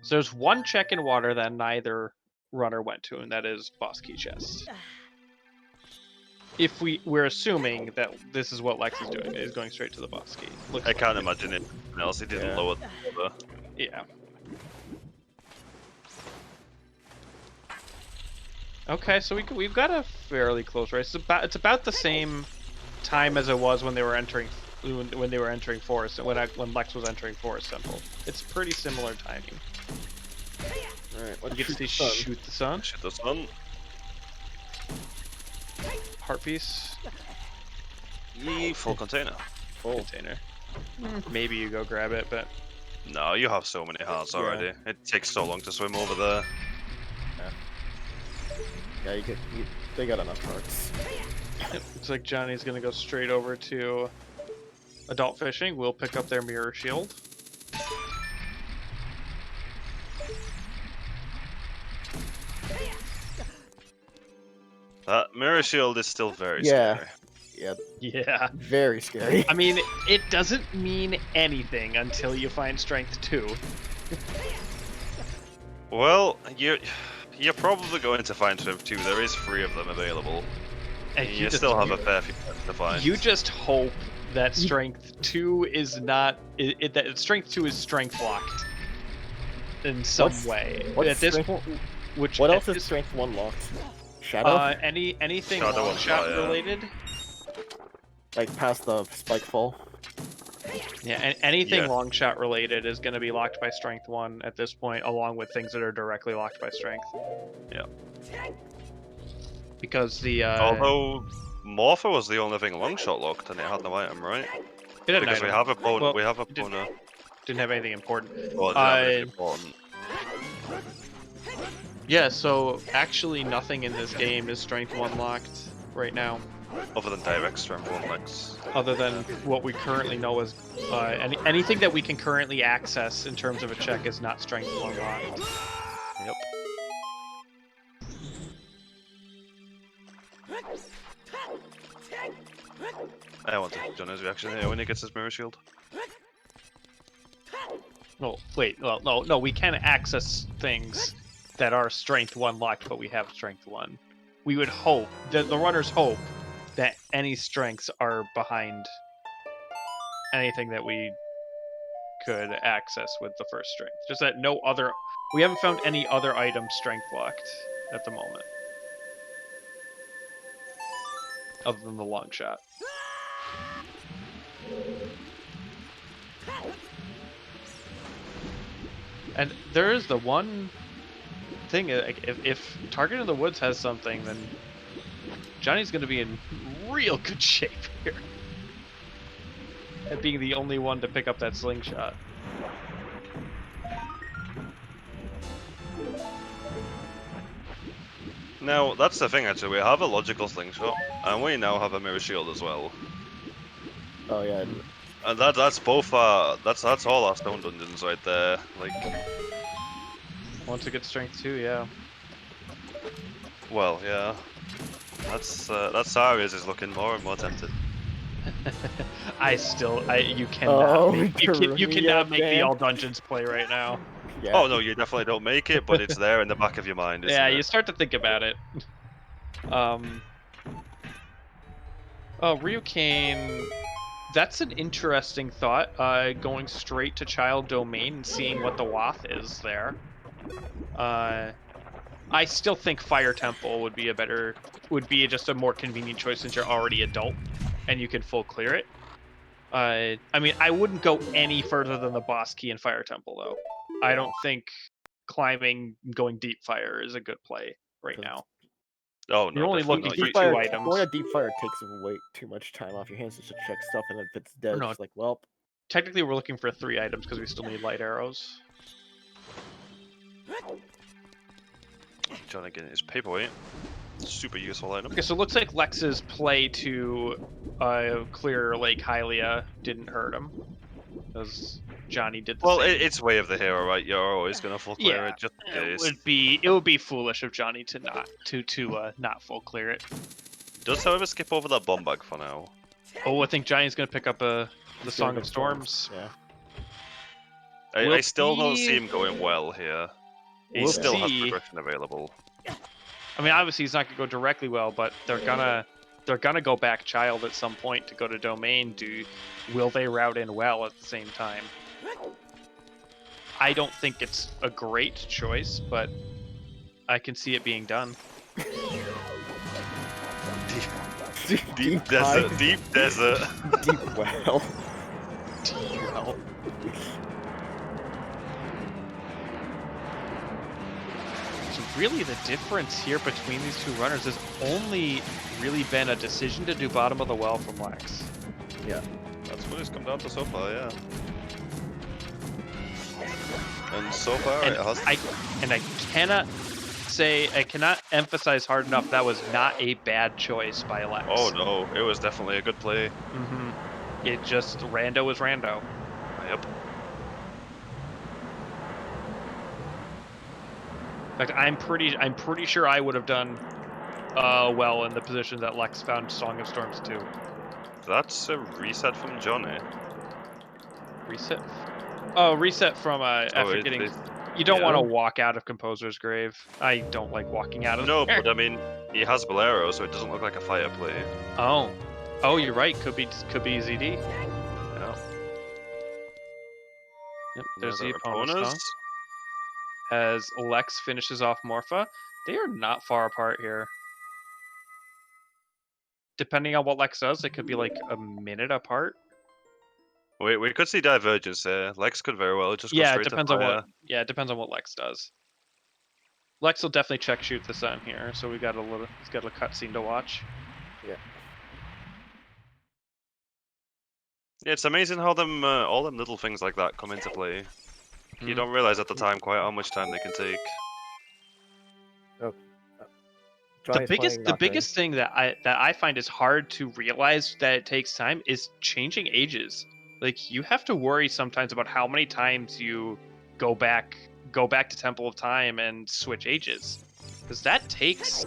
So there's one check in water that neither runner went to, and that is boss key chest. If we're assuming that this is what Lex is doing, is going straight to the boss key. Looks I like can't it. imagine it else. He didn't Yeah. lower the water. Yeah. Okay, so we've got a fairly close race. It's about the same time as it was when they were entering Forest, when Lex was entering Forest Temple. It's pretty similar timing. Alright, You let's get to shoot the sun. Shoot the sun. Heart piece. Yee, full container. Full. Container. Maybe you go grab it, but No, you have so many hearts Yeah. already. It takes so long to swim over there. Yeah, they got enough hearts. looks like Johnny's gonna go straight over to adult fishing. We'll pick up their mirror shield. That mirror shield is still very Yeah. scary. Yeah, Yeah. very scary. I mean, it doesn't mean anything until you find strength 2. Well, you're probably going to find strength 2. There is 3 of them available. And You still have a fair few to find. You just hope that strength 2 is not that strength 2 is strength locked in some way. What's At this strength- point, which What at else is this- strength 1 locked? Shadow? anything Shadow long and shot fire. related? Like past the spike fall? Yeah, and anything Yeah. long shot related is going to be locked by strength 1 at this point, along with things that are directly locked by strength. Yeah. Because the Although Morpher was the only thing long shot locked and it had no item, right? it had an Because we item. have a pwn. Well, we have a it didn't- pwner. didn't have anything important. Well, it didn't have anything important. Yeah, so actually nothing in this game is strength 1 locked right now, Other than direct strength 1 legs. other than what we currently know as anything that we can currently access in terms of a check is not strength 1 locked. Yep. I want to Johnny's reaction here when he gets his mirror shield. No, wait, no, we can access things that are strength 1 locked, but we have strength 1. We would hope, the runners hope, that any strengths are behind anything that we could access with the first strength. Just that we haven't found any other item strength locked at the moment. Other than the long shot. And there is the one thing, like, if Target in the Woods has something, then Johnny's going to be in real good shape here. At being the only one to pick up that slingshot. Now, that's the thing actually, we have a logical slingshot, and we now have a mirror shield as well. Oh yeah. And that's both that's all our stone dungeons right there. Like, Once it gets strength 2, yeah. well, yeah. That Sarius is looking more and more tempted. You cannot Oh, you cannot make the damn. all dungeons play right now. Yeah. Oh no, you definitely don't make it, but it's there in the back of your mind, isn't Yeah, it? you start to think about it. Oh, Ryukane. That's an interesting thought. Going straight to Child Domain and seeing what the Wath is there. I still think Fire Temple would be just a more convenient choice since you're already adult and you can full clear it. I mean, I wouldn't go any further than the boss key in Fire Temple though. I don't think climbing, going deep fire is a good play right now. Oh no, You're only definitely looking not. for You- two items. Going to deep fire takes way too much time off your hands just to check stuff, and if it's dead, no. it's like, well, Technically, we're looking for 3 items because we still need light arrows. Trying to get his paperweight. Super useful item. Okay, so it looks like Lex's play to clear Lake Hylia didn't hurt him. Because Johnny did the Well, same. it's way of the hero, right? You're always gonna full clear Yeah, it just in It case. would be foolish of Johnny to not full clear it. Does however skip over that bomb bag for now. Oh, I think Johnny's gonna pick up the it's Song gonna of go Storms. Yeah. I We'll still don't see- see him going well here. He We'll still has see. progression available. I mean, obviously he's not gonna go directly well, but they're gonna go back Child at some point to go to Domain. Will they route in well at the same time? I don't think it's a great choice, but I can see it being done. Deep desert, deep desert. Deep well. Well, so really the difference here between these two runners has only really been a decision to do bottom of the well from Lex. That's Money's come down to so far, yeah. And so far, And it has. I cannot emphasize hard enough that was not a bad choice by Lex. Oh no, it was definitely a good play. It just rando was rando. Yep. In fact, I'm pretty sure I would have done well in the position that Lex found Song of Storms 2. That's a reset from Johnny. Reset? Oh, reset from after it's- getting. it's- You don't yeah. want to walk out of Composer's Grave. I don't like walking out of No, there. but I mean, he has Bolero, so it doesn't look like a fire play. Oh, you're right. Could be ZD. Yeah. Yep, there's the Their opponent's song. As Lex finishes off Morpha, they are not far apart here. Depending on what Lex does, it could be like a minute apart. We could see divergence here. Lex could very well just go Yeah, it straight depends to on fire. what. Yeah, it depends on what Lex does. Lex will definitely check shoot this on here, so we got he's got a cutscene to watch. Yeah. Yeah, it's amazing how them all them little things like that come into play. You Mhm. don't realize at the time quite how much time they can take. The biggest thing that I find is hard to realize that it takes time is changing ages. Like you have to worry sometimes about how many times you go back to Temple of Time and switch ages, because that takes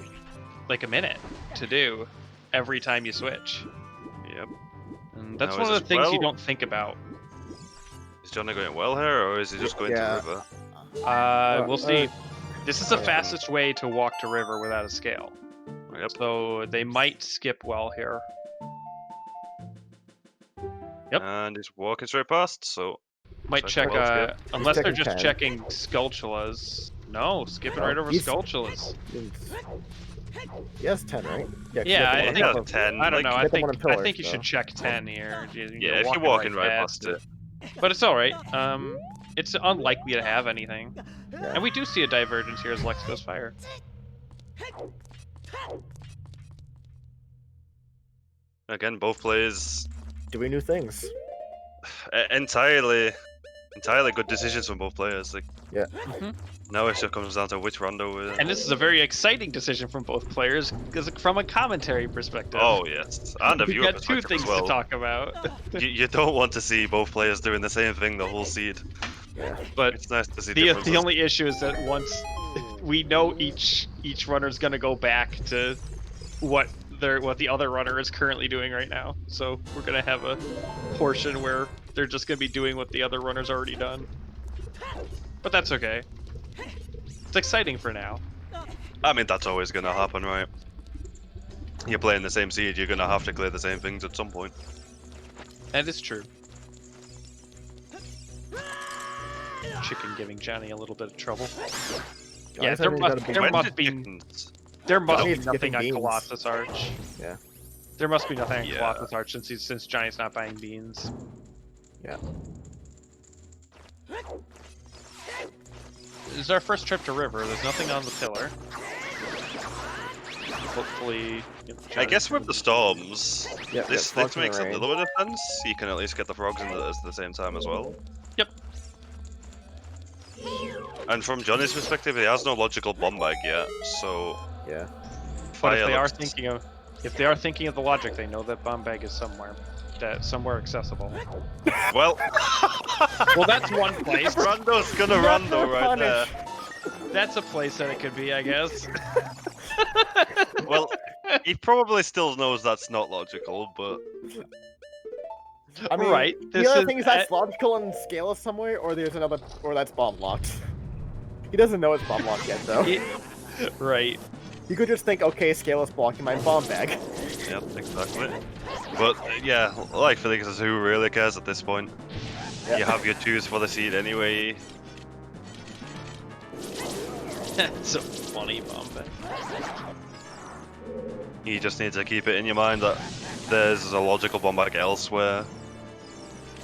like a minute to do every time you switch. Yep. And that's Now, one is of the this things you well? don't think about. Is Johnny going well here, or is he just going Yeah. to river? We'll see. This is the fastest way to walk to river without a scale. Yep. So they might skip well here. Yep. And he's walking straight past, so Might Check check, the well skip. unless they're checking just 10. checking Skulltulas. No, skipping No, right over he's- Skulltulas. Yes, 10, right? Yeah, 'cause Yeah, you have the I one on think- top of- 10. I don't know. like, I get the think one in pillars, I think you though. should check 10 here. Yeah, if you're walking right past it. But it's all right. It's unlikely to have anything, Yeah. and we do see a divergence here as Lex goes fire. Again, both plays Doing new things. entirely good decisions from both players. Like Mhm. now it just comes down to which rondo we're. And this is a very exciting decision from both players, because from a commentary perspective. Oh yes, and a We've viewer got two perspective things as well. to talk about. You don't want to see both players doing the same thing the whole seed. Yeah. But It's nice to see the differences. only issue is that once we know each runner's gonna go back to what the other runner is currently doing right now. So we're gonna have a portion where they're just gonna be doing what the other runner's already done. But that's okay. It's exciting for now. I mean, that's always gonna happen, right? You're playing the same seed, you're gonna have to clear the same things at some point. That is true. Chicken giving Johnny a little bit of trouble. Yeah, Johnny's having got a big- there When must did be chickens- there must Johnny be is nothing skipping on beans. Colossus Arch. Yeah. There must be nothing on Yeah. Colossus Arch since Johnny's not buying beans. Yeah. This is our first trip to River. There's nothing on the pillar. Hopefully, I guess with the storms, Yeah, this frogs in the makes a rain. little bit of sense. You can at least get the frogs in at the same time as well. Yep. And from Johnny's perspective, he has no logical bomb bag yet, so Yeah. But fire if they are looks- thinking of the logic, they know that bomb bag is somewhere accessible. Well, Well, that's one place. Rando's gonna Not rando for right there. punish. That's a place that it could be, I guess. Well, he probably still knows that's not logical, but I mean, right. The other thing is that's logical and scale is somewhere, or there's another, or that's bomb locked. He doesn't know it's bomb locked yet, though. Right. You could just think, okay, scale is blocking my bomb bag. yeah, exactly. But yeah, like Felix says, who really cares at this point? Yeah. You have your twos for the seed anyway. That's so funny, bomb bag. You just need to keep it in your mind that there's a logical bomb bag elsewhere.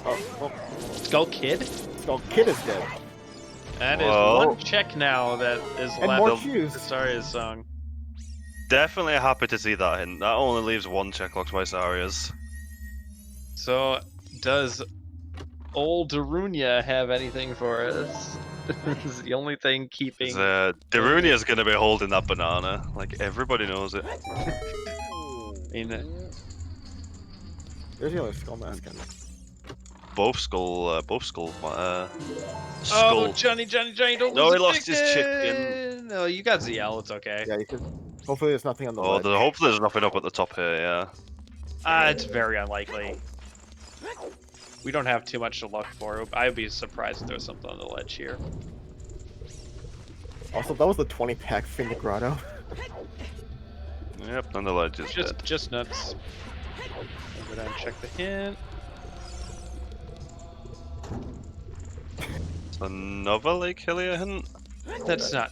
Oh, well, Skull Kid? Skull Kid is dead. That is Well- one check now that is And left. more shoes. Saria's song. Definitely happy to see that hint. That only leaves one check locked by Saria's. So Does old Darunia have anything for us? This is the only thing keeping. Darunia's gonna be holding that banana. Like everybody knows it. There's the other skull mask. Both skull. Oh, Skull. Johnny, don't No, lose he a lost his chicken. chicken. No, you got ZL. It's okay. Yeah, you could. Hopefully, there's nothing on the Oh, ledge. hopefully there's nothing up at the top here. Yeah. It's very unlikely. We don't have too much to look for. I'd be surprised if there's something on the ledge here. Also, that was the 20-pack in the grotto. Yep, on the ledge is dead. Just nuts. Go down and check the hint. Another Lake Hylia hint? That's not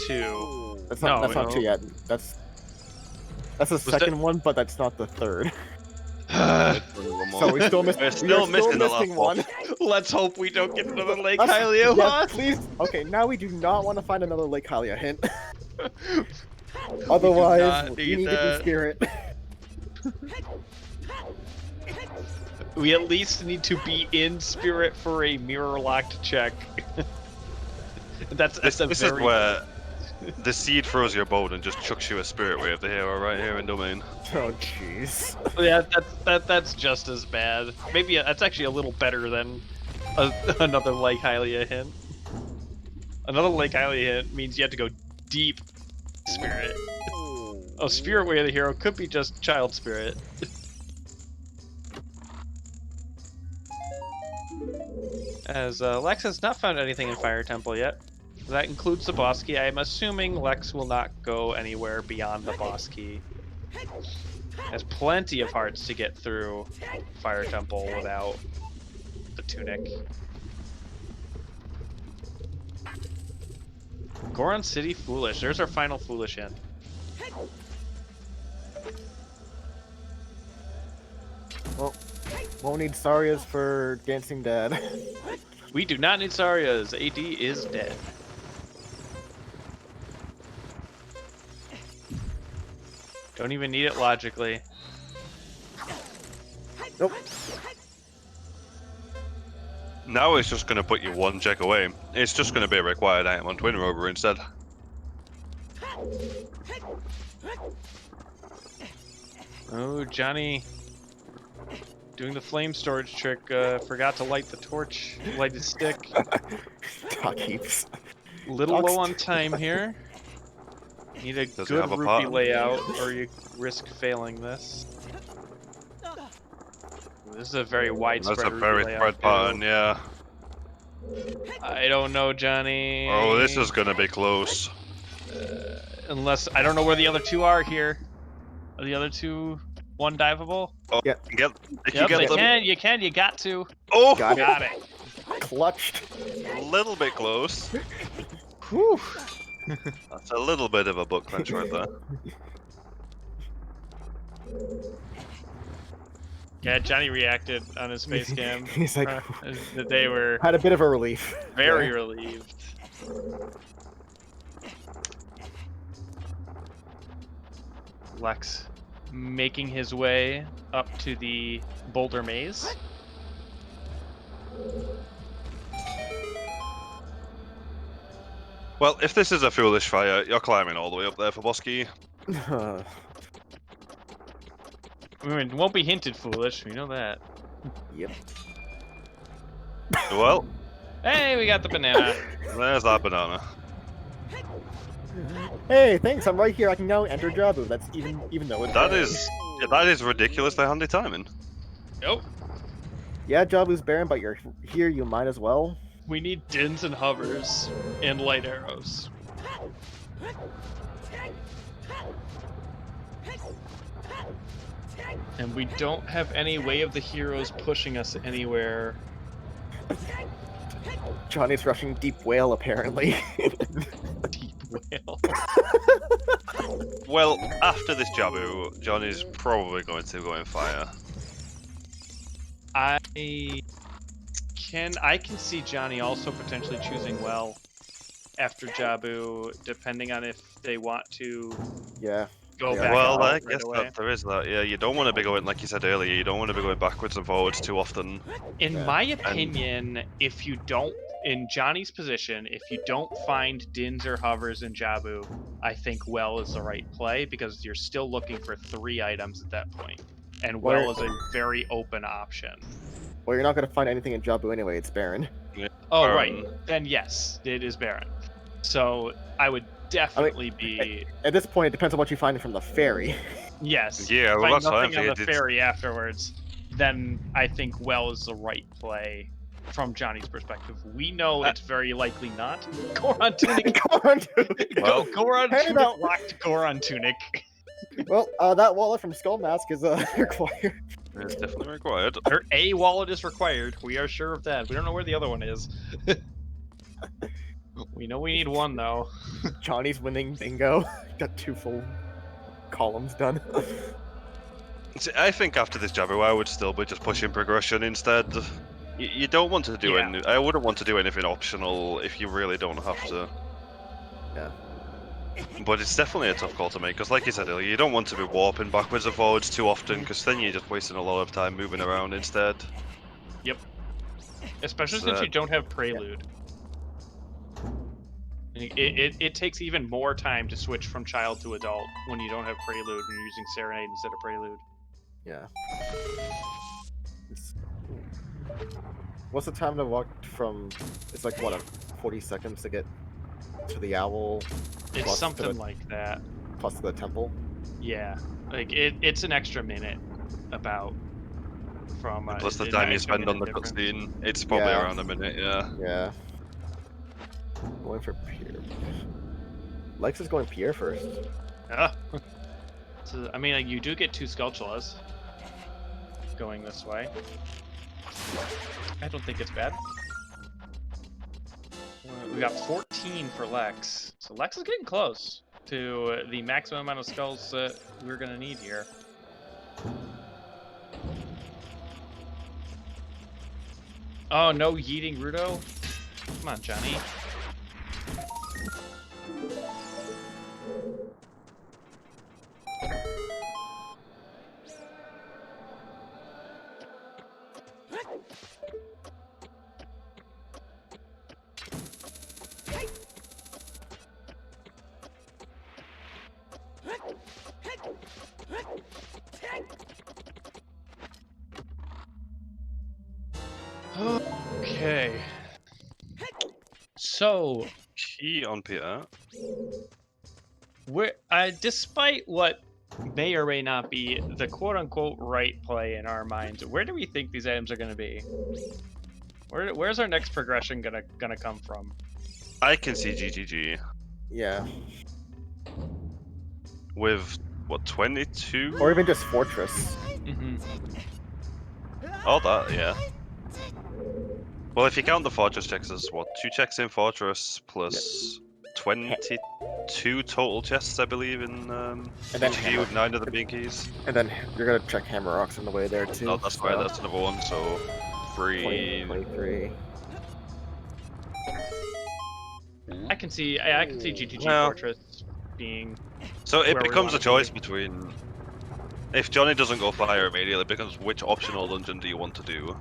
two. That's No, not two yet. That's the second one, but that's not the third. So we still missed. We're still missing the last one. Let's hope we don't get another Lake Yes, Hylia. please. Okay, now we do not want to find another Lake Hylia hint. Otherwise, we need to be spirit. We at least need to be in spirit for a mirror locked check. This is where the seed throws your boat and just chucks you a spirit wave the hero right here in domain. Oh jeez. Yeah, that's just as bad. Maybe that's actually a little better than another Lake Hylia hint. Another Lake Hylia hint means you have to go deep spirit. Oh, spirit way of the hero could be just child spirit. As Lex has not found anything in Fire Temple yet. That includes the boss key. I am assuming Lex will not go anywhere beyond the boss key. Has plenty of hearts to get through Fire Temple without the tunic. Goron City Foolish. There's our final Foolish hint. Well, won't need Sarias for Dancing Dad. We do not need Sarias. AD is dead. Don't even need it logically. Nope. Now it's just going to put you one check away. It's just going to be a required item on Twin Rover instead. Oh, Johnny. Doing the flame storage trick, forgot to light the torch, light his stick. Doc heaps. Little low on time here. Need a Does he good have a rupee pot? layout, or you risk failing this. This is a very widespread That's a rupee very layout, spread pattern, too. yeah. I don't know, Johnny. Oh, this is going to be close. Unless, I don't know where the other two are here. Are the other two one diveable? Oh, Yeah. If Yep, you get them. you got to. Oh, Got it. Clutched. a little bit close. Whew. That's a little bit of a butt clench right there. Yeah, Johnny reacted on his face cam. He's like, That they were had a bit of a relief. very Yeah. relieved. Lex making his way up to the boulder maze. Well, if this is a foolish fire, you're climbing all the way up there for Bosky. I mean, it won't be hinted foolish, we know that. Yep. Well, Hey, we got the banana. there's that banana. Hey, thanks. I'm right here. I can now enter Jabu. That's even though it's That is ridiculously handy timing. Nope. Yeah, Jabu's barren, but you're here. You might as well. We need dins and hovers and light arrows. And we don't have any way of the heroes pushing us anywhere. Johnny's rushing deep whale apparently. Deep whale. Well, after this Jabu, Johnny's probably going to go in fire. I can see Johnny also potentially choosing well after Jabu, depending on if they want to Yeah. go Yeah, back. Well, and I forth right guess away. that there is that. Yeah, you don't want to be going, like you said earlier, you don't want to be going backwards and forwards too often. In Yeah. my opinion, if you don't, in Johnny's position, if you don't find Dins or Hovers in Jabu, I think Well is the right play because you're still looking for 3 items at that point. And Where- Well is a very open option. Well, you're not gonna find anything in Jabu anyway. It's barren. Oh, Baron. right. Then yes, it is Baron. So I would definitely be. At this point, it depends on what you find from the ferry. Yes. Yeah, If well, I that's fine. nothing on the It's, ferry afterwards, then I think Well is the right play from Johnny's perspective. We know it's very likely not. Goron Tunic. Come on, dude. Well, Goron hey, Tunic now- locked Goron Tunic. Well, that wallet from Skull Mask is required. it's definitely required. A wallet is required. We are sure of that. We don't know where the other one is. We know we need one though. Johnny's winning bingo. Got 2 full columns done. See, I think after this Jabu, I would still be just pushing progression instead. You don't want to do Yeah. any. I wouldn't want to do anything optional if you really don't have to. Yeah. But it's definitely a tough call to make because, like you said earlier, you don't want to be warping backwards and forwards too often because then you're just wasting a lot of time moving around instead. Especially So since you that- don't have Prelude. It takes even more time to switch from child to adult when you don't have Prelude and you're using Serenade instead of Prelude. Yeah. What's the time to walk from? It's like what, 40 seconds to get to the owl It's Plus something the- like that. plus to the temple. Yeah, like it's an extra minute about from. And plus the an time you extra spend on the minute difference. cutscene, it's probably Yeah. around a minute. Yeah. Yeah. Going for Pierre. Lex is going Pierre first. Yeah. So, I mean, like, you do get 2 Skulltulas going this way. I don't think it's bad. We got 14 for Lex. So Lex is getting close to the maximum amount of skulls that we're going to need here. Oh, no yeeting Rudo? Come on, Johnny. Okay. So, Key on Peter. despite what may or may not be the quote-unquote right play in our minds, where do we think these items are going to be? Where's our next progression gonna come from? I can see GGG Yeah. with what 22 Or even just Fortress. Mm-hmm. all that. Yeah. Well, if you count the fortress checks as what 2 checks in fortress plus 22 total chests, I believe, in And then GGG with 9 of the binkies. And then you're gonna check Hammer Rocks on the way there too. Oh, that's right. That's another one. So 20, 3. 23. I can see GTG Well- Fortress being. So it where we becomes a wanna be. choice between. If Johnny doesn't go fire immediately, it becomes which optional dungeon do you want to do?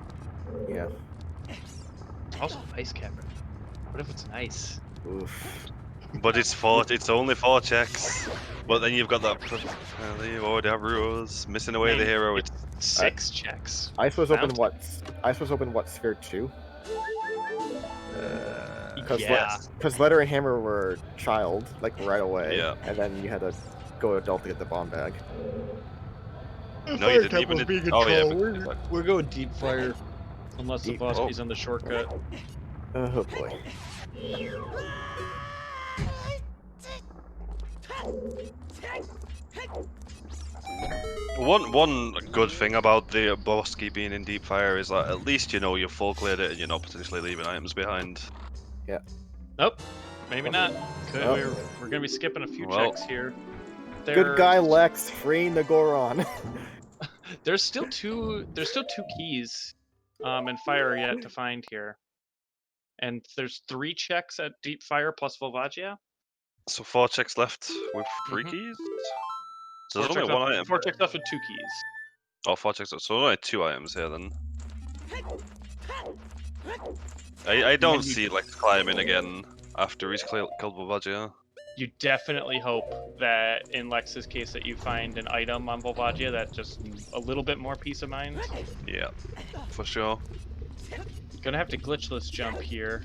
Yeah. Also, Ice Cavern. What if it's nice? Oof. But it's only 4 checks. But then you've got that. You already have rules missing away the hero. It's 6 checks. Ice was open Fountain. what? Ice was open what? Sphere 2? Because Yeah. Letter and Hammer were child, like right away. Yeah. And then you had to go adult to get the bomb bag. no, you didn't even. Oh yeah. We're going deep fire. Unless Deep- the boss oh. is on the shortcut. Oh boy. One good thing about the boss key being in deep fire is that at least you know you've full cleared it and you're not potentially leaving items behind. Nope. Maybe not. Oh. We're gonna be skipping a few Well. checks here. Good guy Lex, freeing the Goron. There's still two keys in fire yet to find here. And there's 3 checks at deep fire plus Volvagia. So 4 checks left with 3 Mhm. keys. So there's only one item. 4 checks left with 2 keys. Oh, 4 checks. So there's only 2 items here then. I don't see Lex climbing again after he's killed Volvagia. You definitely hope that in Lex's case that you find an item on Volvagia that just a little bit more peace of mind. Yeah, for sure. Gonna have to glitchless jump here.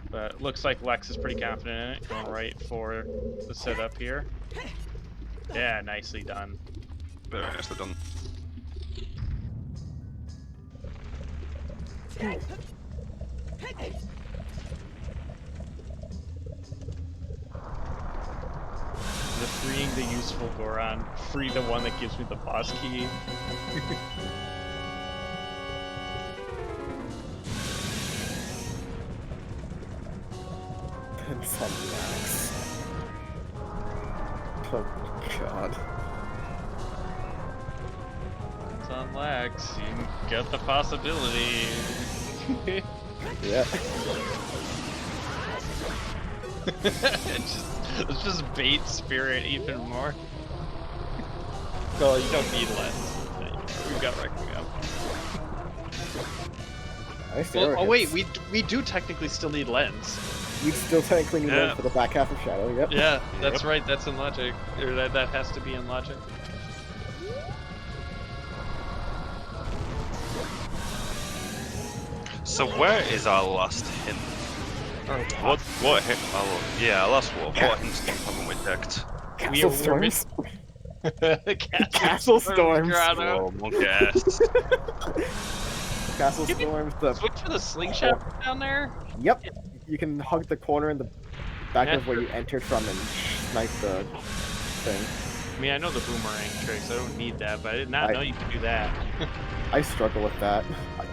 But looks like Lex is pretty confident in it. Going right for the setup here. Yeah, nicely done. Very nicely done. The freeing the useful Goron. Free the one that gives me the boss key. And some Max. Oh god. It's on Lex. You get the possibility. Yeah. Let's just bait Spirit even more. Well, you don't need lens. We've got Wrecking Up. Oh wait, we do technically still need lens. You still technically need one for the back half of Shadow, yep. Yeah, that's right, that's in logic. Or that has to be in logic. So where is our last hint? What hint? Yeah, our last what hints haven't we checked? Castle Storms? Castle Storms! Oh, monkey ass. Castle Storms, Switch for the slingshot down there? Yep. You can hug the corner in the back of where you entered from and snipe the thing. I mean, I know the boomerang tricks, I don't need that, but I did not know you could do that. I struggle with that.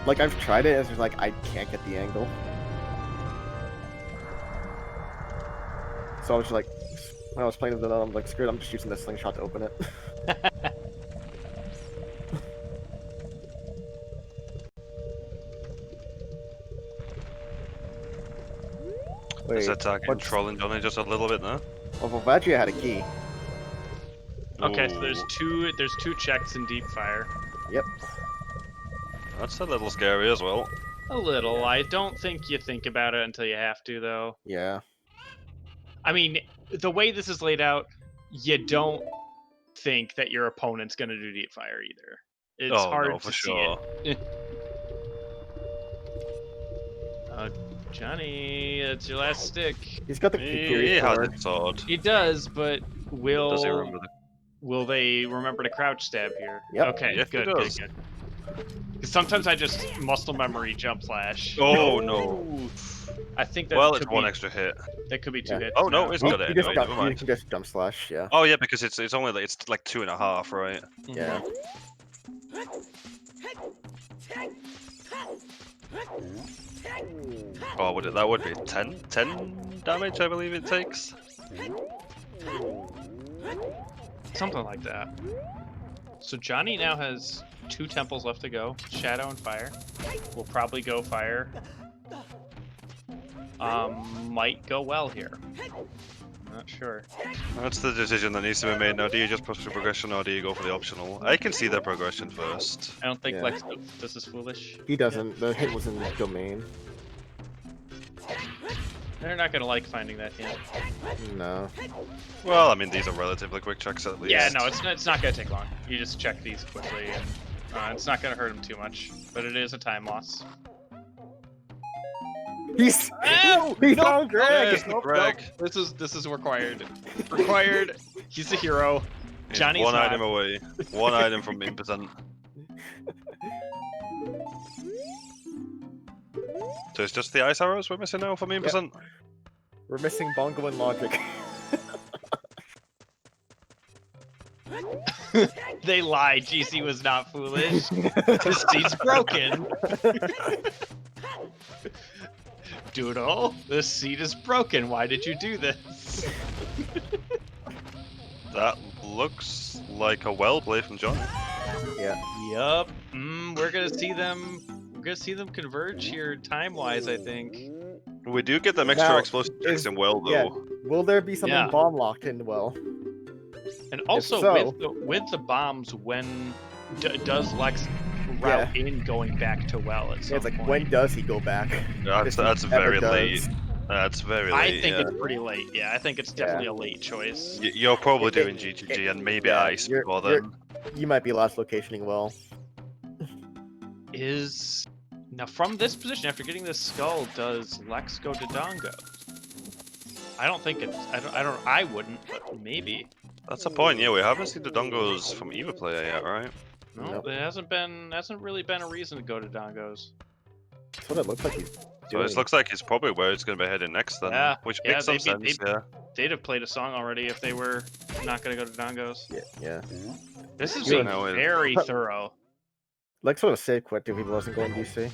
Like, I've tried it, it's just like, I can't get the angle. So I was just like, when I was playing with it, I'm like, screw it, I'm just using the slingshot to open it. Wait, Is that controlling Johnny just a little bit now? well, Volvagia had a key. Okay, so Ooh. there's two checks in deep fire. Yep. That's a little scary as well. A little. I don't think you think about it until you have to, though. Yeah. I mean, the way this is laid out, you don't think that your opponent's gonna do deep fire either. It's hard to see it. Johnny, it's your last stick. He's got the He has his sword. He does, but Does he remember will they remember to crouch stab here? Yep. Okay, Yes, he good. does. Because sometimes I just muscle memory jump flash. Oh no. I think that Well, it's one extra hit. That could be 2 hits. Oh no, now. it's got it. You just Anyway, jump, never you mind. can just jump slash, yeah. Oh yeah, because it's only it's like 2.5, right? Yeah. Oh, that would be 10 damage, I believe it takes. Something like that. So Johnny now has 2 temples left to go, Shadow and Fire. We'll probably go Fire. Might go well here. Not sure. That's the decision that needs to be made now. Do you just push the progression or do you go for the optional? I can see the progression first. I don't think Yeah. Lex this is foolish. He doesn't. The hit was in the domain. They're not gonna like finding that hint. No. Well, I mean, these are relatively quick checks at least. Yeah, no, it's not gonna take long. You just check these quickly, and it's not gonna hurt him too much. But it is a time loss. He's Ow! he's Nope. on Greg. Yes, Greg. This is required. Required. He's a hero. He's Johnny's one not. item away. One item from impotent. So it's just the ice arrows we're missing now from impotent? We're missing Bongo and Logic. They lied. GC was not foolish. This seat's broken. Doodle, this seat is broken. Why did you do this? That looks like a well play from John. Yeah. Yup. We're gonna see them. We're gonna see them converge here, time-wise. I think. We do get them extra Now, explosive checks in well, though. yeah. Will there be something Yeah. bomb locked in well? And also so- with the bombs, when does Lex route in going back to well at some Yeah, it's like point? when does he go back? If he That's ever very does. late. That's very late. I think yeah. it's pretty late. Yeah, I think it's definitely a late choice. You're probably It- doing GGG and maybe yeah, Ice you're- before you're- then. You might be last locationing well. Is now from this position after getting this skull, does Lex go to Dongo? I don't think it's. I wouldn't, but maybe. That's the point. Yeah, we haven't seen the dongos from either player yet, right? No, Nope. there hasn't really been a reason to go to Dongos. That's what it looks like he's So doing. it looks like it's probably where it's going to be heading next then. Yeah, Which yeah, makes some they'd be- sense, yeah. They'd have played a song already if they were not going to go to Dongos. Yeah. This is Yeah, being no, it- very thorough. Lex would have saved quick if he wasn't going DC.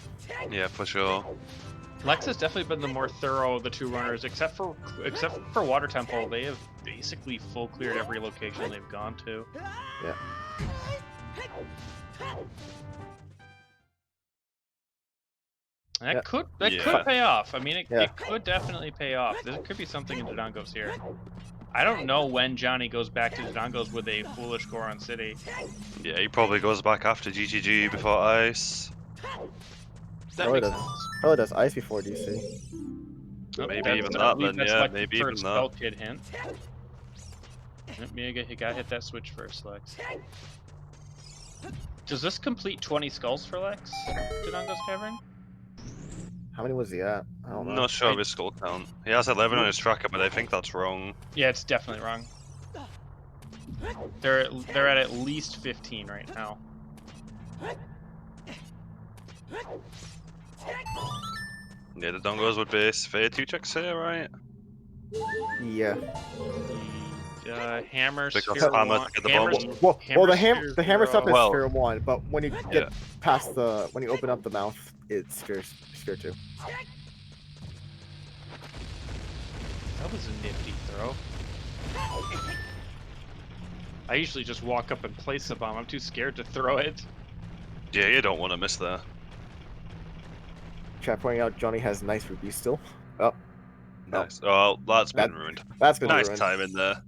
Yeah, for sure. Lex has definitely been the more thorough of the two runners, except for Water Temple. They have basically full cleared every location they've gone to. Yeah. And that could Yeah. pay off. I mean, it Yeah. could definitely pay off. There could be something in Dodongos here. I don't know when Johnny goes back to Dodongos with a foolish Goron City. Yeah, he probably goes back after GGG before Ice. That Probably makes does. sense. Probably does ice before DC. Oh, Maybe that's- even I that believe then, that's yeah, like the maybe first even that. Spell Kid hint. Maybe you gotta hit that switch first, Lex. Does this complete 20 skulls for Lex? Dodongos Cavern? How many was he at? I don't know. Not sure of his skull count. He has 11 on his tracker, but I think that's wrong. Yeah, it's definitely wrong. They're at least 15 right now. Yeah, the dongos would be fair 2 checks here, right? Yeah. Hammer, Because Sphere Hammer 1. took the Hammer's- bombs. Well, the Sphere hammer stuff is zero. Well- sphere 1, but when you Yeah. get past when you open up the mouth, it's sphere 2. That was a nifty throw. I usually just walk up and place the bomb. I'm too scared to throw it. Yeah, you don't want to miss there. Chat pointing out Johnny has nice rubies still. Oh, no. Nice. Oh, that's been That- ruined. That's gonna Nice be ruined. time in there.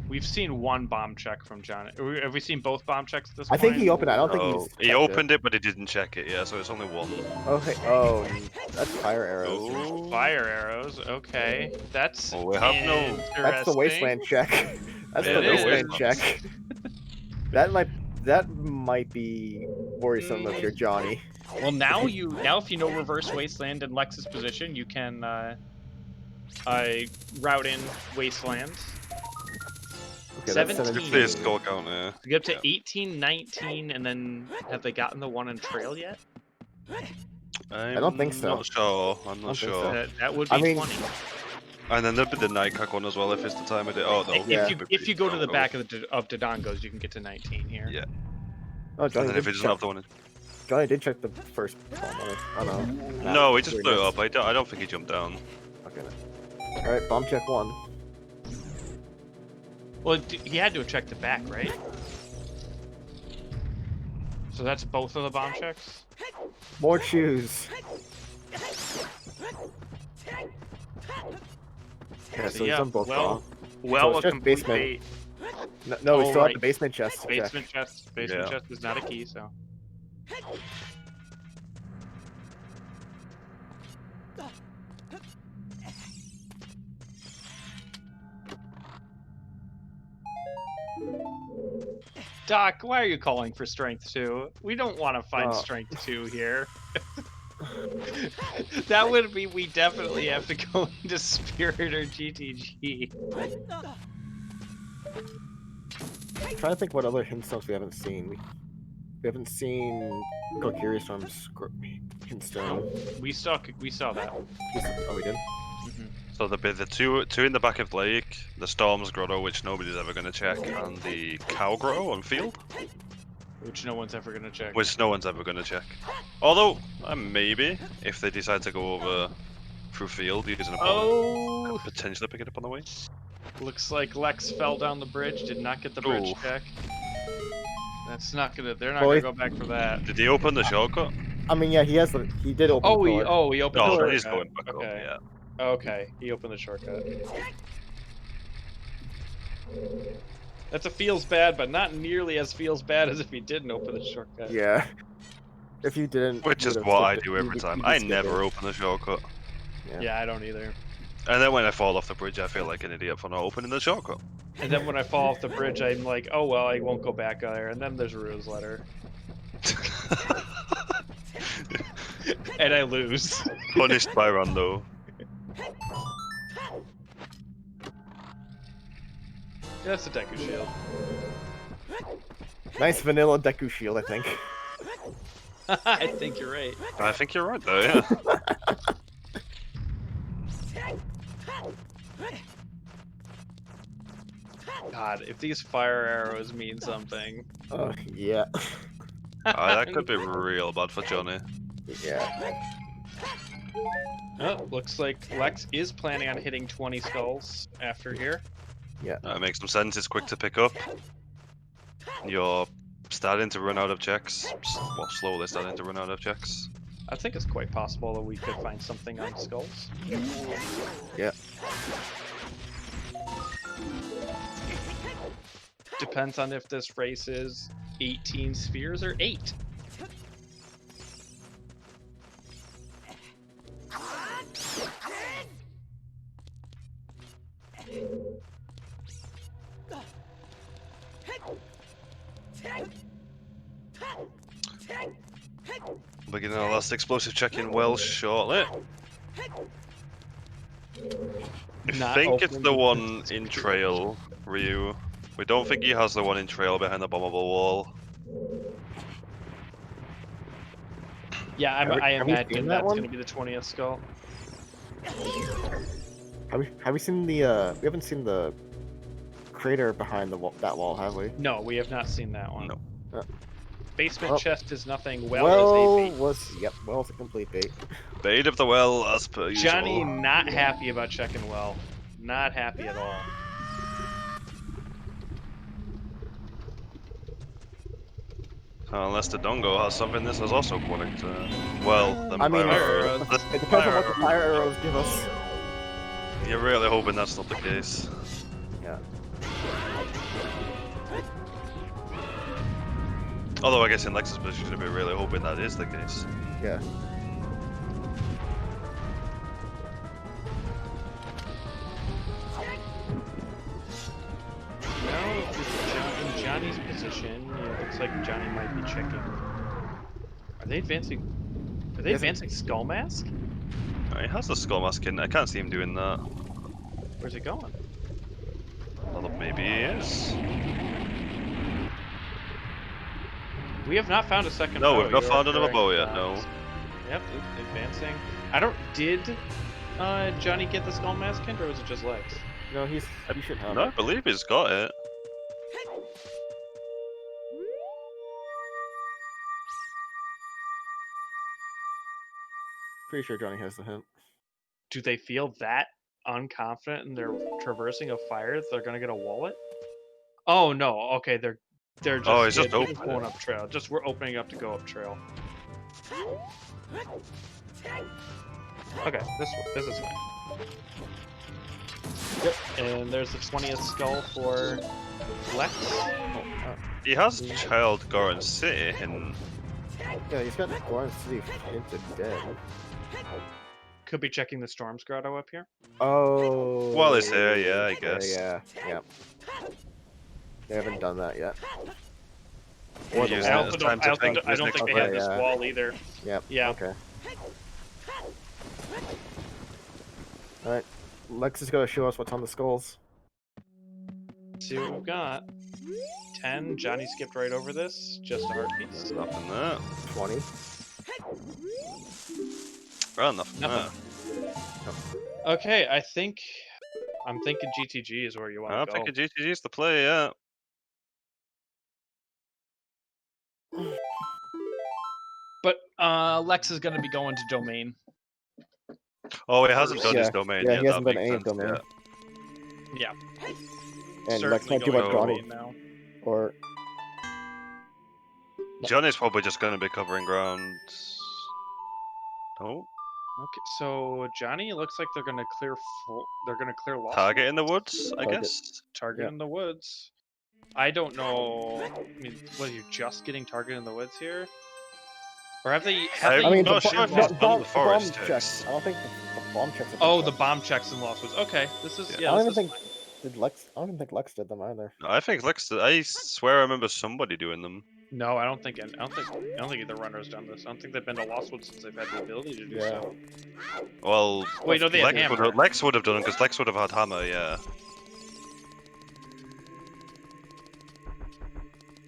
We've seen one bomb check from Johnny. Have we seen both bomb checks at this I point? think he opened it. I don't think Oh, he's he opened it, but he didn't check it, yeah, so it's only one. Okay. Oh, that's fire arrows. Oh, Fire arrows. Okay, that's Well, we have no- interesting. That's the wasteland check. That's It the is. wasteland check. That might be worrisome if you're Johnny. Well, now if you know reverse wasteland and Lex's position, you can route in wasteland. Okay, that's 17. Clear skull count, yeah. You get up to 18, 19, and then have they gotten the one in trail yet? I don't think so. Not sure. I'm I don't not think sure. so. That would be I mean- 20. And then there'd be the Nightcock one as well if it's the time of day. Oh, no. Yeah. If you go to the back of Dodongos, you can get to 19 here. Yeah. Oh, And Johnny then did, if he doesn't check, have the one. Johnny did check the first bomb. Oh no. No, he just Very blew it nice. up. I don't think he jumped down. Okay. All right, bomb check 1. Well, he had to have checked the back, right? So that's both of the bomb checks? More choose. Yeah, so he's yeah, done both well, bomb. Well, it's a just complete basement. No, we Oh, still have right. the basement chest to check. basement chest. Basement Yeah. chest is not a key, so. Doc, why are you calling for strength 2? We don't want to find Oh. strength 2 here. That would be we definitely have to go into Spirit or GTG. I'm trying to think what other hintstones we haven't seen. We haven't seen Kokiri Storm's hintstone. We saw that. Oh, we did? So there'd be the two in the back of the lake, the Storm's Grotto, which nobody's ever going to check, and the Cow Grotto on field, Which no one's ever gonna check. which no one's ever going to check. Although, maybe, if they decide to go over through field using a bomb, Oh! potentially pick it up on the way. Looks like Lex fell down the bridge, did not get the bridge Ooh. check. That's not gonna, they're not Well, gonna go back for that. Did he open the shortcut? I mean, yeah, he did open Oh, the door. he opened Oh, the then shortcut. he's going back up, Okay. yeah. Okay, he opened the shortcut. That's a feels bad, but not nearly as feels bad as if he didn't open the shortcut. Yeah. If you didn't, Which you is would've what I skipped it. do every time. You'd be I skipping. never open the shortcut. Yeah, I don't either. And then when I fall off the bridge, I feel like an idiot for not opening the shortcut. And then when I fall off the bridge, I'm like, oh well, I won't go back there. And then there's a ruse letter. And I lose. Punished by Rondo. That's a Deku Shield. Nice vanilla Deku shield, I think. I think you're right. I think you're right, though, yeah. God, if these fire arrows mean something. Yeah. That could be real bad for Johnny. Yeah. Oh, looks like Lex is planning on hitting 20 skulls after here. That makes some sense. It's quick to pick up. You're starting to run out of checks. Well, slowly starting to run out of checks. I think it's quite possible that we could find something on skulls. Yeah. Depends on if this race is 18 spheres or 8. Beginning our last explosive check in well shortly. I Not think it's opening the the one in trail, Ryu. We don't think he has the one in trail behind the bombable wall. Yeah, I Have we seen imagine that that's one? going to be the 20th skull. Have we seen the we haven't seen the crater behind the that wall, have we? No, we have not seen that one. No. Basement Well- chest is nothing. Well, Is a bait. Well's a complete bait. Bait of the well, as per usual. Johnny not happy about checking well. Not happy at all. Unless the Dongo has something, this is also going to. Well, the I mean, fire arrows. It depends on what the fire arrows give us. You're really hoping that's not the case. Yeah. Although I guess in Lex's position, you'd be really hoping that is the case. Yeah. Now, in Johnny's position, it looks like Johnny might be checking. Are they advancing? Are they Yes. advancing Skull Mask? He has the skull mask in. I can't see him doing that. Where's it going? Although maybe he is. We have not found a second No, bow. we've not You are found another correct, bow yet, guys. no. Yep, advancing. I don't. Did Johnny get the Skull Mask hint, or was it just Lex? No, he should have No, I it. believe he's got it. Pretty sure Johnny has the hint. Do they feel that unconfident in their traversing of fire that they're gonna get a wallet? Oh no. Okay, they're just. Oh, it's just they're open. going up trail. Just we're opening up to go up trail. Okay, this is fine. Yep, and there's the 20th skull for Lex. He has Child Goron City in. Yeah, he's got Goron City hinted dead. Could be checking the Storm's Grotto up here. Oh. Well, it's here, yeah, I guess. Yeah. They haven't done that yet. Or Or the the wall. I wall. It's time to think don't this think they next have one. this Yeah. wall either. Yep. Yeah. Okay. All right. Lex is gonna show us what's on the skulls. See what we've got. 10. Johnny skipped right over this. Just a heart piece. There's nothing there. 20. Well, nothing there. Nothing. Okay, I'm thinking GTG is where you want I to go. think a GTG's the play, yeah. But Lex is going to be going to domain. Oh, he hasn't done his Yeah. domain Yeah, yet. he hasn't that done makes any sense, domain. Yeah. And Lex Certainly can't do going what to Johnny domain now. or Johnny's probably just going to be covering ground. Oh, Okay, so Johnny, it looks like they're gonna clear Lost target Woods. in the woods, I Target. guess. Target Yeah. in the woods. I don't know. I mean, what, you're just getting target in the woods here? Or have they I'm I mean, not the, sure if no, he's the, done bomb, the the bomb forest checks. checks. I don't think the bomb checks have been Oh, the checked. bomb checks in Lost Woods. Okay, this is Yeah. I don't this even is think I don't even think Lex did them either. I think Lex. I swear I remember somebody doing them. No, I don't think either runner's done this. I don't think they've been to Lost Woods since they've had the ability to do Yeah. so. Well, Wait, no, they have Lex hammer. Lex would have done it because Lex would have had hammer. Yeah.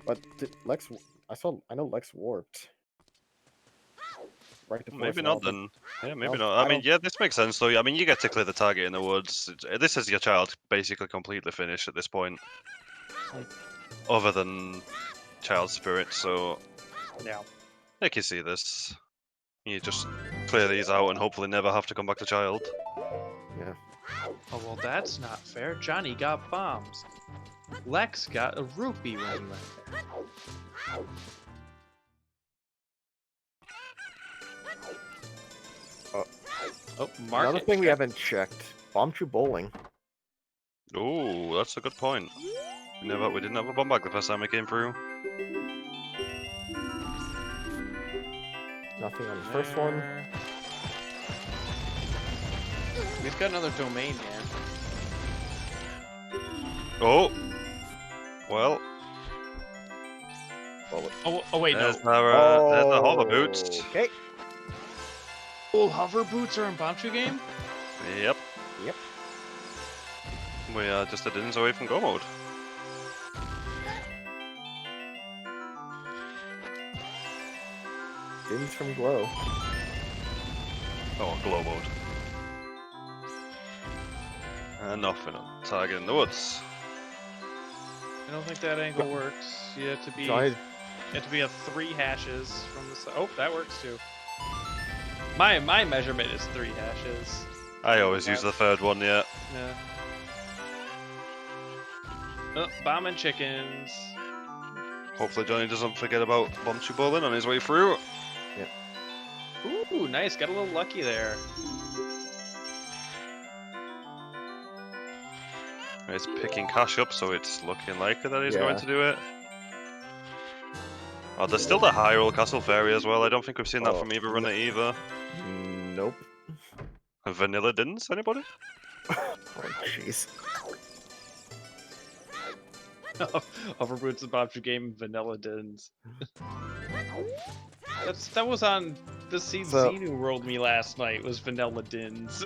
But Lex, I know Lex warped. Right to Maybe force not Alpha. then. Yeah, maybe No, not. I I mean, don't- yeah, this makes sense though. I mean, you get to clear the target in the woods. This is your child basically completely finished at this point. Other than child spirit, so Yeah. I can see this. You just clear these out and hopefully never have to come back to child. Yeah. Oh well, that's not fair. Johnny got bombs. Lex got a rupee when he went there. Oh, market Another thing we check. haven't checked: bomb true bowling. Ooh, that's a good point. We didn't have a bomb bag the first time it came through. Nothing on the first one. There. We've got another domain here. Oh, well, Oh wait, no. there's the hover boots. Okay. Full hover boots are in Bombchu game? Yep. Yep. We are just a distance away from go mode. Dins from Glow. Oh, glow mode. And nothing on target in the woods. I don't think that angle works. You have to be Johnny, a 3 hashes from the side. Oh, that works too. My measurement is 3 hashes. I always use the third one, yeah. Yeah. Oh, bombing chickens. Hopefully Johnny doesn't forget about Bombchu Bowling on his way through. Ooh, nice. Got a little lucky there. He's picking cash up, so it's looking likely that he's Yeah. going to do it. Oh, there's still the Hyrule Castle Fairy as well. I don't think we've seen that Oh, from either runner either. nope. Vanilla Dins, anybody? Oh jeez. Hoverboots and Bombchu game Vanilla Dins. That was on the Seed So- Xenu rolled me last night. Was Vanilla Dins.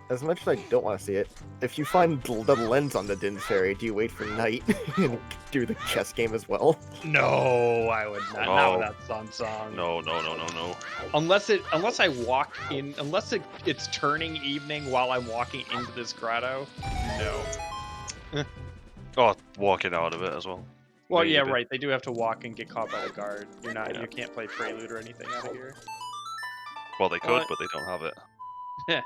As much as I don't want to see it, if you find the lens on the Din Fairy, do you wait for night and do the chess game as well? No, I would not. Not No. without Sun Song. No. Unless I walk in, it's turning evening while I'm walking into this grotto. No. Oh, walking out of it as well. Well, yeah, Maybe. right. They do have to walk and get caught by the guard. Yeah. You can't play Prelude or anything out of here. Well, they could, What? but they don't have it. Right.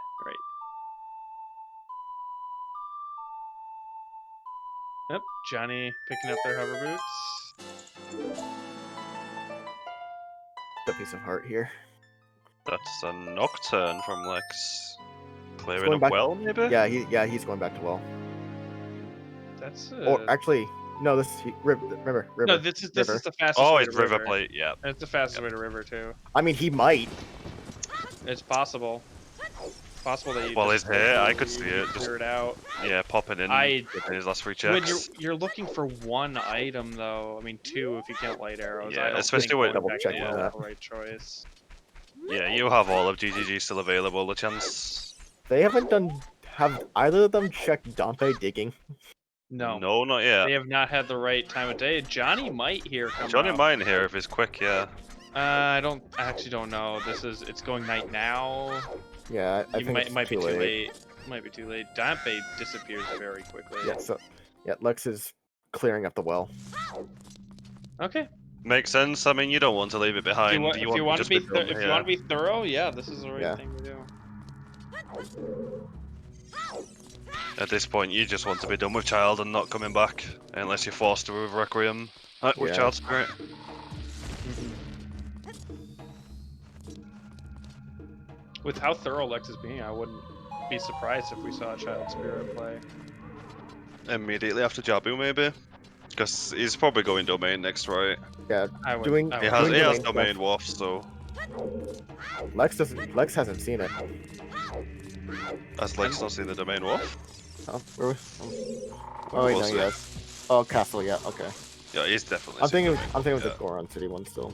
Yep, Johnny picking up their hover boots. The piece of heart here. That's a Nocturne from Lex. Clearing going up back- well, maybe? Yeah, he's going back to well. That's Or actually, no, River. no. This is River. the fastest. Oh, way it's to River Plate, yeah. It's the fastest way to river too. I mean, he might. It's possible. Possible that you. Well, just he's here, I could see it, Clear it out. Yeah, popping in I- in his last 3 When checks. you're looking for one item though, I mean 2 if you count light arrows. Yeah, I don't especially think when- going back to Double-checking Yale is that. the right choice. Yeah, you have all of GGG still available, the chance... They haven't have either of them checked Dante digging? No, No, not yet. they have not had the right time of day. Johnny might here come Johnny up. might here if he's quick, yeah. I actually don't know. It's going night now. Yeah, I It think it's might be too too late. late. Might be too late. Dante disappears very quickly. Yeah, Lex is clearing up the well. Okay. Makes sense. I mean, you don't want to leave it behind. If you want to be done if you here. want to be thorough, yeah, this is the right Yeah. thing to do. At this point, you just want to be done with Child and not coming back, unless you're forced to with Requiem. With Yeah. Child Spirit. With how thorough Lex is being, I wouldn't be surprised if we saw a Child Spirit play. Immediately after Jabu, maybe? Because he's probably going domain next, right? Yeah, I would. doing I He would. has, doing he has domain domain stuff. waft, so Lex hasn't seen it. has Lex not seen the domain waft? Oh, where, Where oh wait, no, was he it? has. Oh, castle. Yeah, okay. Yeah, he's definitely I'm seen thinking. domain I'm thinking of waft, the Goron City one still.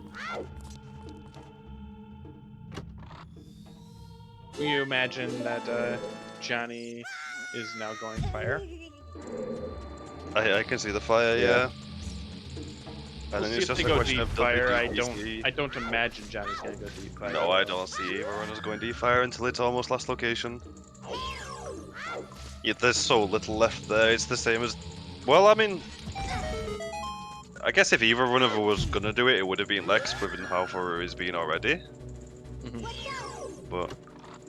You imagine that Johnny is now going fire? I can see the fire, Yeah. yeah. And We'll then see it's if they just a go question deep of fire. I WDPC. don't imagine Johnny's gonna go deep fire. No, I don't see either runners going deep fire until it's almost last location. Yeah, there's so little left there. It's the same as. Well, I mean, I guess if either runner was gonna do it, it would have been Lex, given how far he's been already. Mhm. But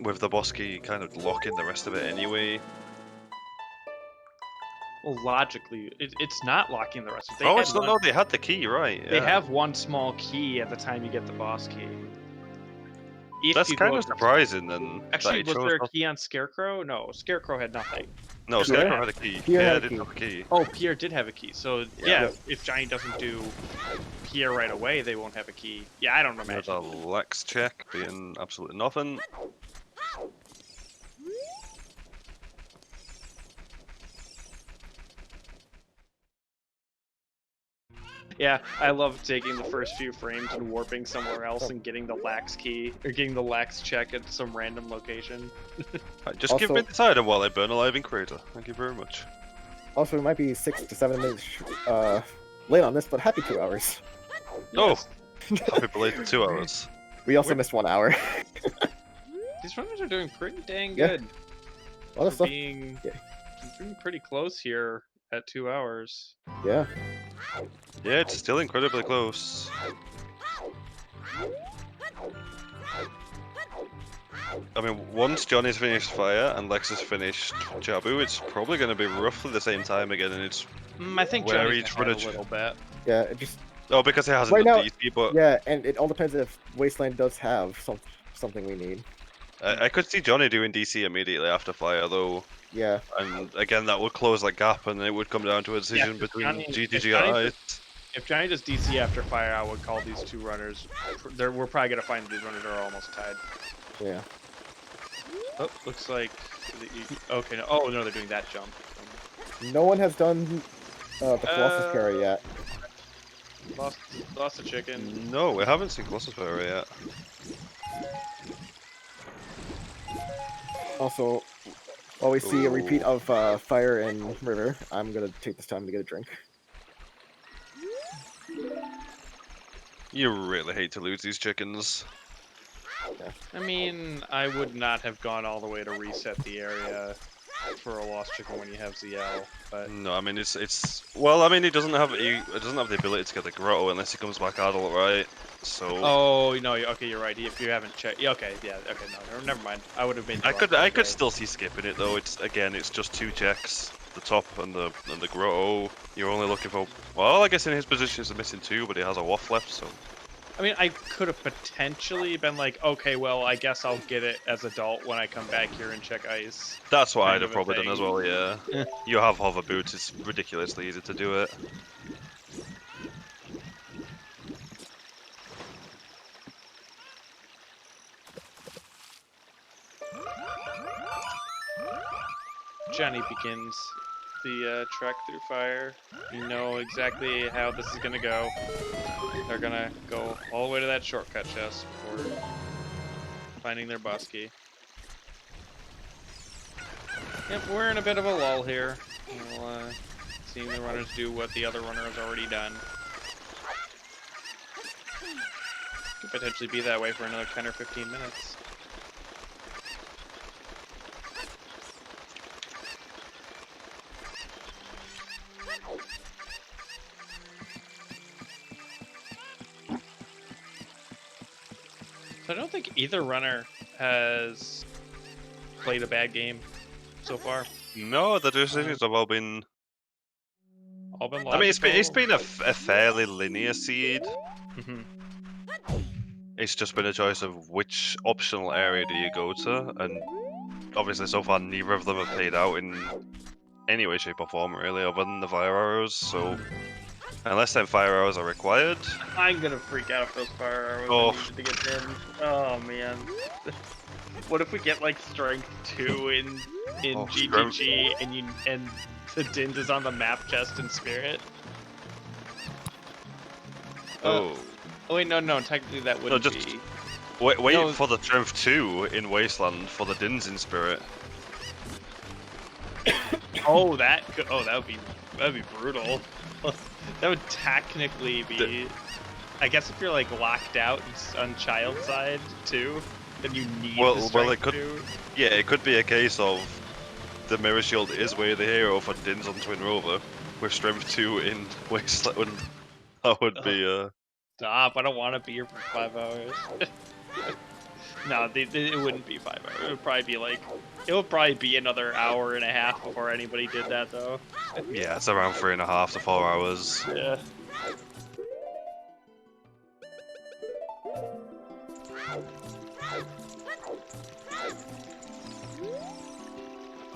with the boss key kind of locking the rest of it anyway. Well, logically, it's not locking the rest of it. Oh, it's not. No, they had the key, right? They Yeah. have one small key at the time you get the boss key. If That's you go kind of up to- surprising then. Actually, that was chose there a not- key on Scarecrow? No, Scarecrow had nothing. No, Just Scarecrow that. had a key. Pierre Yeah, had a didn't key. have a key. Oh, Pierre did have a key. So Yeah. yeah, if Johnny doesn't do Pierre right away, they won't have a key. Yeah, I don't There's a imagine. Lex check being absolutely nothing. Yeah, I love taking the first few frames and warping somewhere else and getting the lax key or getting the lax check at some random location. Just give me Also- the title while I burn alive in crater. Thank you very much. Also, we might be 6 to 7 minutes late on this, but happy 2 hours. Yes. Happy belated 2 hours. We also missed 1 hour. These runners are doing pretty dang Yeah. good. A lot of For stuff. being Yeah. pretty close here at 2 hours. Yeah. Yeah, it's still incredibly close. I mean, once Johnny's finished fire and Lex has finished Jabu, it's probably going to be roughly the same time again, and it's I think Where Johnny's each ahead a runner- little bit. Yeah, it just oh because it hasn't Right done now- DC, but yeah, and it all depends if Wasteland does have something we need. I could see Johnny doing DC immediately after fire though, Yeah. and again that would close that gap, and it would come down to a decision if between Johnny- GTG if and Johnny Ice. If Johnny does DC after fire, I would call these two runners. We're probably gonna find that these runners are almost tied. Yeah. Oh, looks like. Okay, no. Oh no, they're doing that jump. No one has done the Colossus carry yet. Lost the chicken. No, we haven't seen Colossus Fire yet. Also, while we see a repeat of Fire and River, I'm gonna take this time to get a drink. You really hate to lose these chickens. I mean, I would not have gone all the way to reset the area for a lost chicken when you have ZL, but No, I mean it's well, I mean it doesn't have the ability to get the grotto unless he comes back adult, right? So oh no, okay, you're right. If you haven't checked, yeah, okay, yeah, okay, no, never mind. I would have been. I could still see skipping it though. It's just 2 checks, the top and the grotto. You're only looking for, well, I guess in his position he's missing 2, but he has a waft left, so. I mean, I could have potentially been like, okay, well, I guess I'll get it as adult when I come back here and check ice. That's what Kind I'd have of a probably done thing. as well, yeah. Yeah. You have hover boots, it's ridiculously easy to do it. Johnny begins the trek through fire. You know exactly how this is gonna go. They're gonna go all the way to that shortcut chest before finding their boss key. Yep, we're in a bit of a lull here. We'll, seeing the runners do what the other runner has already done. Could potentially be that way for another 10 or 15 minutes. So I don't think either runner has played a bad game so far. No, the decisions have all been. All been I mean, it's logical. been a fairly linear seed. Mhm. it's just been a choice of which optional area do you go to, and obviously so far neither of them have paid out in any way, shape, or form really, other than the fire arrows. So unless them fire arrows are required, I'm gonna freak out if those fire arrows Oh. are needed to get dimmed. Oh man. What if we get like strength 2 in GTG and the Dint is on the map chest in spirit? oh, wait, no, technically that wouldn't just- be. wait No. for the strength 2 in Wasteland for the Dins in spirit. Oh, that'd be brutal. That would technically be. I guess if you're like locked out on child side too, then you need the strength it could. 2. Yeah, it could be a case of the Mirror Shield is way the hero for Dins on Twin Rover with strength 2 in Wasteland. That would be Stop! I don't want to be here for 5 hours. No, it wouldn't be 5 hours. It would probably be like. It would probably be another hour and a half before anybody did that, though. Yeah, it's around 3.5 to 4 hours. Yeah.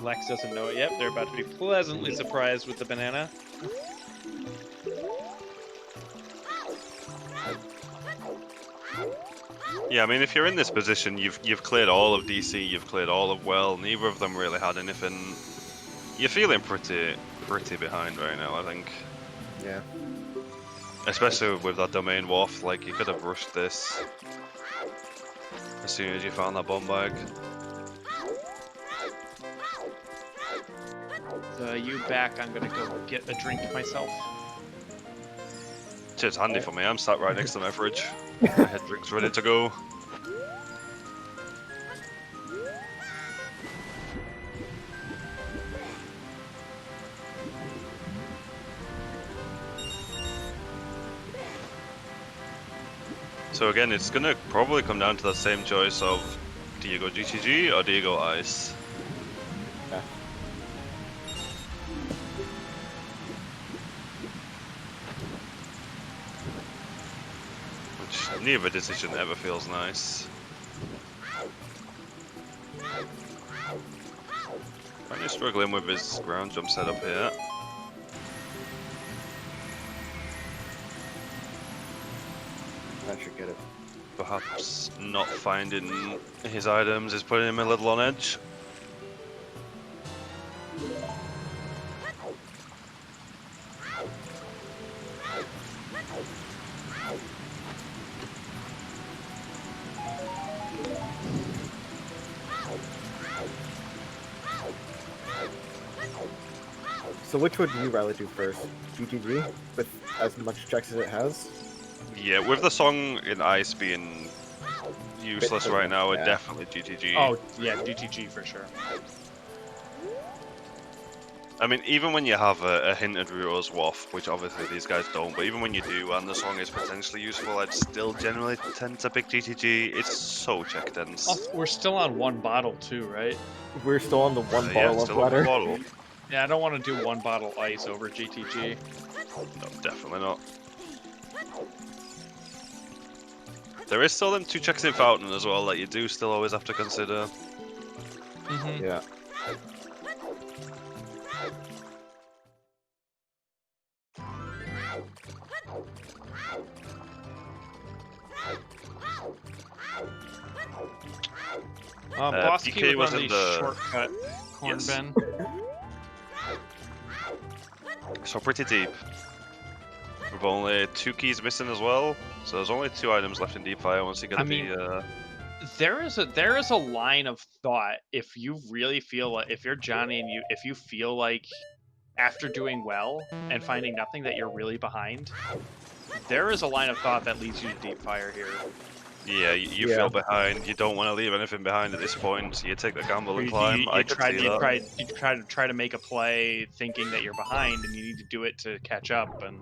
Lex doesn't know it yet. They're about to be pleasantly surprised with the banana. Yeah, I mean, if you're in this position, you've cleared all of DC, you've cleared all of Well. Neither of them really had anything. You're feeling pretty behind right now, I think. Yeah. Especially with that domain waft, like you could have rushed this as soon as you found that bomb bag. You back, I'm gonna go get a drink myself. It's handy for me, I'm sat right next to my fridge. My head drink's ready to go. So again, it's gonna probably come down to that same choice of do you go GTG or do you go Ice? Yeah. Which neither decision ever feels nice. Kind of struggling with his ground jump setup here. That should get it. Perhaps not finding his items is putting him a little on edge. So which would you rather do first? GTG? With as much checks as it has? Yeah, with the song in Ice being useless right now, Yeah. definitely GTG. Oh, yeah, GTG for sure. I mean, even when you have a hinted Rose Waft, which obviously these guys don't, but even when you do and the song is potentially useful, I'd still generally tend to pick GTG. It's so check dense. Also, we're still on one bottle too, right? We're still on the one Yeah, bottle of still on one water. bottle. Yeah, I don't want to do one bottle ice over GTG. No, definitely not. There is still them 2 checks in Fountain as well that you do still always have to consider. Mm-hmm. Yeah. Boss PK Key was was on in the the- shortcut corn Yes. bin. So pretty deep. With only 2 keys missing as well, so there's only 2 items left in Deep Fire once you get I mean, the. There is a line of thought if you really feel like, if you're Johnny and if you feel like after doing well and finding nothing that you're really behind, there is a line of thought that leads you to Deep Fire here. Yeah, you Yeah. feel behind. You don't want to leave anything behind at this point, so you take the gamble and climb. I could see that. You try to make a play thinking that you're behind and you need to do it to catch up. And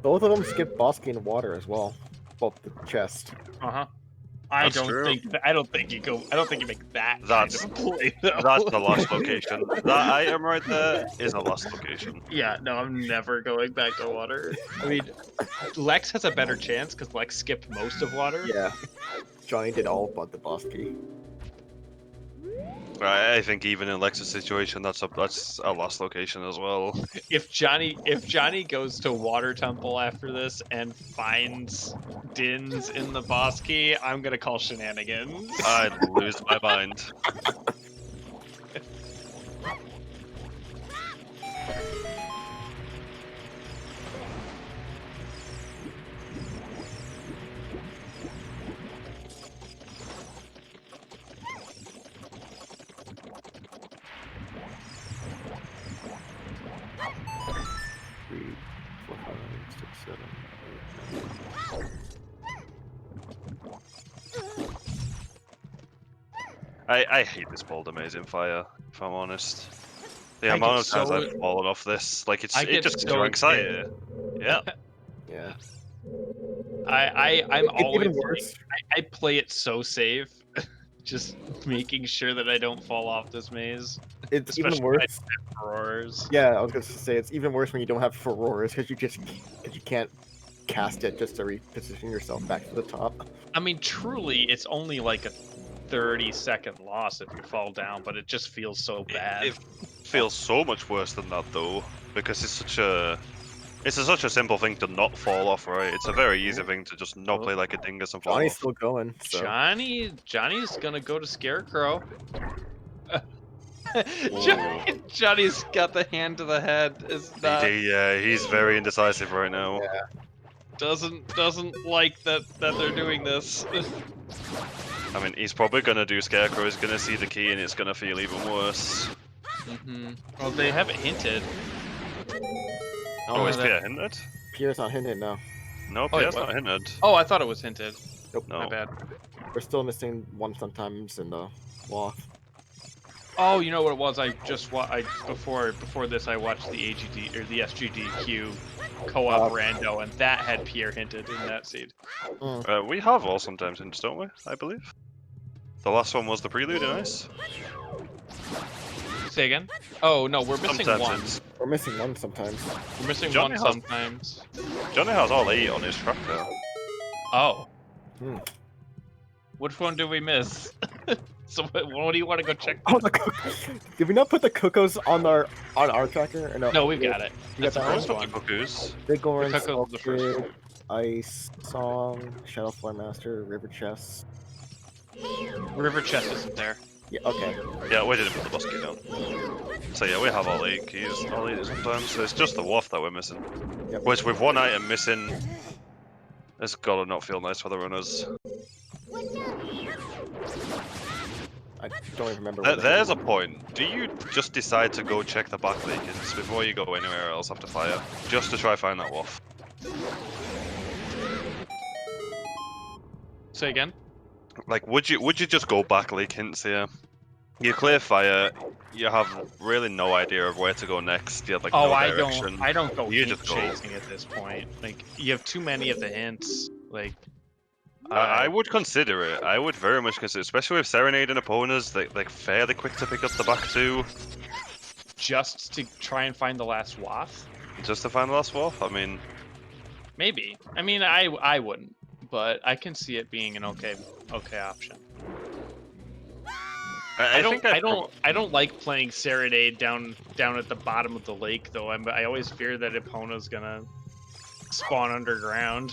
Both of them skip Bosky and water as well. Both the chest. uh-huh. I That's don't true. think you make that That's- kind of play though. That's the last location. That item right there is the last location. Yeah, no, I'm never going back to water. I mean, Lex has a better chance because Lex skipped most of water. Yeah. Johnny did all but the boss key. Right, I think even in Lex's situation, that's a last location as well. If Johnny goes to Water Temple after this and finds Dins in the boss key, I'm gonna call shenanigans. I'd lose my mind. Three, 4, 5, 6, 7, 8, 9. I hate this bold amazing fire, if I'm honest. The I amount get of times so- I've fallen off this, like I it get just gets so you excited. Yeah. Yeah. I'm It's always even worse. I play it so safe, just making sure that I don't fall off this maze. It's Especially even when I worse. Roars. Yeah, I was going to say it's even worse when you don't have furores because you can't cast it just to reposition yourself back to the top. I mean, truly, it's only like a 30-second loss if you fall down, but it just feels so bad. It feels so much worse than that though, because it's such a simple thing to not fall off, right? It's a very easy thing to just not play like a dingus and fall Johnny's off. still going. So. Johnny's gonna go to Scarecrow. Whoa. Johnny's got the hand to the head. Is not Yeah, he's very indecisive right now. Yeah. doesn't like that they're doing this. I mean, he's probably gonna do Scarecrow, he's gonna see the key, and it's gonna feel even worse. Well, they haven't hinted. Oh, is that- Pierre hinted? Pierre's not hinted now. No, Oh, wait, Pierre's what? not hinted. Oh, I thought it was hinted. Nope. No. My bad. We're still missing one sometimes in the Loth. Oh, you know what it was? I just before this I watched the AGD or the SGDQ co-op rando, and that had Pierre hinted in that seed. We have all sometimes hints, don't we? I believe. The last one was the prelude, nice. Say again? Oh no, we're missing Sometimes one. hints. We're missing one sometimes. We're missing Johnny one has- sometimes. Johnny has all 8 on his tracker. Oh. Hmm. Which one did we miss? So what do you want to go check? Oh, the did we not put the Cuckoos on our tracker? Or no? No, we've got it. You That's got the that first The one. cuckoos. Big Orange, The Cuckoo's the first Sculpted, Ice Song, Shadowfly Master, River Chess. River chest isn't there. Yeah, okay. Yeah, we didn't put the boss key down. So yeah, we have all 8 keys, all 8 sometimes. So it's just the Waff that we're missing. Yep. Which, with one item missing, it's gotta not feel nice for the runners. I don't even remember. There's a point. Do you just decide to go check the back beacons before you go anywhere else after fire? Just to try find that Waff? Say again? Like, would you just go back like hints here? You clear fire, you have really no idea of where to go next, you have like Oh, no I direction. don't go You hint just go. chasing at this point. Like, you have too many of the hints. Like, I would consider it. I would very much consider, especially with serenading opponents, like fairly quick to pick up the back 2, just to try and find the last waff. just to find the last Waff. I mean, Maybe. I mean, I wouldn't, but I can see it being an okay option. I don't like playing Serenade down at the bottom of the lake though. I always fear that Epona's gonna spawn underground.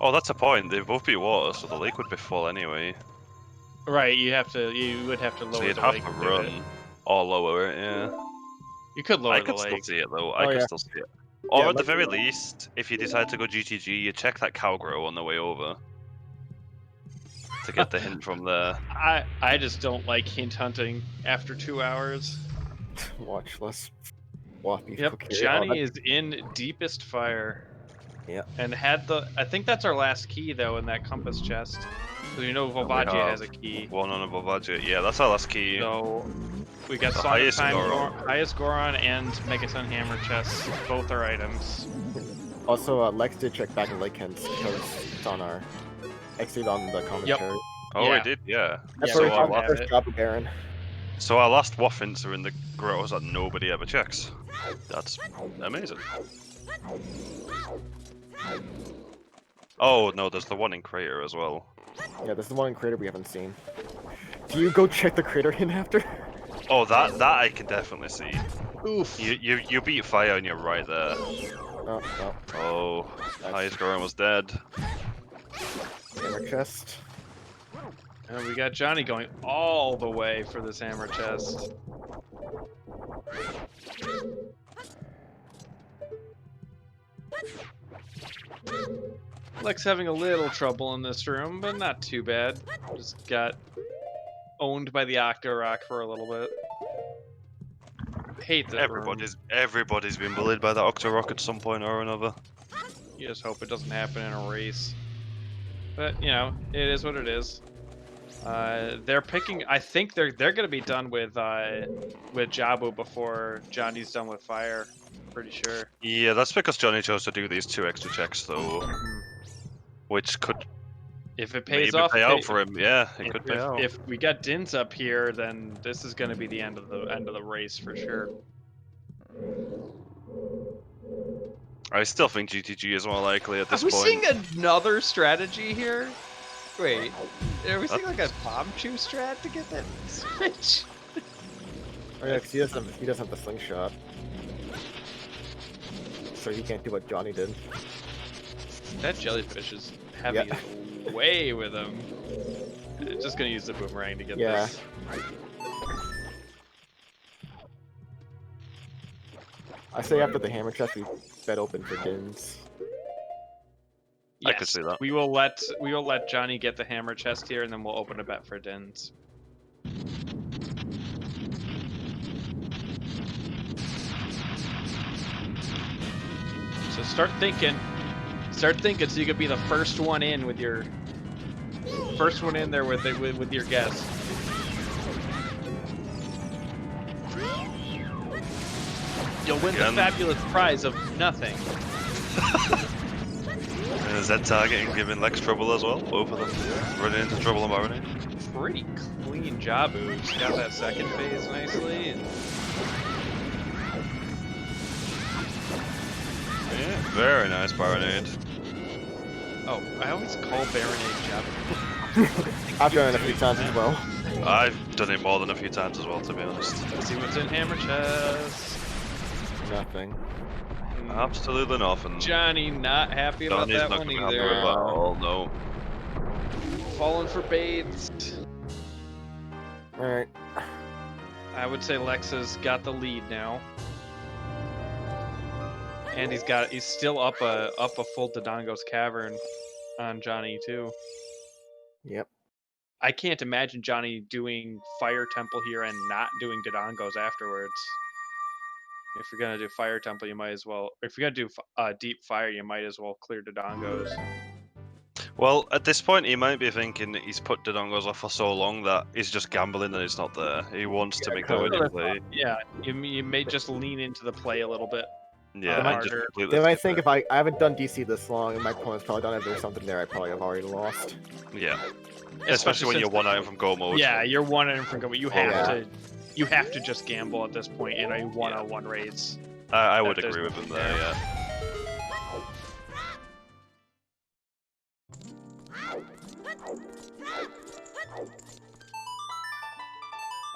Oh, that's a point. They both be water, so the lake would be full anyway. Right, you would have to lower So you'd the have lake to to do run it. or lower it, yeah. You could lower I the could still lake. see it though. Oh, I could yeah. still see it. Or Yeah, at the let's- very least, if you decide to go GTG, you check that cow grow on the way over. To get the hint from there. I just don't like hint hunting after 2 hours. Watch less. Waffy. Yep, Okay. Johnny is in deepest fire. Yeah. And I think that's our last key though in that compass chest. Because you know Volvagia have has a key. One on above budget. Yeah, that's our last key. So we got The Song of highest Time, Goron. highest Goron, and Megaton Hammer chests. Both are items. Also, Lex did check back in Lake Kent because it's on our exit on the commentary. Oh, Yeah. I did, yeah. That's Yeah, where we we our both found the have last, first it. job of Baron. so our last waffins are in the grottos that nobody ever checks. That's amazing. Oh no, there's the one in Crater as well. Yeah, this is the one in Crater we haven't seen. Do you go check the Crater hint after? Oh, that I can definitely see. Oof. You beat fire and you're right there. Oh, no. Oh, That's highest scorer was dead. hammer chest. And we got Johnny going all the way for this hammer chest. Lex having a little trouble in this room, but not too bad. Just got owned by the Octo Rock for a little bit. Hate this room. Everybody's been bullied by the Octorok at some point or another. You just hope it doesn't happen in a race. But you know, it is what it is. They're picking. I think they're gonna be done with Jabu before Johnny's done with fire. Pretty sure. Yeah, that's because Johnny chose to do these 2 extra checks though, which could If it pays maybe off, pay out for him. Yeah, it could pay out. If we got Dins up here, then this is gonna be the end of the race for sure. I still think GTG is more likely at this Are we point. seeing another strategy here? Wait, are we seeing like a bomb chew strat to get that switch? Oh yeah, 'cause he doesn't have the slingshot. So he can't do what Johnny did. That jellyfish is heavy way with him. It's just gonna use the boomerang to get this. I say after the hammer chest, we bet open for Dins. I could see that. We will let Johnny get the hammer chest here, and then we'll open a bet for Dins. So start thinking so you could be the first one in with your with your guess. You'll win the fabulous prize of nothing. Is that targeting giving Lex trouble as well? Both of them running into trouble on Marinade. Pretty clean job, Oops. Got that second phase nicely. And... yeah, very nice Marinade. oh, I always call Baronade job. I've done it a few times as well. I've done it more than a few times as well, to be honest. Let's see what's in hammer chest. Nothing. Absolutely nothing. Johnny not happy about Johnny's that not one gonna be happy either. with that at all, no. Falling for baits. Alright. I would say Lex has got the lead now. And he's still up a full Dodongo's Cavern on Johnny too. Yep. I can't imagine Johnny doing Fire Temple here and not doing Dodongos afterwards. If you're gonna do Fire Temple, you might as well. If you're gonna do Deep Fire, you might as well clear Dodongos. Well, at this point, he might be thinking that he's put Dodongos off for so long that he's just gambling that it's not there. He wants to make the winning play. Yeah, you may just lean into the play a little bit. Yeah, and just harder. completely Then I skip think it. if I haven't done DC this long and my opponent's probably done it, if there's something there, I probably have already lost. Yeah. Especially when you're since- one item from go mode. Yeah, you're one item from go. You have Yeah. you have to just gamble at this point in a one-on-one race. I would There's agree with him there, yeah.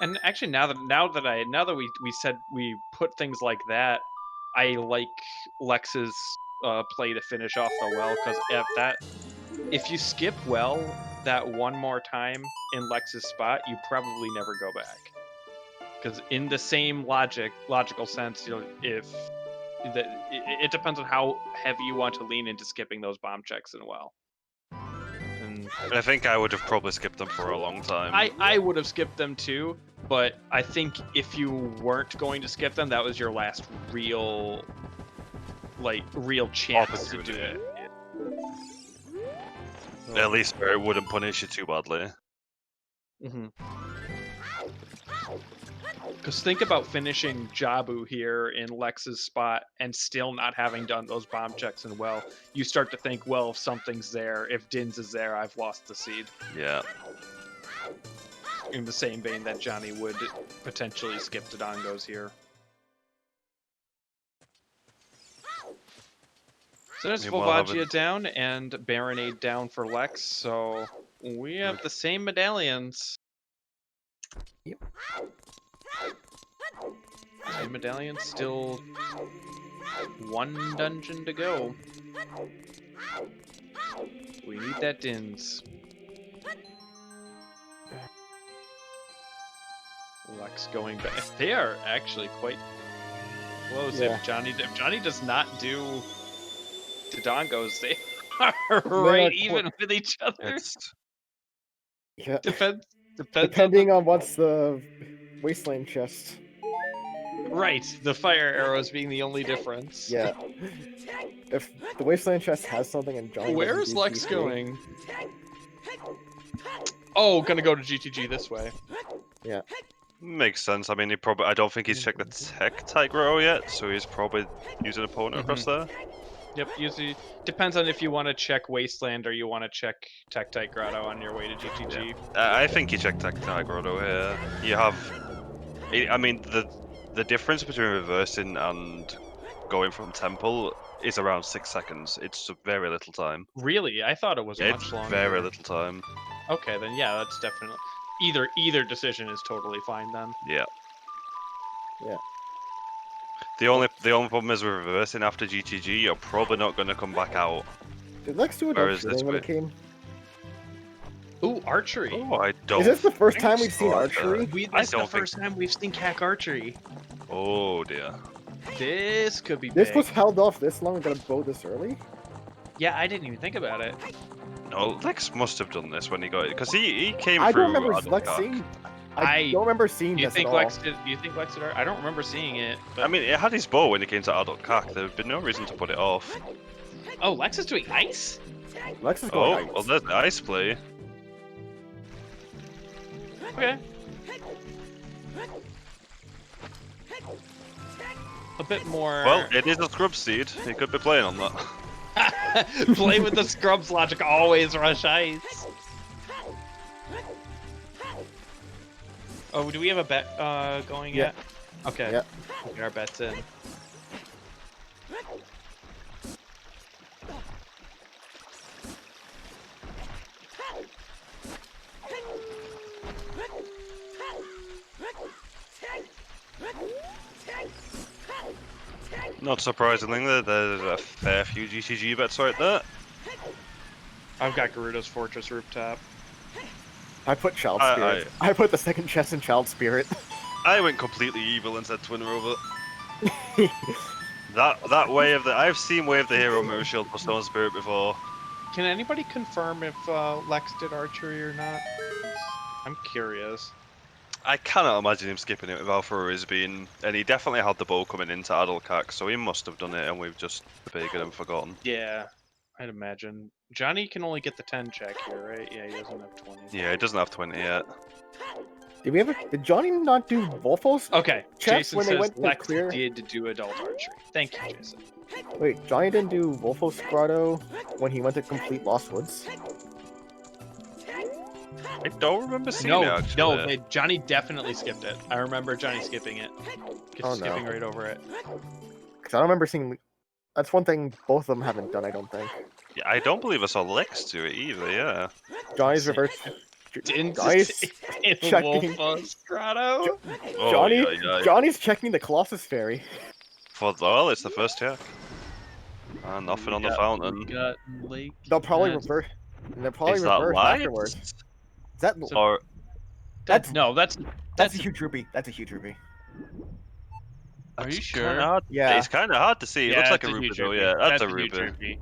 And actually, now that we said we put things like that, I like Lex's play to finish off the well, because if you skip well that one more time in Lex's spot, you probably never go back. Because in the same logical sense, it depends on how heavy you want to lean into skipping those bomb checks in well. And I think I would have probably skipped them for a long time. I would have skipped them too, but I think if you weren't going to skip them, that was your last real chance to do it. At least where it wouldn't punish you too badly. Mm-hmm. Because think about finishing Jabu here in Lex's spot and still not having done those bomb checks and well, you start to think, well, if something's there, if Dins is there, I've lost the seed. Yeah. In the same vein that Johnny would potentially skip Dodongos here. So there's Meanwhile, Volvagia down and Baronade down for Lex, so we have the same medallions. Yep. Same medallions, still one dungeon to go. We need that Dins. Lex going back. They are actually quite close. Yeah. If Johnny does not do Dodongos, they are right even with each other. Yeah. Depends Depending on what's the wasteland chest. Right, the fire arrows being the only difference. Yeah. If the wasteland chest has something and Johnny Where doesn't is do Lex GT, going? Oh, gonna go to GTG this way. Yeah. Makes sense. I mean, I don't think he's checked the tech type grow yet, so he's probably using opponent across there. Yep, usually depends on if you want to check Wasteland or you want to check Tektite Grotto on your way to GTG. I think you checked tech type grotto here. You have, I mean, the difference between reversing and going from temple is around 6 seconds. It's very little time. Really? I thought it was much It's longer. very little time. Okay, then yeah, that's definitely either decision is totally fine then. Yeah. Yeah. The only problem is with reversing after GTG, you're probably not going to come back out. Did Lex do Where adult is this shooting when way? it came? Ooh, archery. Oh, I don't. Is this the first think time we've seen so. archery? That's the don't think- first time we've seen CAC archery. Oh dear. This could be This big. was held off this long and got a bow this early? Yeah, I didn't even think about it. No, Lex must have done this when he got it because he came I through. don't remember Adult Lex Cock. seeing. I don't remember seeing Do you this think at all. Lex did? Do you think Lex did? I don't remember seeing it. But... I mean, it had his bow when he came to Adult Cock. There would be no reason to put it off. oh, Lex is doing ice. Lex is going Oh, ice. well, there's the ice play. Okay. A bit more. Well, it is a scrub seed. He could be playing on that. play with the scrubs logic. Always rush ice. Oh, do we have a bet going Yeah. yet? Okay. Yeah. We'll get our bets in. Not surprisingly, there's a fair few GCG bets right there. I've got Garuda's Fortress Rooftop. I put Child I- Spirit. I put the second chest in Child Spirit. I went completely evil and said Twin Rover. that way of the I've seen Way of the Hero Mirror Shield for Stone Spirit before. Can anybody confirm if Lex did archery or not? I'm curious. I cannot imagine him skipping it with Alpha being, and he definitely had the bow coming into Adult Cac, so he must have done it, and we've just figured and forgotten. Yeah, I'd imagine. Johnny can only get the 10 check here, right? Yeah, he doesn't have 20. Yeah, he doesn't have 20 yet. Did Johnny not do Wolfos? Okay, Chess Jason when they says went to Lex clear- did do adult archery. Thank you, Jason. Wait, Johnny didn't do Wolfos Grotto when he went to complete Lost Woods? I don't remember seeing it, actually. Johnny definitely skipped it. I remember Johnny skipping it. Oh, no. Skipping right over it. Because I don't remember seeing. That's one thing both of them haven't done, I don't think. Yeah, I don't believe I saw Lex do it either, yeah. Johnny's reverse. In Johnny's checking. Wolfos Grotto? Oh, Johnny, yeah, yeah. Johnny's checking the Colossus Fairy. Well, it's the first check. And nothing on the fountain. Got Lake. They'll probably Ness. reverse. And they'll probably Is that reverse light? afterwards. Is that? So- Or That's That's a huge rupee. That's a huge rupee. Are you That's sure? kinda hard- Yeah. It's kind of hard to see. It looks like a it's ruby huge though, rupee. yeah. That's a huge ruby.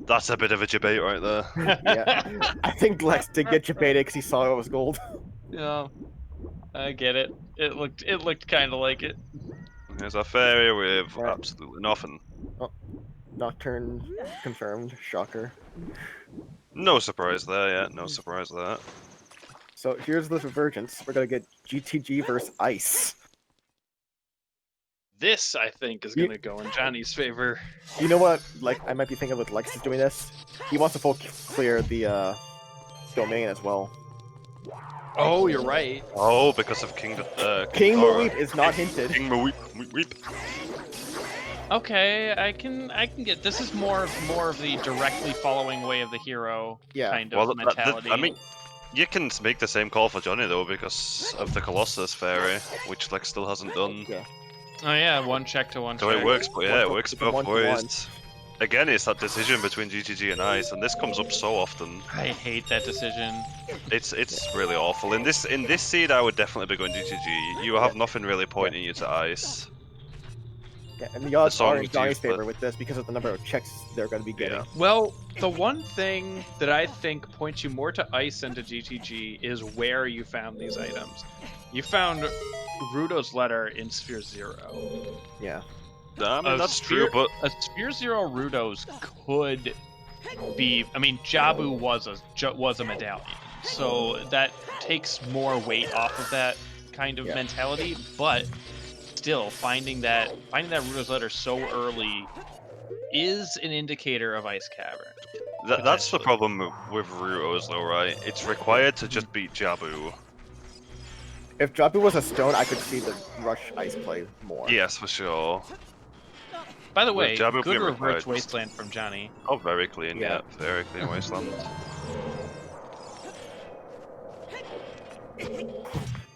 That's a bit of a debate right there. Yeah. I think Lex did get Jabeta because he saw it was gold. Yeah, I get it. It looked kind of like it. There's a fairy with Right. absolutely nothing. Nocturne confirmed. Shocker. No surprise there, yeah. No surprise there. So here's the divergence. We're gonna get GTG versus Ice. This, I think, is going to go in Johnny's favor. You know what? Like I might be thinking with Lex is doing this. He wants to full clear the domain as well. Oh, you're right. Oh, because of King King Dora. Maweep is not hinted. King Maweep. Weep. Okay, I can get this is more of the directly following way of the hero kind of mentality. I mean, you can make the same call for Johnny though because of the Colossus Fairy, which Lex still hasn't done. Yeah. Oh yeah, one check to one So check. it works, but yeah, it works It's a both 1-1. ways. Again, it's that decision between GTG and Ice, and this comes up so often. I hate that decision. It's really awful. In this seed, I would definitely be going GTG. You have nothing really pointing you to Ice. Yeah, and the odds are in songs Johnny's used, but- favor with this because of the number of checks they're going to be getting. Yeah. Well, the one thing that I think points you more to Ice than to GTG is where you found these items. You found Rudo's letter in Sphere 0. Yeah. I mean, A that's Sphere- true, but A Sphere 0 Rudo's could be... I mean, Jabu was a medallion, so that takes more weight off of that kind of mentality, but still, finding that Rudo's letter so early is an indicator of Ice Cavern. that's the problem with Rutos, though, right? It's required to just beat Jabu. If Jabu was a stone, I could see the Rush Ice play more. Yes, for sure. By the way, Jabu good being reverse required. Wasteland from Johnny. Oh, very clean, Yeah. yeah. Very clean Wasteland.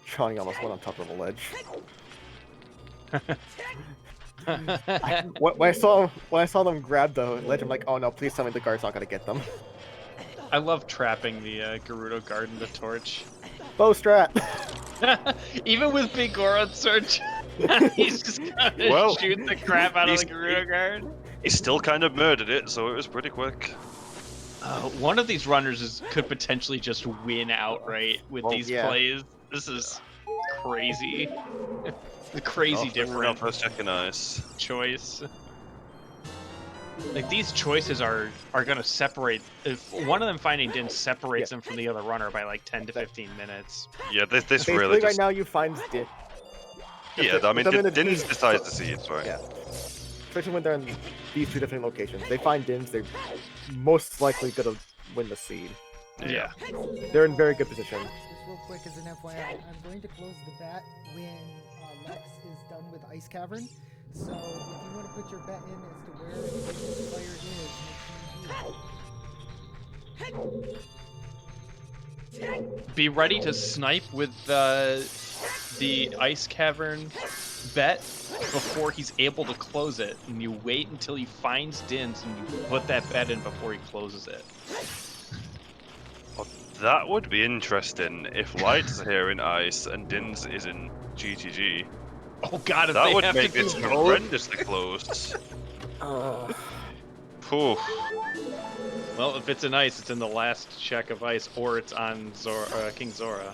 Johnny almost went on top of the ledge. When I saw them grab the ledge, I'm like, oh no, please tell me the guard's not gonna get them. I love trapping the Gerudo guard in the torch. Bow strat! Even with Big Goron search, he's just gonna shoot the crap out of the Gerudo guard. He still kind of murdered it, so it was pretty quick. One of these runners could potentially just win outright with these plays. This is crazy. The crazy different First checking Ice. choice. Like these choices are gonna separate. If one of them finding Din separates them from the other runner by like 10 to 15 minutes. Yeah, this Basically, really right just... now you find Din. Yeah, I mean, Din Din's decides to see it, right? Yeah. Especially when they're in these two different locations. They find Dins, they're most likely gonna win the seed. Yeah. They're in very good position. Just real quick as an FYI, I'm going to close the bet when Lex is done with Ice Cavern. So if you want to put your bet in as to where the player is, make sure you do it. Be ready to snipe with the Ice Cavern bet before he's able to close it, and you wait until he finds Dins and you put that bet in before he closes it. That would be interesting if Light's here in Ice and Din's is in GTG. Oh god, if That they would have make to do this both. horrendously close. Phew. Well, if it's in Ice, it's in the last check of Ice, or it's on King Zora.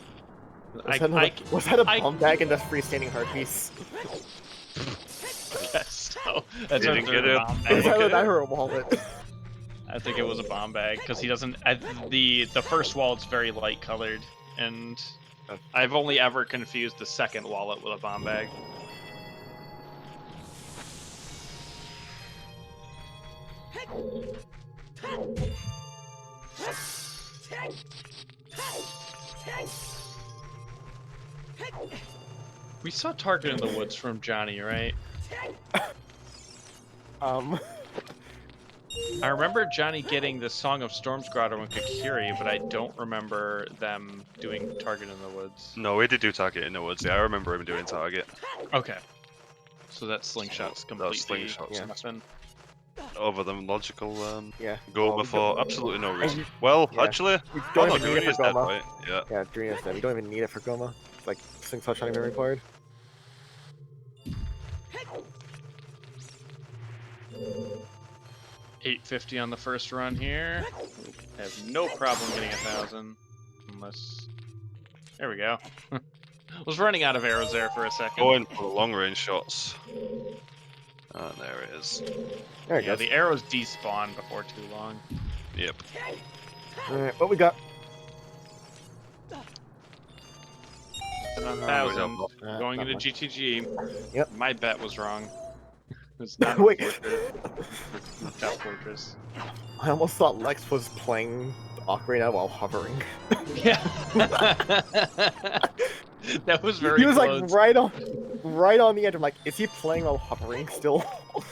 Was that a bomb bag and that's freestanding heart piece? Yes, so that's Didn't what get they're it. bomb It was bag. either that or a wallet. I think it was a bomb bag because he doesn't. The first wallet's very light colored, and I've only ever confused the second wallet with a bomb bag. We saw Target in the Woods from Johnny, right? I remember Johnny getting the Song of Storms Grotto and Kakiri, but I don't remember them doing Target in the Woods. No, we did do Target in the Woods. Yeah, I remember him doing Target. Okay. So that slingshot's completely slingshot's nothing. Over the logical Yeah. Goma for absolutely no reason. Well, Yeah. actually, You oh don't no, even need it Dooney is for dead, Goma. right? Yeah. Yeah, Drina's dead. You don't even need it for Goma. Like, slingshot's not even required. $850 on the first run here. Have no problem getting 1,000. Unless... There we go. Was running out of arrows there for a second. Going for the long range shots. Ah, there it is. There it Yeah, goes. the arrows despawn before too long. Yep. Alright, what we got? 7 on Oh, 1000. yeah. Going Not into much. GTG. Yep. My bet was wrong. It's not Wait. Top Fortress. I almost thought Lex was playing Ocarina while hovering. Yeah. That was very He was close. like right on the edge. I'm like, is he playing while hovering still?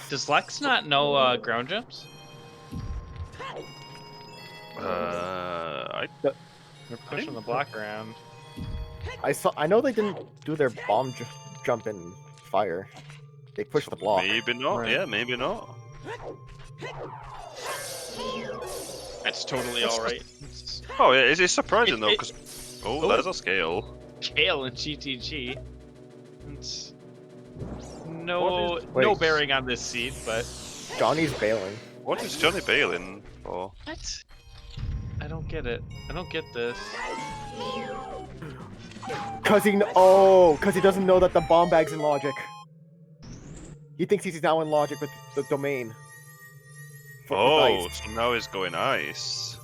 Does Lex not know ground jumps? They're pushing the block around. I know they didn't do their bomb jump in fire. They pushed the block. Maybe not. Right. Yeah, maybe not. That's totally alright. Oh, yeah, it's surprising though, because Oh. there's a scale. Kale and GTG. It's no What no bearing on this seed, but Johnny's bailing. What is Johnny bailing for? what? I don't get it. I don't get this. Cause he doesn't know that the bomb bag's in logic. He thinks he's now in logic with the domain. With Oh, ice. so now he's going ice.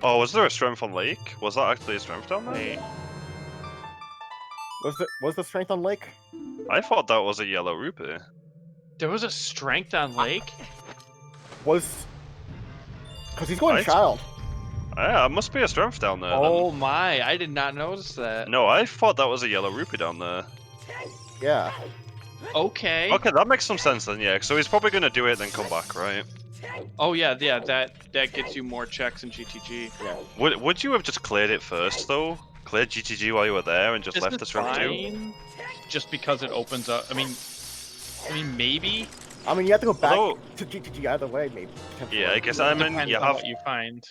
Oh, was there a strength on Lake? Was that actually a strength down there? Wait. Was the strength on Lake? I thought that was a yellow rupee. There was a strength on Lake? Cause he's going I- child. Yeah, it must be a strength down there. Oh my, I did not notice that. Then. No, I thought that was a yellow rupee down there. Yeah. Okay. Okay, that makes some sense then, yeah. So he's probably gonna do it then come back, right? Oh yeah, that gets you more checks in GTG. Yeah. Would you have just cleared it first though? Cleared GTG while you were there and just This left is the strength too? fine, just because it opens up. I mean, maybe. I mean, you have to go back Although- to GTG either way, maybe. Yeah, I guess I mean Depends you on have what you find.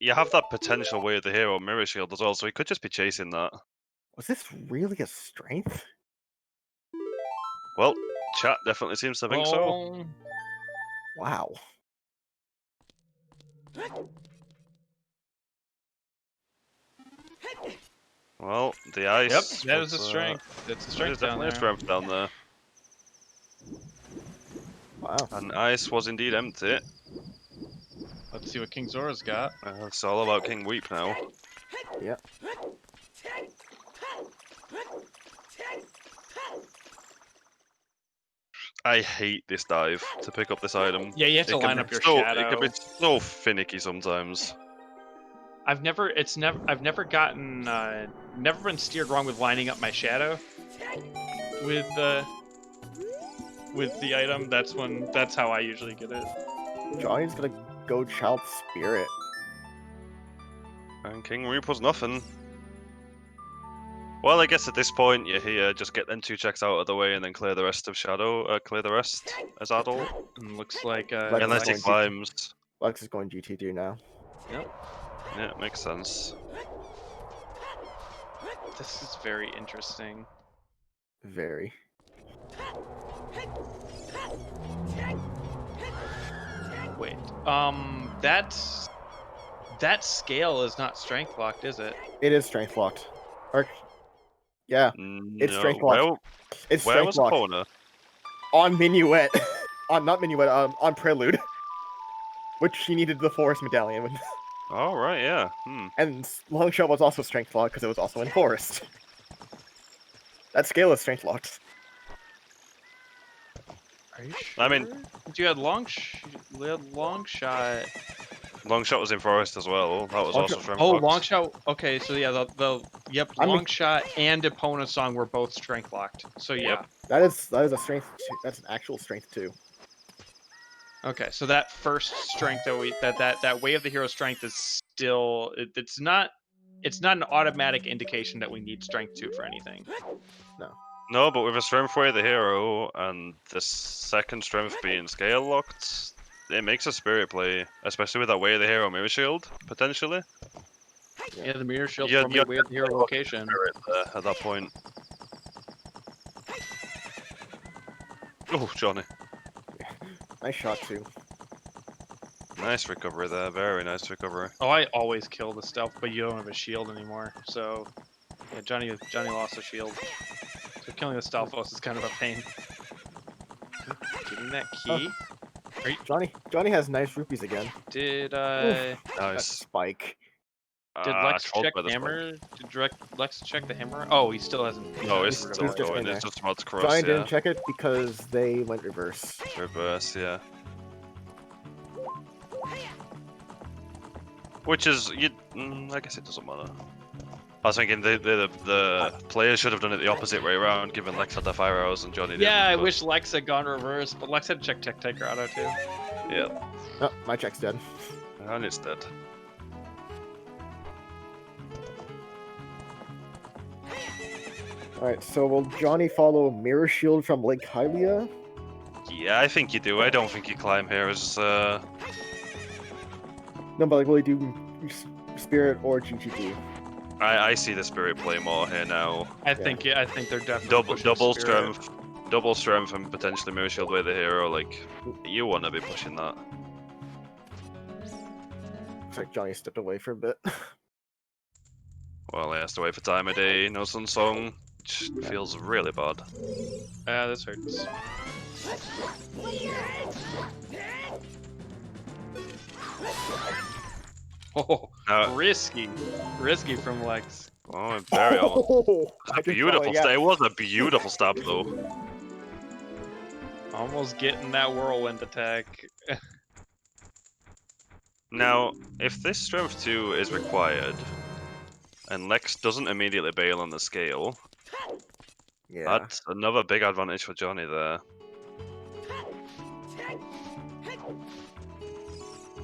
that potential way of the hero mirror shield as well, so he could just be chasing that. Was this really a strength? Well, chat definitely seems to think so. Oh, Wow. Well, the ice. yep, that was, is a strength. That's a There's strength down definitely a there. strength down there. Wow. And ice was indeed empty. Let's see what King Zora's got. It's all about King Weep now. Yep. I hate this dive to pick up this item. Yeah, you have to It can line be up your so, shadow. It can be so finicky sometimes. I've never gotten, never been steered wrong with lining up my shadow with the item. That's how I usually get it. Johnny's gonna go child spirit. And King Weep was nothing. Well, I guess at this point you're here, just get them 2 checks out of the way and then clear the rest of Shadow, clear the rest as adult. And looks like Like Unless he going climbs. Lex is going GT2 now. Yeah, it makes sense. this is very interesting. Very. Wait, that scale is not strength locked, is it? It is strength locked. Or, yeah, It's No, strength locked. it's Where strength was locked. Epona? On Minuet. Not Minuet, on Prelude. Which she needed the Forest Medallion with. Oh, right, yeah. And Longshot was also strength locked because it was also in Forest. That scale is strength locked. Are you sure? I mean- you had long shot. Longshot was in Forest as well. That was also Longshot- strength Oh, locked. long shot. Okay, so yeah, I mean- long shot and Epona song were both strength locked. So yeah. Yep. That is a strength. That's an actual strength too. Okay, so that first strength that way of the hero strength is still it's not an automatic indication that we need strength 2 for anything. No, but with a strength way of the hero and the second strength being scale locked, it makes a spirit play, especially with that way of the hero mirror shield, potentially. Yeah, the mirror shield Yeah, from yeah, the way of the hero location. Spirit there at that point. Oh, Johnny. Nice shot too. Nice recovery there, very nice recovery. Oh, I always kill the stealth, but you don't have a shield anymore. So, yeah, Johnny lost a shield. So killing the stealth boss is kind of a pain. Getting that key? Johnny has nice rupees again. Did That Nice. spike. Did Lex controlled check by the spell. hammer? Did Lex check the hammer? Oh, he still hasn't. No, it's He's still just going. in there. It's just about to cross, Johnny yeah. didn't check it because they went reverse. Reverse, yeah. Which is, I guess it doesn't matter. I was thinking the players should have done it the opposite way around, given Lex had the fire arrows and Johnny didn't. Yeah, I but- wish Lex had gone reverse, but Lex had checked Tech Grotto too. Yeah, Oh, my check's dead. and it's dead. Alright, so will Johnny follow Mirror Shield from Lake Hylia? Yeah, I think you do. I don't think you climb here as, No, but like, will he do Spirit or GTG? I see the spirit play more here now. I think they're definitely Double pushing Spirit. strength, and potentially Mirror Shield with the hero. Like, you want to be pushing that. Looks like Johnny stepped away for a bit. Well, he has to wait for time of day, no sun song, which feels really bad. This hurts. Oh, risky from Lex. Oh, very odd. I did Beautiful. follow, yeah. It was a beautiful stab, though. Almost getting that whirlwind attack. Now, if this strength 2 is required, and Lex doesn't immediately bail on the scale, Yeah. that's another big advantage for Johnny there.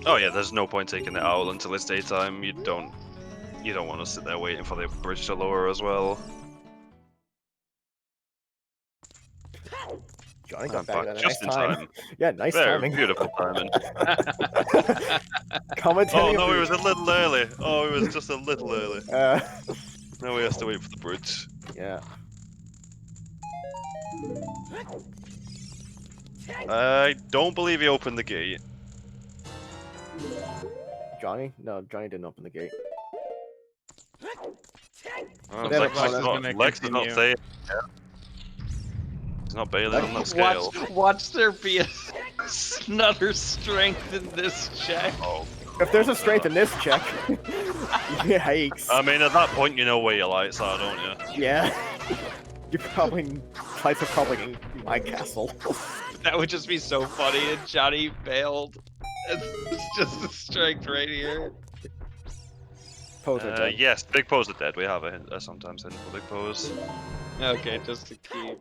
Oh yeah, there's no point taking it out until it's daytime. You don't want to sit there waiting for the bridge to lower as well. Johnny got I'm back back at a just nice in time. time. Yeah, nice Very timing. beautiful timing. Commentating Oh no, of- he was a little early. Oh, he was just a little early. Uh, Now he has to wait for the bridge. yeah. I don't believe he opened the gate. Johnny? No, Johnny didn't open the gate. Oh, Yeah, Lex, Lex is is not, gonna Lex is not continue. saying. He's not bailing on that scale. Watch there be another strength in this check. Oh. If there's a strength in this check, yikes. I mean, at that point, you know where your lights are, don't you? Yeah. You probably lights are probably in my castle. That would just be so funny. And Johnny bailed. It's just a strength right here. Pose are dead. Yes, big pose are dead. We have a sometimes hidden for big pose. Okay, just to keep.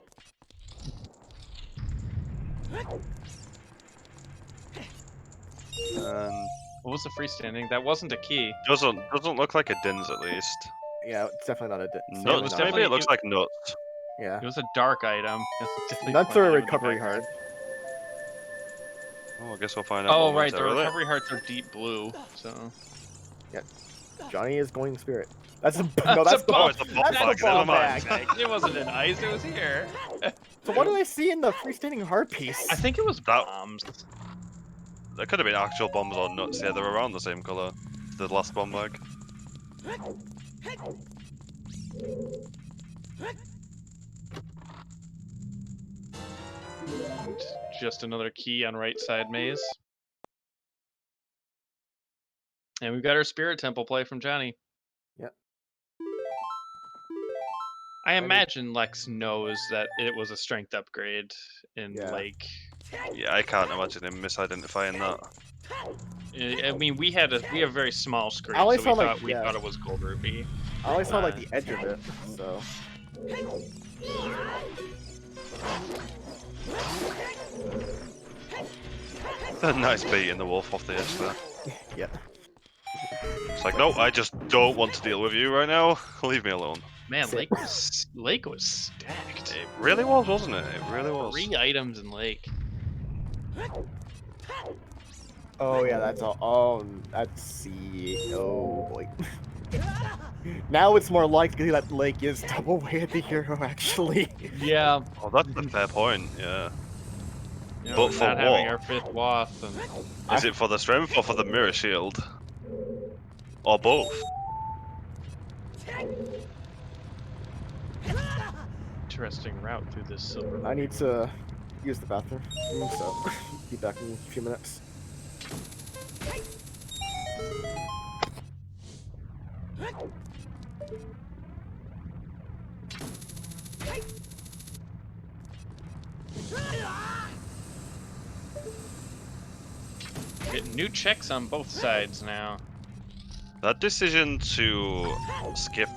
And What was the freestanding? That wasn't a key. doesn't look like a dins at least. Yeah, it's definitely not a Nuts. was Maybe definitely- it looks like nuts. Yeah. It was a dark item. It's definitely Nuts are a plenty of recovery effects. heart. Oh, I guess we'll find out. Oh right, the momentarily. recovery hearts are deep blue. So Johnny is going spirit. That's a no. That's the Oh, bomb. it's a bomb That's bag. the bomb Never mind. bag. it wasn't an ice. It was here. So what do I see in the freestanding heart piece? I think it was That- bombs. There could have been actual bombs or nuts. Yeah, they're around the same color. The last bomb bag. And just another key on right side maze. And we've got our spirit temple play from Johnny. Yep. I imagine Lex knows that it was a strength upgrade in Yeah. Lake. Yeah, I can't imagine him misidentifying that. I mean, we have very small screen, I always so we saw, like, thought we yeah. thought it was gold ruby. I only saw like the edge of it, so A nice beat in the wolf off the edge there. yeah. It's like, no, I just don't want to deal with you right now. Leave me alone. Man, Sit. Lake was stacked. It really was, wasn't it? It really was. 3 items in Lake. Oh yeah, that's all. Oh, let's see. Oh boy. Now it's more likely that Lake is double weighted the hero actually. Yeah. Oh, that's a fair point, yeah. You know, But for not having what? our 5th wath and Is it for the strength or for the mirror shield? Or both? interesting route through this silver. I need to use the bathroom, so be back in a few minutes. Getting new checks on both sides now. That decision to skip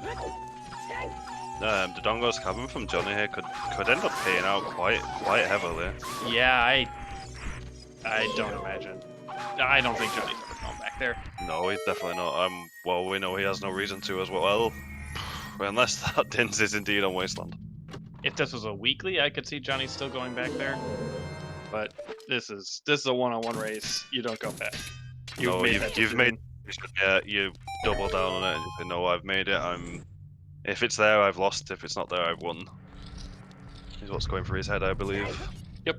Dodongo's cabin from Johnny here could end up paying out quite heavily. Yeah, I don't imagine. I don't think Johnny's ever going back there. No, he's definitely not. Well, we know he has no reason to as well. Unless that Dins is indeed on Wasteland. If this was a weekly, I could see Johnny still going back there. But this is a one-on-one race. You don't go back. You've made. Yeah, you double down on it and you say, no, I've made it. If it's there, I've lost. If it's not there, I've won. Is what's going through his head, I believe. Yep.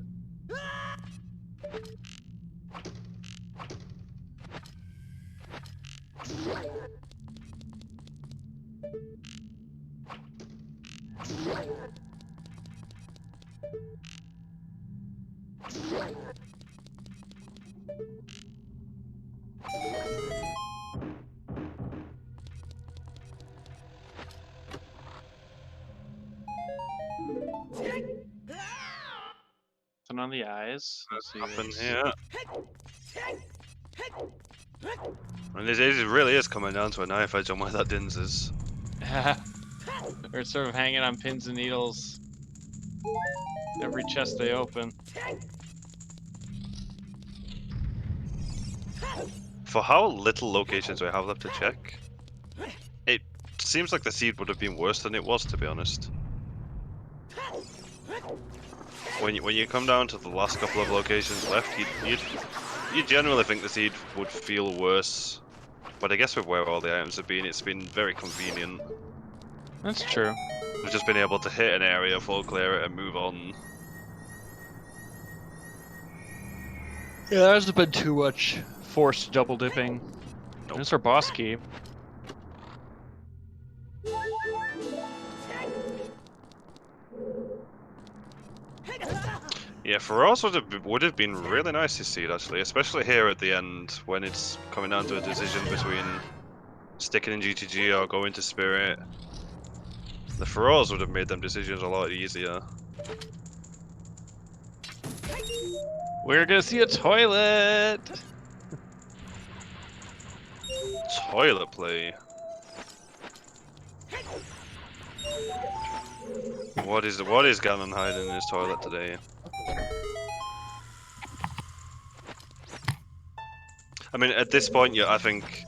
Something on the eyes. Let's see Happen this. here. And it really is coming down to a knife edge on where that Dins is. They're sort of hanging on pins and needles. Every chest they open. For how little locations we have left to check, it seems like the seed would have been worse than it was, to be honest. When you come down to the last couple of locations left, you generally think the seed would feel worse. But I guess with where all the items have been, it's been very convenient. That's true. We've just been able to hit an area, full clear it, and move on. Yeah, there hasn't been too much forced double dipping. Nope. There's our boss key. Yeah, for us would have been really nice to see it actually, especially here at the end when it's coming down to a decision between sticking in GTG or going to Spirit. The Feroz would have made them decisions a lot easier. We're gonna see a toilet! Toilet play. What is Ganon hiding in his toilet today? I mean, at this point, I think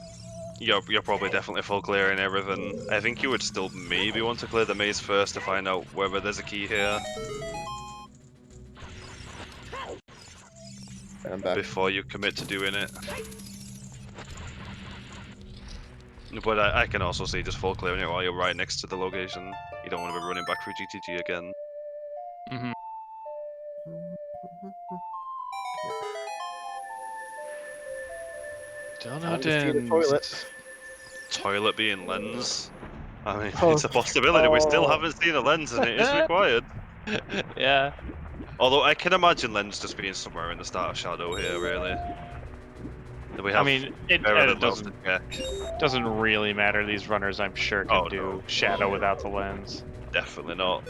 you're probably definitely full clearing everything. I think you would still maybe want to clear the maze first to find out whether there's a key here. I'm back. Before you commit to doing it. But I can also see just full clearing it while you're right next to the location. You don't want to be running back through GTG again. Mm-hmm. Still no I just see the Dins. toilet. Toilet being lens. I mean, Oh, it's a possibility. We still oh. haven't seen a lens and it is required. Yeah. Although I can imagine lens just being somewhere in the start of Shadow here, really. We have I mean, it very little else to doesn't check. doesn't really matter. These runners, I'm sure, can Oh, do no. shadow without the lens. Definitely not.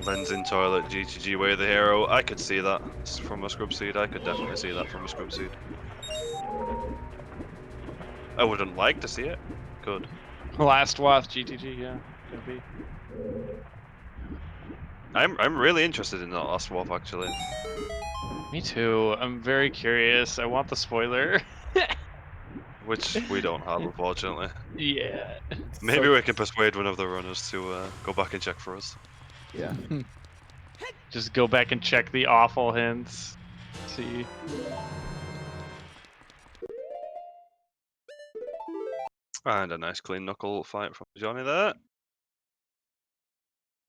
Lens in toilet, GTG way the hero. I could see that from a scrub seed. I could definitely see that from a scrub seed. I wouldn't like to see it. Good. Last Wasp GTG, yeah, could be. I'm really interested in that last swap actually. Me too. I'm very curious. I want the spoiler. Which we don't have, unfortunately. Yeah. Maybe we can persuade one of the runners to go back and check for us. Yeah. Just go back and check the awful hints. See. And a nice clean knuckle fight from Johnny there.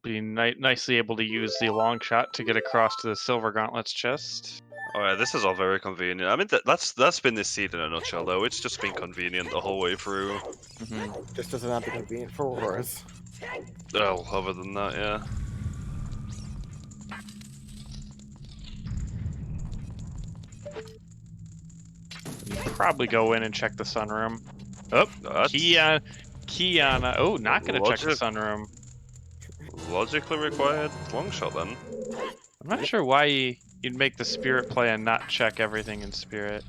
Being nicely able to use the long shot to get across to the Silver Gauntlet's chest. Oh yeah, this is all very convenient. I mean, that's been this seed in a nutshell, though. It's just been convenient the whole way through. Mm-hmm. Just doesn't have to be convenient for Auroras. Oh, other than that, yeah. Probably go in and check the sunroom. Oh, That's Kiana. Oh, not gonna check the Logic. sunroom. logically required long shot then. I'm not sure why you'd make the spirit play and not check everything in spirit.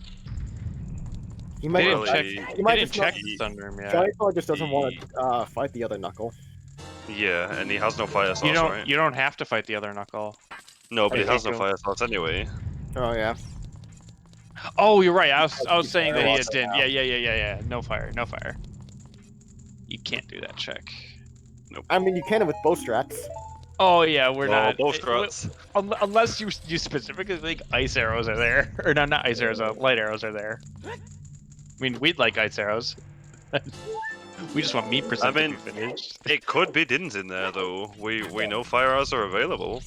He They might didn't Well, check. he- They might didn't just not- check the Sunroom yet. Johnny probably just doesn't want to fight the other Knuckle. Yeah, and he has no fire source, right? You don't have to fight the other Knuckle. No, but he I has think no so. fire source anyway. Oh yeah. Oh, you're right. I was He's saying that fire he also did. now. Yeah. No fire. No fire. You can't do that check. I mean, you can with bow strats. Oh yeah, we're not. Both struts. Unless you specifically think ice arrows are there, or no, not ice arrows. Light arrows are there. I mean, we'd like ice arrows. We just want meat percent I mean, to be finished. It could be Dins in there though. We know fire arrows are available.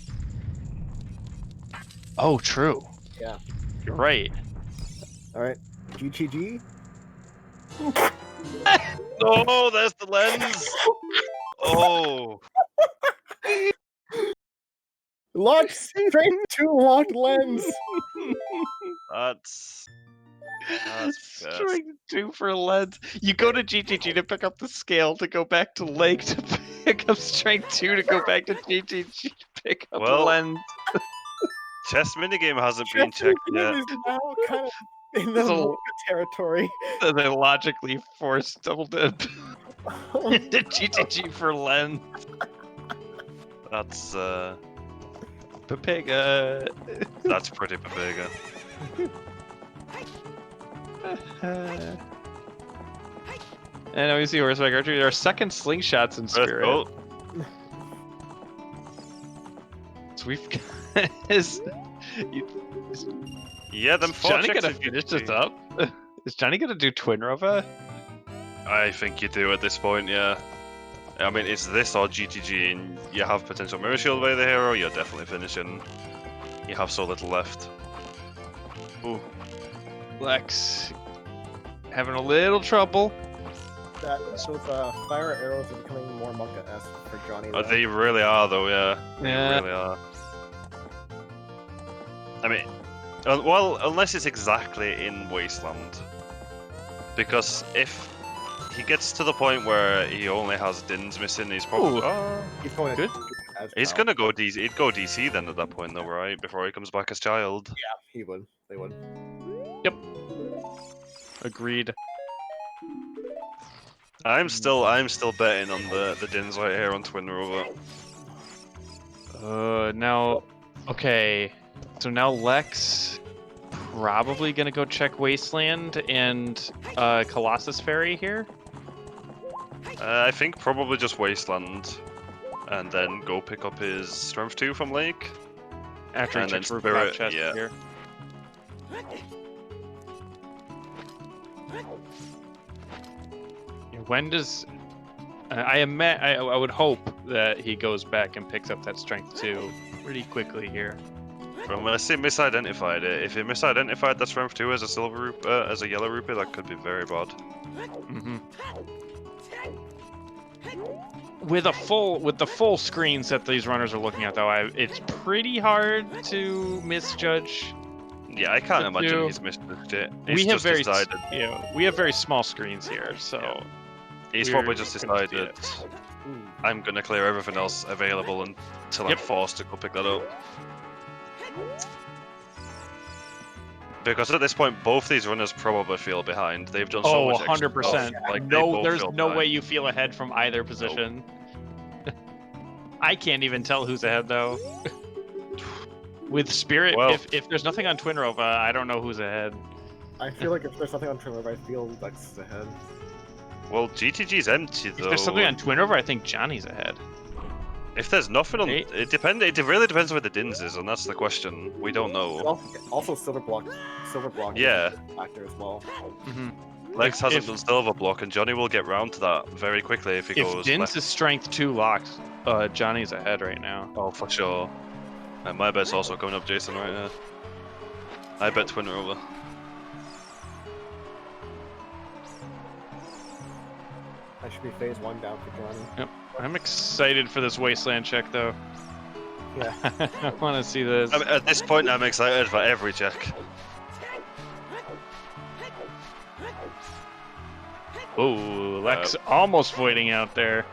Oh, true. Yeah. You're right. All right. GTG. Oh, there's the lens. Oh, Locked straight to locked lens. that's best. Strength 2 for lens. You go to GTG to pick up the scale to go back to Lake to pick up strength 2 to go back to GTG to pick up Well, lens. Chess minigame hasn't been checked yet. Is now kind of in There's the a- Mocha territory. So they logically forced double dip to GTG for lens. That's Pepega. that's pretty big. And we see horseback archery. There are second slingshots in spirit. Oh, So we've got is yeah, them four Johnny checks gonna in finish GTG. this up? Is Johnny gonna do Twin Rova? I think you do at this point, yeah. I mean, it's this or GTG, and you have potential Mirror Shield by the hero, you're definitely finishing. You have so little left. Ooh. Lex having a little trouble. That those fire arrows are becoming more Monka-esque for Johnny. though. They really are, though, yeah. They Yeah. really are. I mean, well, unless it's exactly in Wasteland. Because if he gets to the point where he only has Dins missing, he's probably... Ooh. Oh, He's going Good. as he's well. gonna go DC. He'd go DC then at that point, though, right? Before he comes back as child. Yeah, he would. They would. Agreed. I'm still betting on the Dins right here on Twin Rover. Now, okay. So now Lex probably gonna go check Wasteland and Colossus Ferry here. I think probably just Wasteland, and then go pick up his Strength 2 from Lake. After he And then checks roof Spirit, top chest yeah. here. When does I would hope that he goes back and picks up that strength 2 pretty quickly here. Unless he misidentified it. If he misidentified that Strength 2 as a silver rupee, as a yellow rupee, that could be very bad. Mm-hmm. With the full screens that these runners are looking at, though, it's pretty hard to misjudge. Yeah, I can't The imagine two- he's misjudged it. We He's have just very, decided. we have very small screens here, so He's we're probably just gonna see decided. it. I'm gonna clear everything else available until Yep. I'm forced to go pick that up. Because at this point, both these runners probably feel behind. They've done so Oh, much extra 100%. stuff, like, they No, both there's feel no way behind. you feel ahead from either position. I can't even tell who's ahead though. With Spirit, Well- if there's nothing on Twin Rova, I don't know who's ahead. I feel like if there's something on Trimmer, I feel Lex is ahead. Well, GTG's empty though. If there's something on Twin Rova, I think Johnny's ahead. If there's nothing on, Hey. it really depends where the Dins is, and that's the question. We don't know. Also, silver block. Yeah. is a factor as well. Mm-hmm. Lex hasn't if- done silver block, and Johnny will get round to that very quickly if he If goes Dins left. is strength 2 locked, Johnny's ahead right now. Oh, for sure. And my bet's also coming up, Jason, right now. I bet Twin Rover. That should be phase 1 down for Johnny. I'm excited for this Wasteland check though. Yeah. I want to see this. I mean, at this point, I'm excited for every check. Oh, Lex almost voiding out there.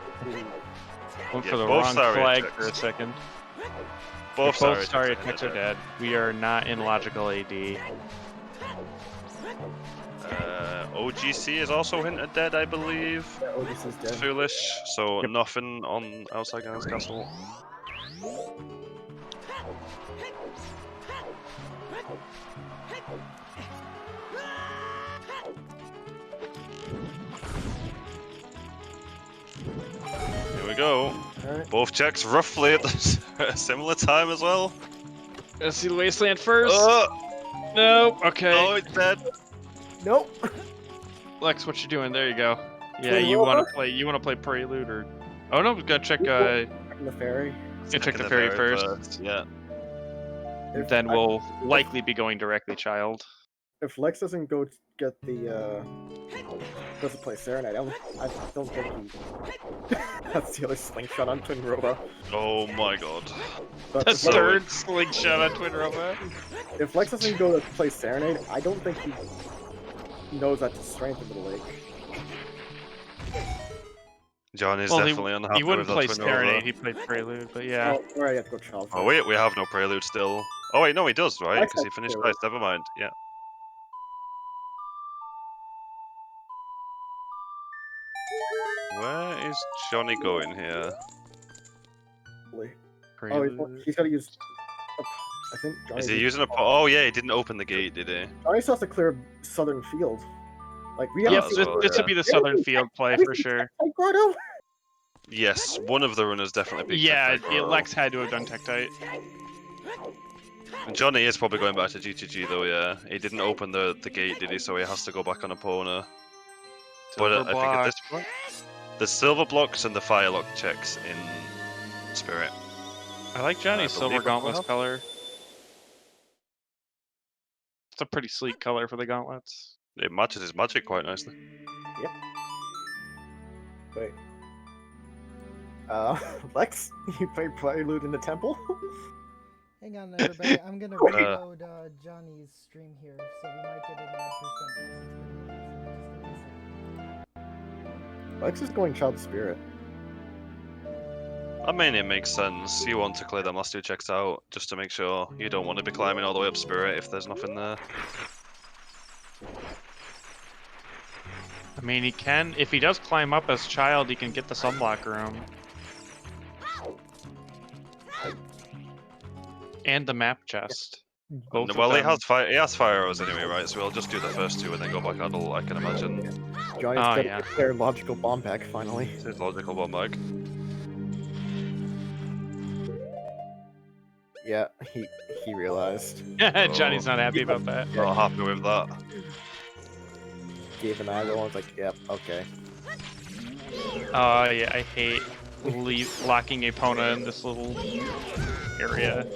Went Yeah, for the both wrong Saria flag checks. for a second. Both Saria Saria checks are dead. We are not in logical AD. OGC is also hinted dead, I believe. Yeah, Otis is dead. Foolish, so Yep. nothing on outside Gannon's castle. Here we go. Alright. Both checks roughly at a similar time as well. Let's see the wasteland first. Oh, Nope. Okay. oh, it's dead. Nope. Lex, what you doing? There you go. Yeah, Twin you Rover? want to play? You want to play Prelude or? Oh no, we gotta check. Checking the ferry. Check Checking the ferry first. Yeah. Then we'll likely be going directly child. If Lex doesn't go get the doesn't play Serenade, I don't think he. That's the other slingshot on Twin Rover. Oh my god. But The if, So- third slingshot on Twin Rover. if Lex doesn't go to play Serenade, I don't think he knows that's the strength of the lake. Johnny's Well, definitely unhappy he wouldn't with play that Twin Serenade. Rover. He played Prelude, but yeah. Oh, right, I have to go child. Oh wait, we have no prelude still. Oh wait, no, he does, right? Lex Because he has finished prelude. first. Never mind. Yeah. Where is Johnny going here? Oh, he's got to use. I think Johnny. Is he using a? Oh yeah, he didn't open the gate, did he? Johnny still has to clear southern field. Like we Yep, haven't Yeah, seen. this would be the southern field play for sure. Hey, Gordo. Yes, one of the runners definitely picked Yeah, Tech Tech. Lex had to have done Tektite. And Johnny is probably going back to GTG though. Yeah, he didn't open the gate, did he? So he has to go back on Epona. But I think at this point, the silver blocks and the firelock checks in Spirit. I like Johnny's I silver believe it will gauntlets help. color. It's a pretty sleek color for the gauntlets. It matches his magic quite nicely. Wait. Lex, you play Prelude in the temple? Hang on, everybody. I'm gonna reload Johnny's stream here, so we might get an ad Lex is going Child Spirit. I mean, it makes sense. You want to clear them last two checks out, just to make sure you don't want to be climbing all the way up Spirit if there's nothing there. I mean, he can, if he does climb up as child, he can get the sunblock room. And the map chest. Both of Well, he them. has fire arrows anyway, right? So we'll just do the first two and then go back idle, I can imagine. Johnny's Oh, getting yeah. their logical bomb back finally. It's his logical bomb bag. Yeah, he realized. Johnny's not happy about that. Not happy with that. Gave an eye roll and was like, yep, okay. Oh yeah, I hate locking Epona in this little area.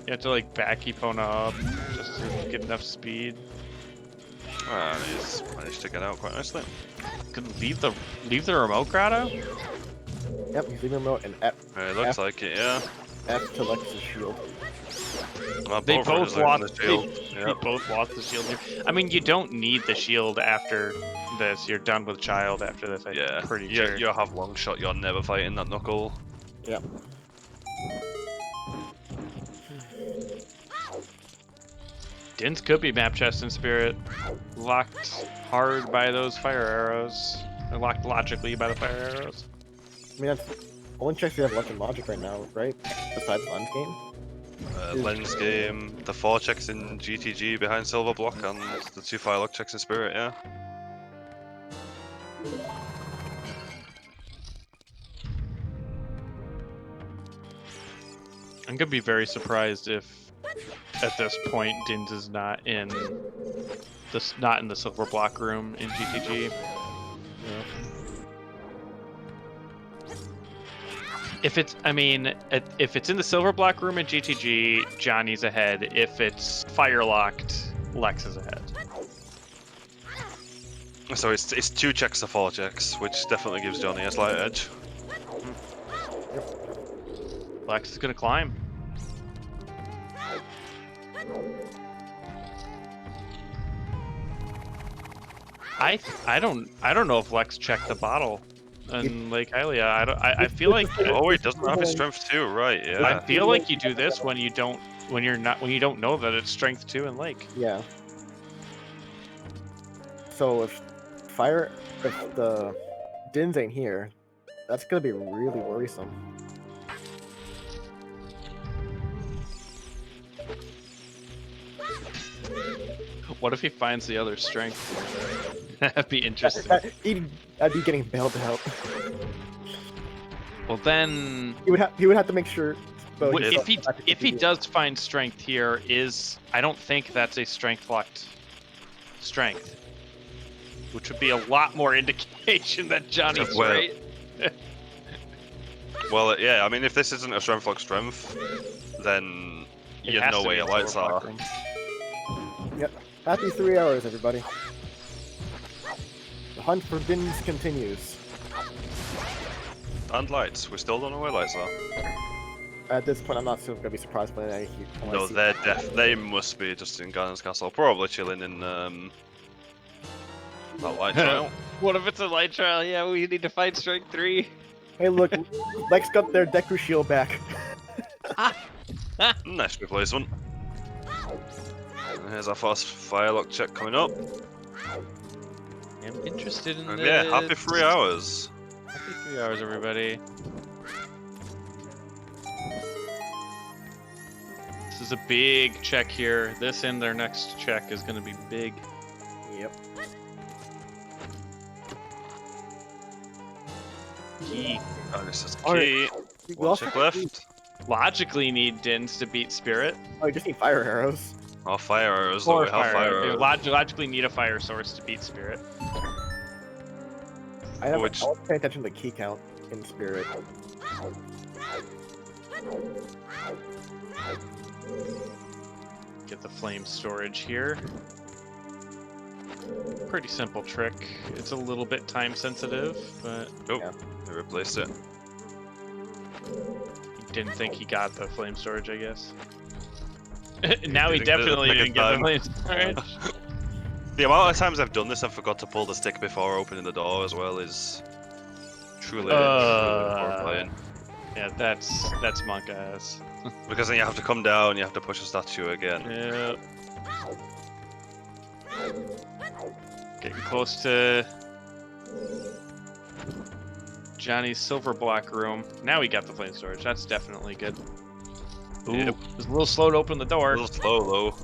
You have to like back Epona up just to get enough speed. And he's managed to get out quite nicely. Could leave the remote grotto? Yep, he's leaving remote and It looks like it, yeah. F to Lex's shield. Well, They both both runners are in lost. the shield. They Yep. both lost the shield here. I mean, you don't need the shield after this. You're done with child after this. I'm Yeah, pretty you, sure. you have long shot, you're never fighting that knuckle. Yep. Dins could be map chest in spirit. Locked hard by those fire arrows. Or locked logically by the fire arrows. I mean, that's the only checks we have left in Logic right now, right? Besides Lens Game. Lens game, the 4 checks in GTG behind Silver Block, and the 2 firelock checks in Spirit, yeah. I'm gonna be very surprised if, at this point, Dins is not in the silver block room in GTG. Yeah. If it's, I mean, if it's in the silver block room in GTG, Johnny's ahead. If it's fire locked, Lex is ahead. So it's 2 checks to 4 checks, which definitely gives Johnny a slight edge. Lex is gonna climb. I don't know if Lex checked the bottle. and Lake Hylia. I feel like Oh, he doesn't have his strength 2, right? Yeah. I feel like you do this when you don't know that it's strength 2 in Lake. Yeah. So if the Dins ain't here, that's gonna be really worrisome. What if he finds the other strength? That'd be interesting. I'd be getting bailed out. Well, then He would have to make sure. if he does find strength here, I don't think that's a strength locked strength, which would be a lot more indication that Johnny's Well, right. Well, yeah. I mean, if this isn't a strength lock strength, then It you has know to where be your a lights silver are. block room. Yep. Happy 3 hours, everybody. The hunt for Dins continues. And lights. We still don't know where lights are. At this point, I'm not gonna be surprised when I No, see. they must be just in Garden's Castle, probably chilling in that light trial. What if it's a light trial? Yeah, we need to fight strength 3. Hey, look, Lex got their Deku shield back. Nice replacement. And here's our first firelock check coming up. I'm interested in And this. yeah, happy 3 hours. Happy 3 hours, everybody. This is a big check here. This and their next check is going to be big. Yep. Key. And this is the Alright. key. We One also check left. Logically need Dins to beat Spirit. Oh, you just need fire arrows. Oh, fire arrows. Or We have fire They arrows. logically need a fire source to beat Spirit. I Which- always pay attention to the key count in Spirit. Get the flame storage here. Pretty simple trick. It's a little bit time sensitive, but Oh, Yeah. we replaced it. he didn't think he got the flame storage, I guess. Now he didn't get it the definitely second didn't get the time. flame storage. The amount of times I've done this and forgot to pull the stick before opening the door as well is truly horrifying. Yeah, that's monk ass. Because then you have to come down, you have to push a statue again. Yeah. Getting close to Johnny's silver block room. Now we got the flame storage. That's definitely good. Ooh, Yep. it was a little slow to open the A door. little slow though.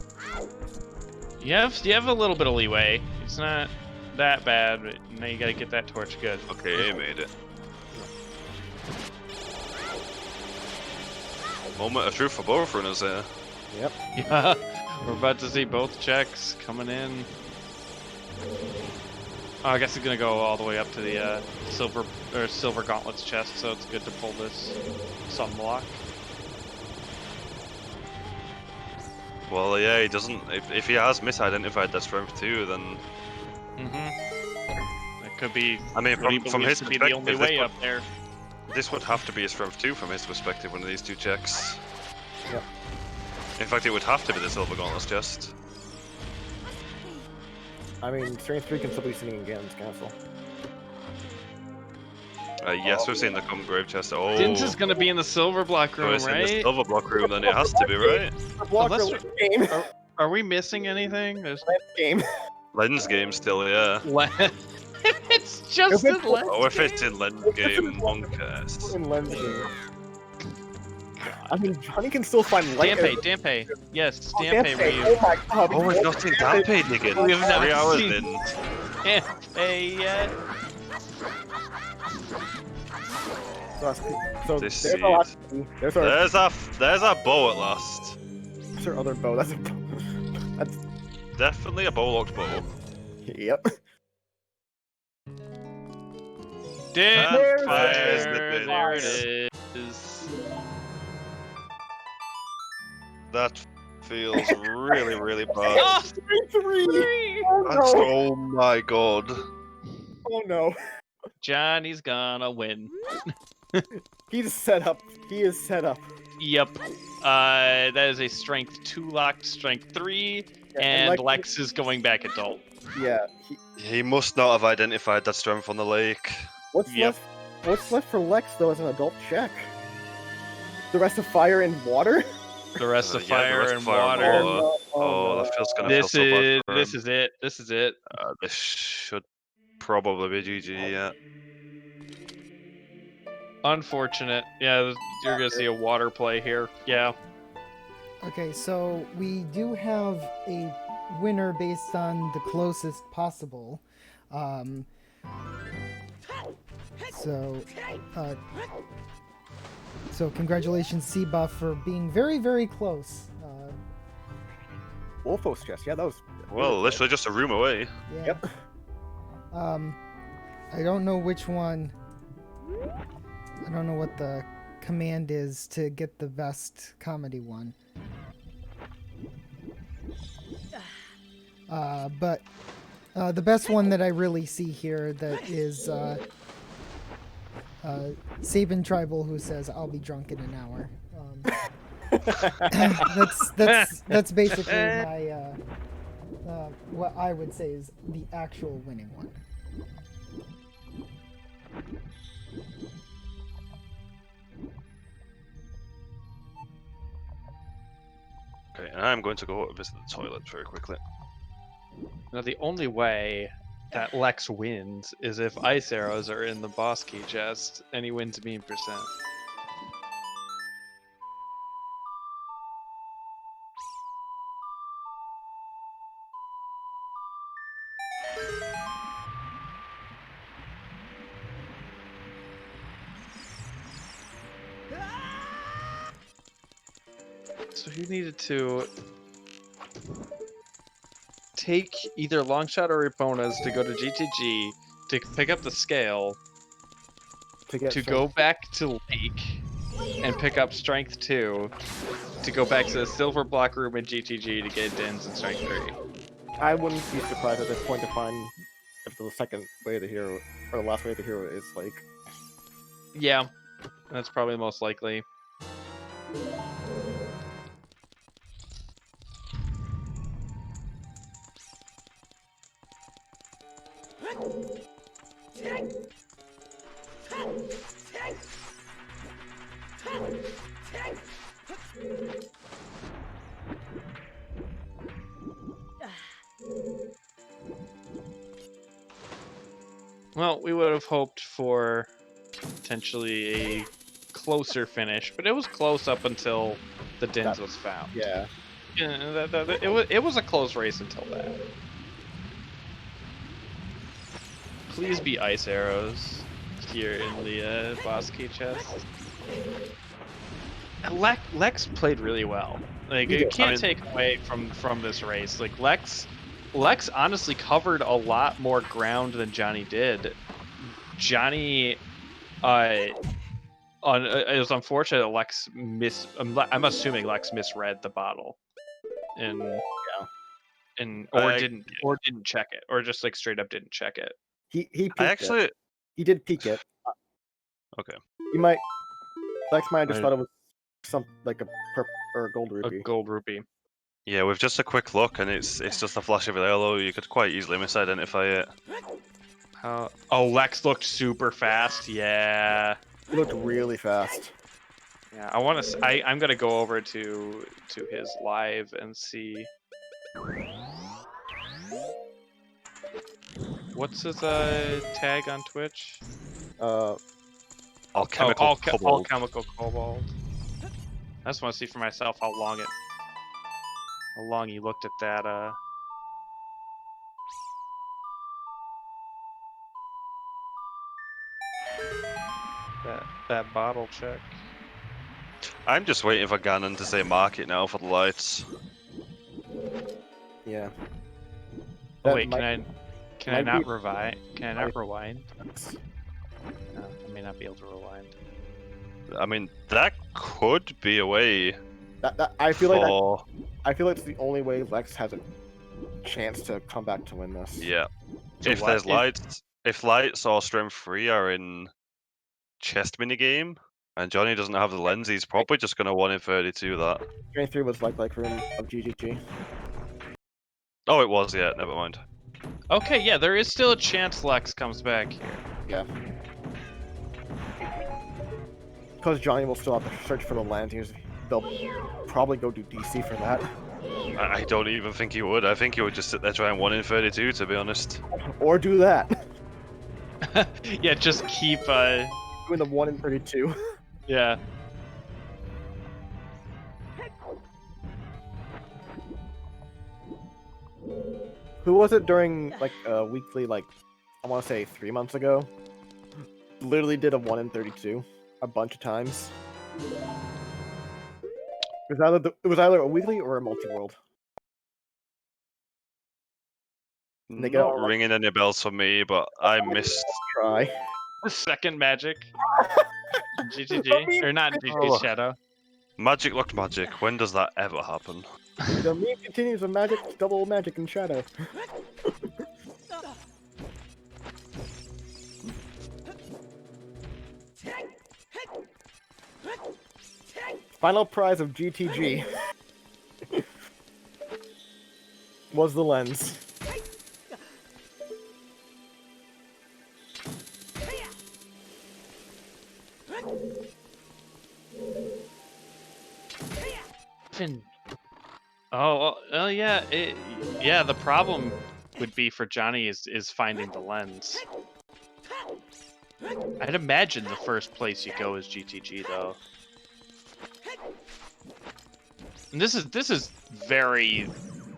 You have a little bit of leeway. It's not that bad, but now you gotta get that torch good. Okay, he made it. Moment of truth for both runners there. Yep. Yeah, we're about to see both checks coming in. Oh, I guess it's gonna go all the way up to the silver gauntlets chest, so it's good to pull this sunblock. Well, yeah, he doesn't. If he has misidentified that strength too, then That could be. I mean, what he from believes his to be the only perspective, way up there. this would have to be a strength 2 from his perspective. One of these two checks. Yep. In fact, it would have to be the silver gauntlets chest. I mean, Strength 3 can still be sitting in Galen's castle. Yes, we've seen the common grave chest. Oh, Dins is gonna be in the silver block so room, it's in the right? silver block room, then it has to be, right? Blocker let's- game. Are we missing anything? There's Game. Lens game still, yeah. it's just If it's- a lens Oh, if it's game. in lens game, Moncast. In lens game. I mean, Johnny can still find light. Dampe. Yes, Oh, Dampe Dampe. Ryu. Oh my god. Oh, we've not seen Dampe digging. We have never 3 hours seen- in. Dampe yet. So This there's a lot. There's our, There's our bow at last. there's our other bow. That's a bow. That's Definitely a bow-locked bow. yep. Damn There's fire. the There bins. it is. That feels really, really bad. Oh, Three. Oh That's, no. oh my god. Oh no. Johnny's gonna win. He's set up. He is set up. Yep. That is a strength 2 locked, strength 3, Yeah, and like- Lex is going back adult. Yeah. He must not have identified that strength on the lake. What's Yep. left? What's left for Lex though as an adult check? The rest of fire and water. The rest of Yeah, the fire rest and of fire and water. water. Oh, that feels gonna feel This so bad is for this him. is it. This is it. This should probably be GG. Yeah. Unfortunate. Yeah, you're gonna see a water play here. Yeah. Okay, so we do have a winner based on the closest possible. Um, so, uh, so congratulations, C-Buff, for being very, very close. Wolfos chest. Yeah, that was. Well, literally just a room away. Yeah. Yep. I don't know which one. I don't know what the command is to get the best comedy one. But the best one that I really see here that is Sabin Tribal, who says, "I'll be drunk in an hour." That's basically my what I would say is the actual winning one. Okay, and I'm going to go visit the toilet very quickly. Now the only way that Lex wins is if ice arrows are in the boss key chest, and he wins mean percent. So he needed to take either Longshot or Eponas to go to GTG to pick up the scale, to go back to Lake and pick up Strength 2, to go back to the Silver Block Room in GTG to get Dins and Strength 3. I wouldn't be surprised at this point to find if the second way of the hero or the last way of the hero is like. Yeah, that's probably most likely. Well, we would have hoped for potentially a closer finish, but it was close up until the Dins was found. Yeah. It was a close race until that. Please be ice arrows here in the boss key chest. Lex played really well. Like, you can't take away from this race. Like, Lex honestly covered a lot more ground than Johnny did. Johnny, it was unfortunate that Lex I'm assuming Lex misread the bottle, and didn't check it, or just like straight up didn't check it. He peeked it. He did peek it. Okay. Lex might have just thought it was something like a gold rupee. A gold rupee. Yeah, with just a quick look, and it's just a flash of a yellow, you could quite easily misidentify it. Oh, Lex looked super fast. Yeah. He looked really fast. Yeah, I'm gonna go over to his live and see. What's his tag on Twitch? Alchemical Cobalt. Alchemical Cobalt. I just want to see for myself how long he looked at that that bottle check. I'm just waiting for Ganon to say mark it now for the lights. Yeah. Oh, wait, can I not rewind? Can I not rewind? No, I may not be able to rewind. I mean, that could be a way. I feel like it's the only way Lex has a chance to come back to win this. Yeah. If there's lights, if lights or strength 3 are in chest minigame, and Johnny doesn't have the lens, he's probably just gonna 1 in 32 that. Strength 3 was like room of GGG. Oh, it was. Yeah. Never mind. Okay, yeah, there is still a chance Lex comes back here. Yeah. because Johnny will still have to search for the landings. They'll probably go to DC for that. I don't even think he would. I think he would just sit there trying 1 in 32, to be honest. Or do that. Yeah, just keep. Doing the 1 in 32. Yeah. Who was it during like weekly, like I want to say 3 months ago? Literally did a 1 in 32 a bunch of times. It was either a weekly or a multi-world. They get Not all, like, ringing any bells for me, but I missed. try. The second magic. GTG. Or not GTG, Oh. Shadow. Magic looked magic. When does that ever happen? The meme continues with magic, double magic, and shadow. Final prize of GTG was the lens. Oh, well, yeah. Yeah, the problem would be for Johnny is finding the lens. I'd imagine the first place you go is GTG though. And this is very,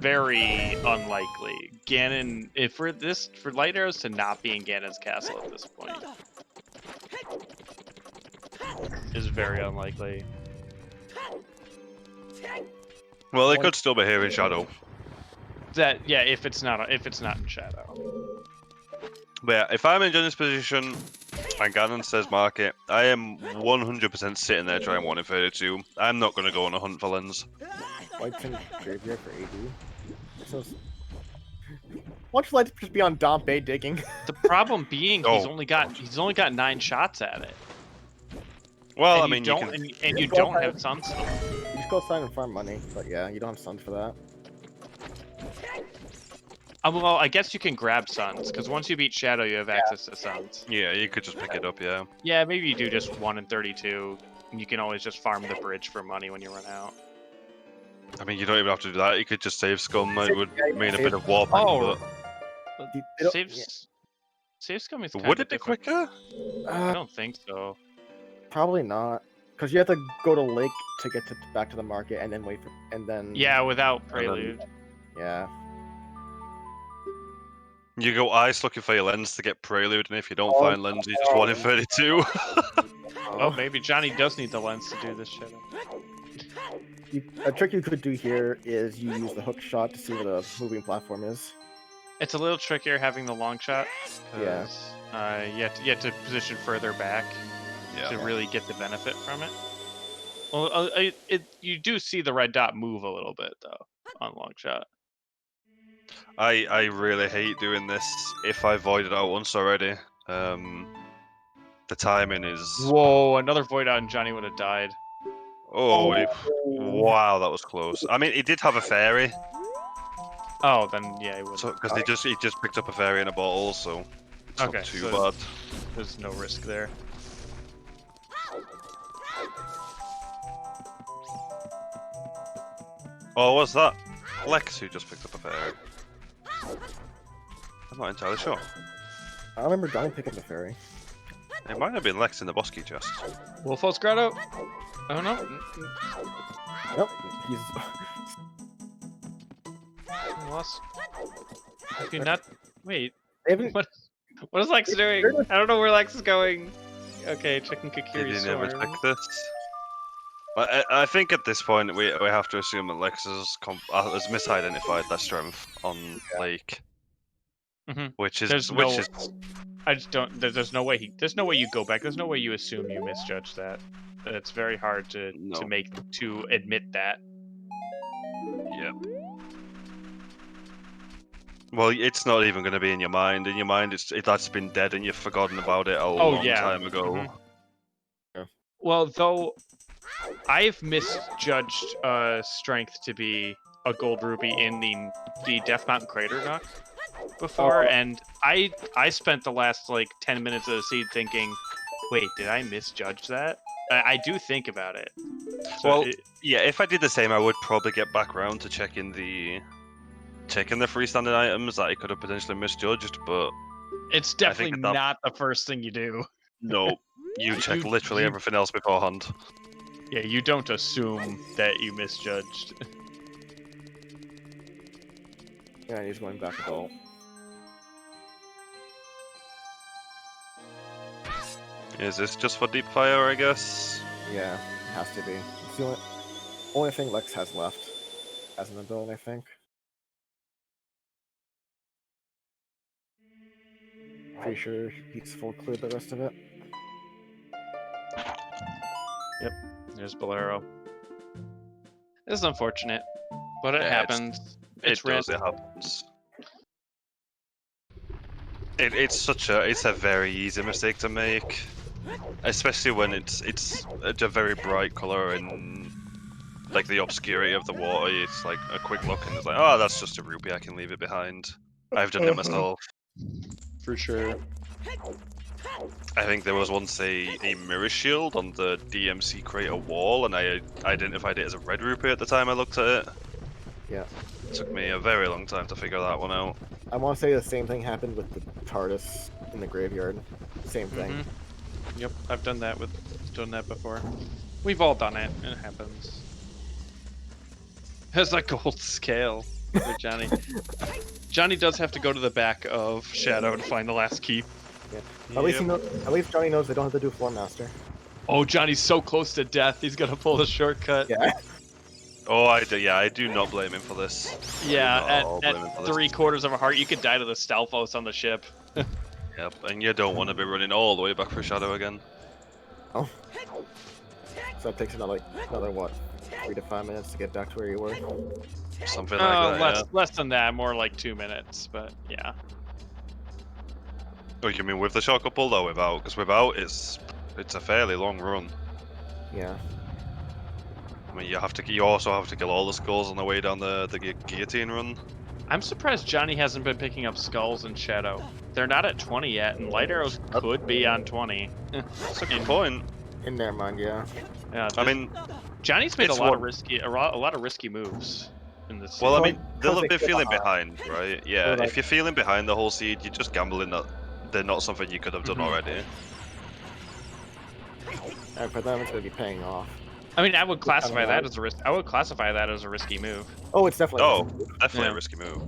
very unlikely. Ganon, if for Light Arrows to not be in Ganon's castle at this point is very unlikely. Well, they could still be here in Shadow. That yeah, if it's not in Shadow. But yeah, if I'm in Johnny's position and Ganon says market, I am 100% sitting there trying 1 in 32. I'm not going to go on a hunt for lens. White's in graveyard for AD. So, watch Light just be on Dom Bay digging. The problem being he's Oh. only got 9 shots at it. Well, And I mean, you can. and you don't have Sunstone. You just go outside and farm money, but yeah, you don't have suns for that. Well, I guess you can grab Suns, because once you beat Shadow, you have access to Suns. Yeah, you could just pick it up, yeah. Yeah, maybe you do just 1 in 32, and you can always just farm the bridge for money when you run out. I mean, you don't even have to do that. You could just save scum. It would Yeah, mean a save- bit of warping, Oh, They don't- Save scum is but kind would of it be different. quicker? I don't think so. Probably not, because you have to go to Lake to get back to the market, and then wait for, and then Yeah, without Prelude. yeah. You go ice looking for your lens to get Prelude, and if you don't Oh, find lens, you just 1 in 32. Oh, maybe Johnny does need the lens to do this shit. A trick you could do here is you use the hook shot to see where the moving platform is. It's a little trickier having the long shot. Yeah. 'Cause, you have to position further back to Yeah. really get the benefit from it. Well, you do see the red dot move a little bit though on long shot. I really hate doing this. If I voided out once already, the timing is. Whoa! Another void out and Johnny would have died. Oh, wow, that was close. I mean, he did have a fairy, Oh, then yeah, he would. so because he just picked up a fairy in a bottle, so it's Okay, not too so bad. there's no risk there. Oh, what's that? Lex who just picked up a fairy. I'm not entirely sure. I remember Johnny picking the fairy. It might have been Lex in the Bosky chest. Wolfos Grotto. Oh no. Nope, he's Lost. Do not. Wait. they haven't. What is Lex doing? I don't know where Lex is going. Okay, checking Did Kakiri's he never sword. check this? I think at this point we have to assume that Lex has misidentified that strength on Lake, Mhm. which is There's I just don't. There's no way there's no way you go back. There's no way you assume you misjudged that. It's very hard to admit that. Yep. Well, it's not even going to be in your mind. In your mind, that's been dead and you've forgotten about it a long time ago. Mhm. Well, though, I've misjudged strength to be a gold ruby in the Death Mountain Crater knock before, and I spent the last like 10 minutes of the seed thinking, wait, did I misjudge that? I do think about it. So Well, yeah, if I did the same, I would probably get back around to checking the freestanding items that I could have potentially misjudged, but it's I think definitely that not the first thing you do. no, you check literally you- everything else beforehand. Yeah, you don't assume that you misjudged. Yeah, he's going back to goal. Is this just for deep fire, I guess? Yeah, it has to be. It's the only thing Lex has left as an adult, I think. Pretty sure he's full cleared the rest of it. Yep, there's Bolero. This is unfortunate, but it Yeah, happens. It's it does. random. It happens. It's a very easy mistake to make, especially when it's a very bright color and like the obscurity of the water. It's like a quick look and it's like, oh, that's just a rupee. I can leave it behind. I've done it myself. For sure. I think there was once a mirror shield on the DMC crater wall, and I identified it as a red rupee at the time I looked at it. Yeah. It took me a very long time to figure that one out. I want to say the same thing happened with the TARDIS in the graveyard. Same thing. Yep, I've done that before. We've all done it. It happens. There's a gold scale for Johnny. Johnny does have to go to the back of Shadow to find the last key. Yeah. At least Johnny knows they don't have to do Floor Master. Oh, Johnny's so close to death. He's gonna pull the shortcut. Yeah. Oh, I do not blame him for this. Yeah, No, at blame him for this. 3/4 of a heart, you could die to the Stalfos on the ship. Yep, and you don't want to be running all the way back for Shadow again. Oh. So that takes another what, 3 to 5 minutes to get back to where you were. Something like that. Less than that, more like 2 minutes, but yeah. Oh, you mean with the shortcut pull though, without? Because without, it's a fairly long run. Yeah. I mean, you also have to kill all the skulls on the way down the guillotine run. I'm surprised Johnny hasn't been picking up skulls in Shadow. They're not at 20 yet, and light arrows could be on 20. That's a good point. In their mind, yeah. Yeah, I mean, Johnny's made a it's lot what- of risky moves in this. well, I season. mean, they'll have they been feel feeling behind. behind, right? Yeah, They're like- if you're feeling behind the whole seed, you're just gambling that they're not something you could have done already. And for them, it's going to be paying off. I mean, I would classify that as a risk. I would classify that as a risky move. Oh, it's definitely. Oh, definitely Yeah. a risky move.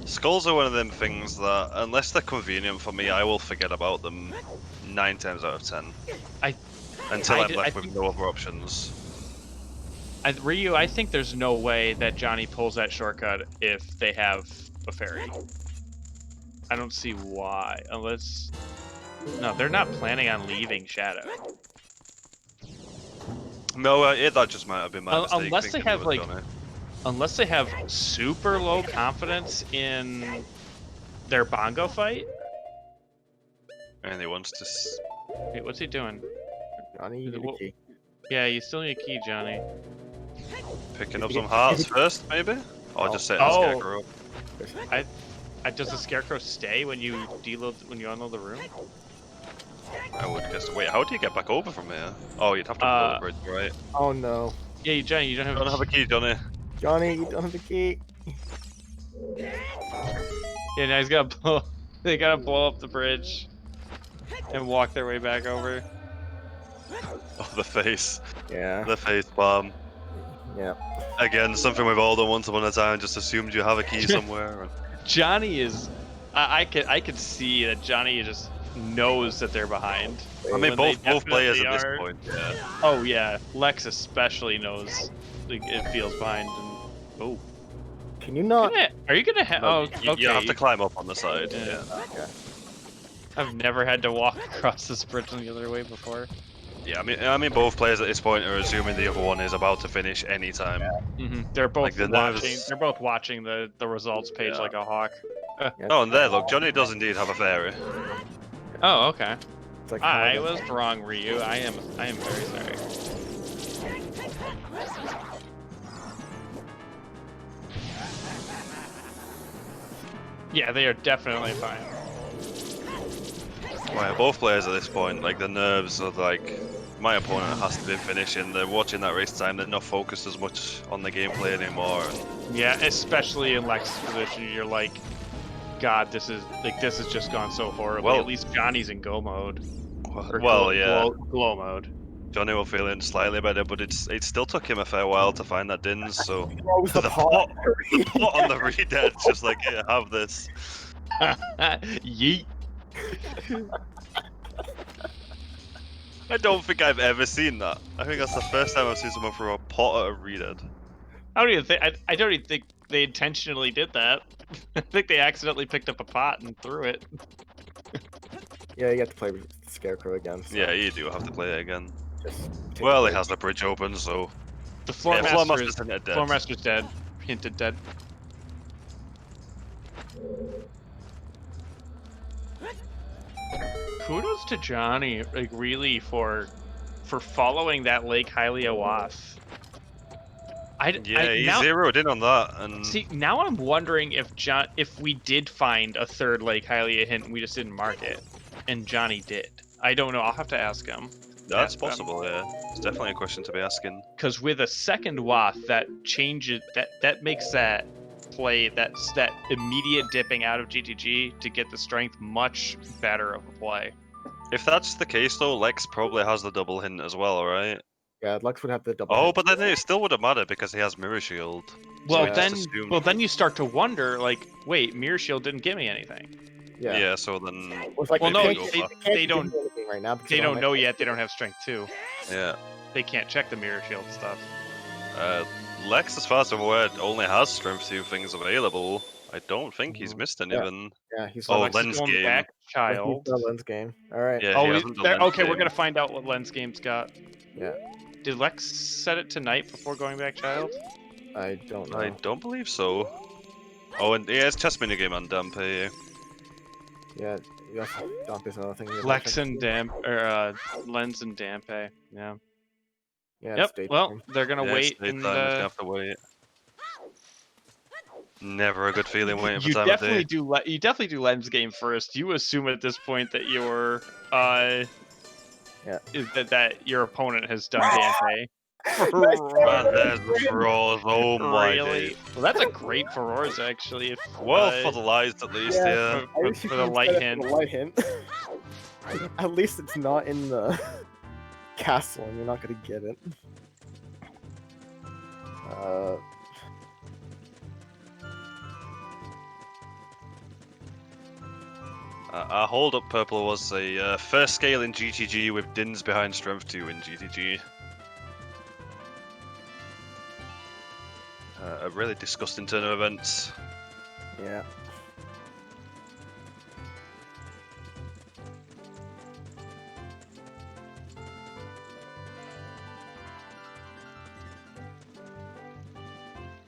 Skulls are one of them things that, unless they're convenient for me, I will forget about them 9 times out of 10. Until I'm left with no other options. Ryu, I think there's no way that Johnny pulls that shortcut if they have a fairy. I don't see why, unless... No, they're not planning on leaving Shadow. No, that just might have been my mistake. Unless they thinking have, would like, done it. Unless they have super low confidence in their bongo fight. And he wants to. Wait, what's he doing? Johnny, you need a key. Yeah, you still need a key, Johnny. Picking up some hearts first, maybe? Or just setting the scarecrow up. Does the scarecrow stay when you unload the room? I would guess. Wait, how do you get back over from here? Oh, you'd have to pull the bridge, right? Oh no. Yeah, Johnny, you don't have. I don't have a key, Johnny. Johnny, you don't have the key. Yeah, now they gotta blow up the bridge and walk their way back over. Oh, the face. Yeah. The face bomb. Yeah. Again, something we've all done once upon a time, just assumed you have a key somewhere. Johnny is. I could see that Johnny just knows that they're behind. I mean, When both they players at definitely this are. point, yeah. Oh yeah, Lex especially knows it feels behind. And, oh, Can you not? are you gonna have? Oh, okay. You have to climb up on the side, Yeah. yeah. Okay. I've never had to walk across this bridge the other way before. Yeah, I mean, both players at this point are assuming the other one is about to finish anytime. They're both Like the watching. nerves- They're both watching the results page Yeah. like a hawk. Oh, and there, look, Johnny does indeed have a fairy. Oh, okay. It's like I was wrong, Ryu. I am very sorry. Yeah, they are definitely fine. Right, both players at this point, like the nerves of like my opponent has to be finishing. They're watching that race time. They're not focused as much on the gameplay anymore. And Yeah, especially in Lex's position, you're like, God, this has just gone so horribly. Well- At least Johnny's in go mode. Or well, yeah, glow mode. Johnny will feeling slightly better, but it still took him a fair while to find that Dins. So Throws the the pot. pot on the redead's just like, yeah, have this. Yeet. I don't think I've ever seen that. I think that's the first time I've seen someone throw a pot at a redead. I don't even think I don't even think they intentionally did that. I think they accidentally picked up a pot and threw it. Yeah, you get to play with Scarecrow again. So Yeah, you do have to play it again. just take Well, a he has the bridge open, so The floor yeah, master is dead. floor master's dead. Hinted dead. Kudos to Johnny, like really for following that Lake Hylia off. Yeah, he now, zeroed in on that, and see, now I'm wondering if we did find a third Lake Hylia hint and we just didn't mark it, and Johnny did. I don't know. I'll have to ask him. that's possible. Yeah, it's definitely a question to be asking. Because with a second wath, that changes that makes that play that immediate dipping out of GTG to get the strength much better of a play. If that's the case, though, Lex probably has the double hint as well, right? Yeah, Lux would have the double. Oh, hit. but then it still would have mattered because he has Mirror Shield. Well, we just assumed- then you start to wonder, like, wait, Mirror Shield didn't give me anything. Yeah, so then Well, it's like, Well, you no, can't- go you for- can't they do don't- anything right now because They you don't have- know yet. They don't have strength 2. yeah. They can't check the Mirror Shield stuff. Lex, as far as I'm aware, only has Strength 2 things available. I don't think he's missed any Yeah. of them. Yeah, he's Oh, Lex is Lens going game. back, he's child. the lens game. All right. Yeah, Oh, he hasn't done there, Lens okay, we're game. gonna find out what Lens Game's got. Yeah. Did Lex set it tonight before going back, child? I don't know. I don't believe so. Oh, and yeah, it's chess minigame on Dampe. Yeah, Dump is another thing. Lex and Lens and Dampe. Yeah. Yeah, Yep. stage Well, game. they're gonna Yeah, wait it's and daytime, it's gonna have to wait. Never a good feeling waiting for you time definitely of day. do. You definitely do Lens Game first. You assume at this point that your Yeah. that your opponent has done Dampe. Man, there's the froze. Oh my Really? days. Well, that's a great Feror's actually. If, Well, for the lies at least, Yeah. yeah. I wish you for the could light set it hint. for the light hint. At least it's not in the castle, and you're not gonna get it. Our hold up purple was a first scale in GTG with Dins behind Strength 2 in GTG. A really disgusting turn of events. Yeah.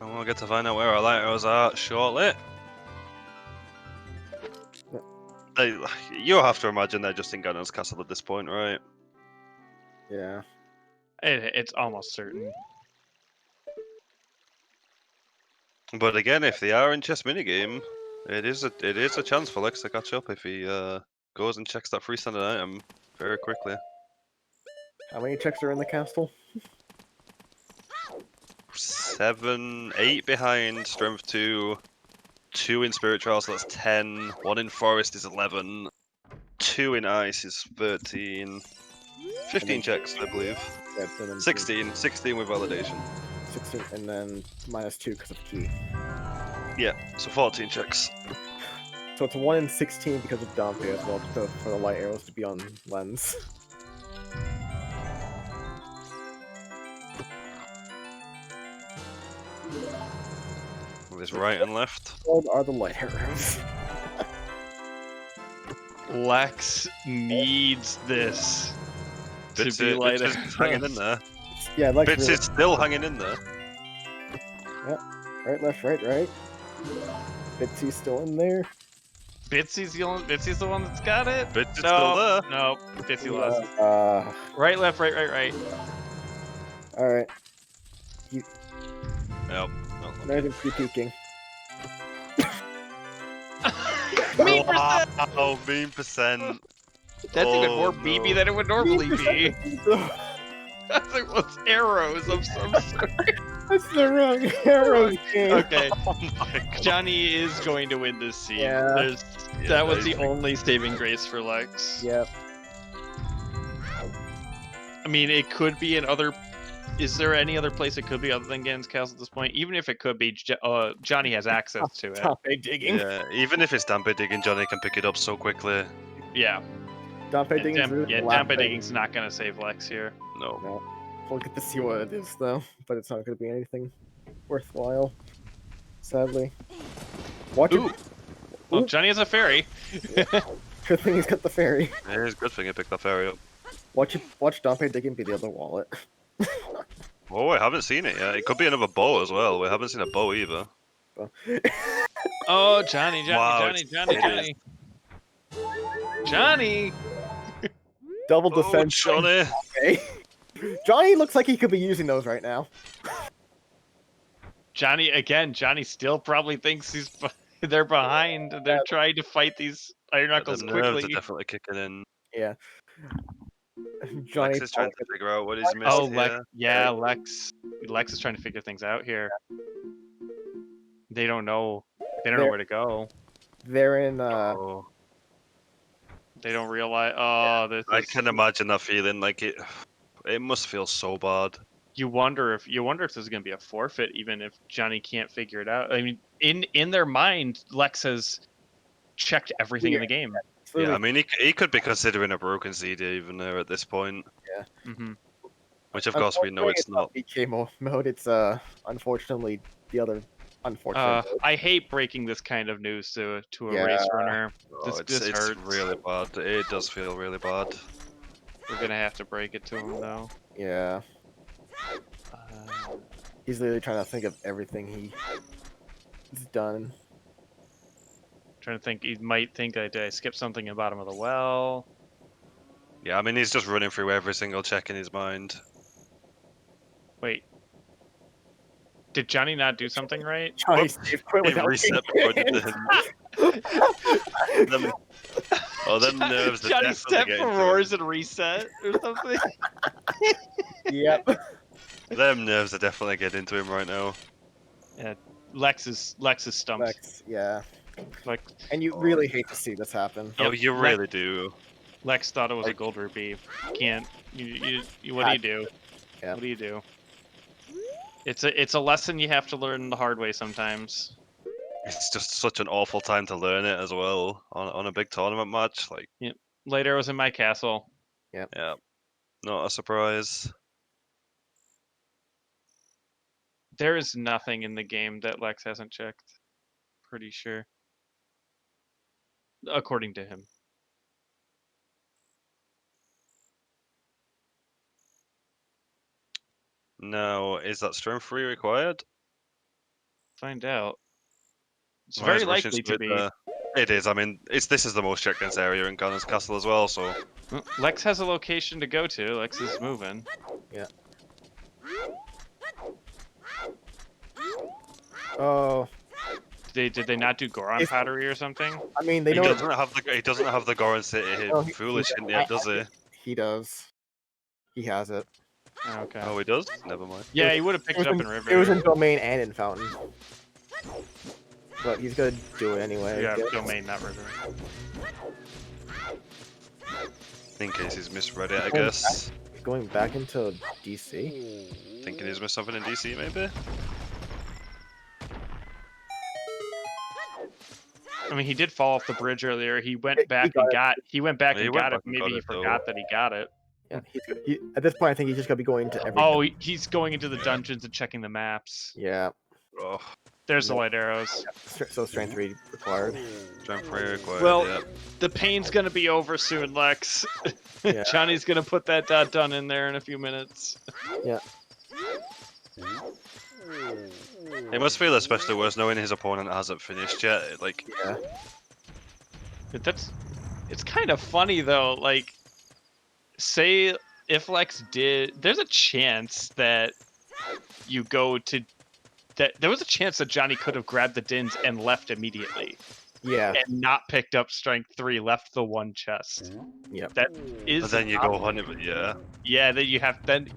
And we'll get to find out where our light arrows are shortly. You have to imagine they're just in Ganon's castle at this point, right? Yeah. it's almost certain. But again, if they are in chess minigame, it is a chance for Lex to catch up if he goes and checks that freestanding item very quickly. How many checks are in the castle? 7, 8 behind Strength 2, 2 in Spirit Trial, so that's 10, 1 in Forest is 11, 2 in Ice is 13, 15 checks, I believe. Yeah, so then 16 with validation. 16, and then -2 because of key. Yeah, so 14 checks. So it's 1 in 16 because of Dante as well, so for the light arrows to be on lens. With his right and left. What are the light arrows? Lex needs this to Bits be light. is hanging in there. Yeah, like Bits really, is still hanging in there. right, left, right. Bitsy's still in there. Bitsy's the one that's got it. Bits is still there. No, Bitsy lost. Right, left, right. All right. Yep. Oh, Not even peeking. Mean percent. wow, mean percent. That's even more no. BB than it would normally be. That's like, what's arrows of some sort. That's the wrong arrow game. Okay, Oh my God. Johnny is going to win this scene. Yeah. That was the nice. only saving grace for Lex. Yep. I mean, it could be in other. Is there any other place it could be other than Gan's Castle at this point? Even if it could be, Johnny has access to it. Dampe digging. Yeah, even if it's Dampe digging, Johnny can pick it up so quickly. Yeah. Dampe digging is really the last Dampe thing. digging's not gonna save Lex here. No. No. We'll get to see what it is though, but it's not going to be anything worthwhile. Sadly. Watch Ooh. it. Well, Ooh. Johnny has a fairy. Good thing he's got the fairy. Yeah, it's a good thing he picked that fairy up. Watch Dampe digging be the other wallet. Oh, I haven't seen it yet. It could be another bow as well. We haven't seen a bow either. Oh, Johnny. Wow, Johnny. Double Oh, defense. Johnny! Okay. Johnny looks like he could be using those right now. Johnny still probably thinks they're behind. And they're trying to fight these Iron Knuckles The nerves are quickly. definitely kicking in. Yeah. Johnny Lex is trying to figure out what he's missed Oh, here. Lex is trying to figure things out here. They don't know. They don't know where to go. They're in Oh, They don't realize. Oh, this. I can imagine that feeling. Like it must feel so bad. You wonder if this is going to be a forfeit, even if Johnny can't figure it out. I mean, in their mind, Lex has checked everything in the game. Yeah, I mean, he could be considering a broken CD even there at this point. Yeah. Mm-hmm. Which, of course, we know it's not. BK mode. It's unfortunately the other unfortunate. Mode. I hate breaking this kind of news to a race runner. Oh, This it's hurts. really bad. It does feel really bad. We're gonna have to break it to him though. Yeah. He's literally trying to think of everything he's done. Trying to think. He might think did I skip something in the bottom of the well? Yeah, I mean, he's just running through every single check in his mind. Wait. Did Johnny not do something right? Johnny saved quit He without reset being before hit. them nerves are Johnny definitely stepped getting for to roars him. and reset or something. Yep. Them nerves are definitely getting into him right now. Yeah, Lex is stumped. Lex, yeah. Like And you really hate to see this happen. Oh, you really do. Lex thought it was a gold rupee. Can't. What do you do? Yeah. What do you do? It's a lesson you have to learn the hard way sometimes. It's just such an awful time to learn it as well on a big tournament match. Like, Later was in my castle. yeah, not a surprise. There is nothing in the game that Lex hasn't checked. Pretty sure. According to him. Now, is that strength 3 required? Find out. It's Why very is Russian likely to Squid be. there? It is. I mean, this is the most checked against area in Ganon's castle as well. So Lex has a location to go to. Lex is moving. Yeah. Oh. Did they not do Goron pottery or something? I mean, they he know doesn't have the Goron City Oh, foolish in yet, does he? he does. He has it. Oh, okay. Oh, he does. Never mind. Yeah, he would have picked it up in River. It was in Domain and in Fountain. But he's gonna do it anyway. Yeah, Domain, not River. In case he's misread it, I guess. Going back into DC. Thinking he's missed something in DC, maybe. I mean, he did fall off the bridge earlier. He went back got and it. got. He went back Yeah, he and went got it. back and Maybe got he it, though. forgot that he got it. Yeah, at this point, I think he's just gonna be going to every. Oh, he's going into the dungeons and checking the maps. Yeah. Oh, There's the light arrows. So strength 3 required. strength 3 required. Well, yeah. the pain's gonna be over soon, Lex. Yeah. Johnny's gonna put that dot done in there in a few minutes. Yeah. It must feel especially worse knowing his opponent hasn't finished yet. Like, Yeah. It's kind of funny though. Like, say if Lex did, there's a chance that you go to that. There was a chance that Johnny could have grabbed the Dins and left immediately. Yeah. and not picked up strength 3, left the 1 chest. Yep. That is. And then you go hunt it, yeah. Yeah, then you have then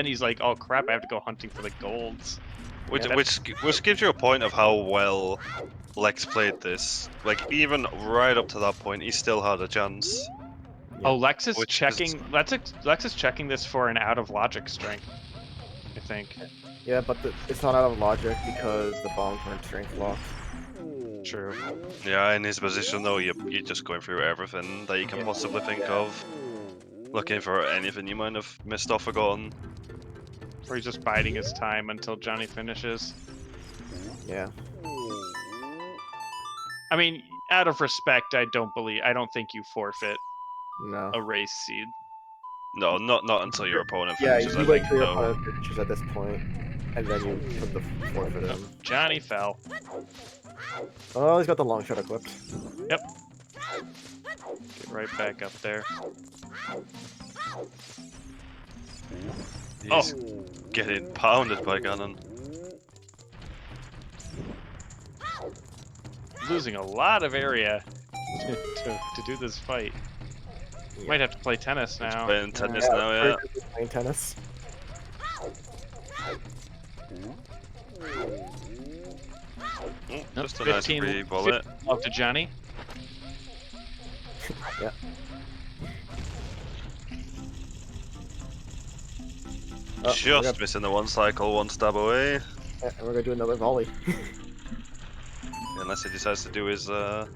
he's like, oh crap, I have to go hunting for the golds. Which, Yeah, which gives you a point of how well Lex played this. Like, even right up to that point, he still had a chance. Oh, Lex is Which checking. Lex is checking this for an out of logic strength, I think. Yeah, but it's not out of logic because the bombs weren't strength locked. True. Yeah, in his position though, you're just going through everything that you can possibly think of. Looking for anything you might have missed or forgotten. Or he's just biding his time until Johnny finishes. Yeah. I mean, out of respect, I don't think you forfeit No. a race seed. No, not until your opponent Yeah, finishes, you I wait think, till your no. opponent finishes at this point, and then you put the forfeit in. Johnny fell. Oh, he's got the long shot equipped. Yep. Get right back up there. He's getting pounded by Ganon. Losing a lot of area to do this fight. Yeah. Might have to play tennis now. Playing tennis Yeah, now, very yeah. good with playing tennis. Just a nice free bullet. Up to Johnny. Yeah. Oh, Just missing the one cycle, one stab away. yeah, and we're gonna do another volley. Unless he decides to do his, Oh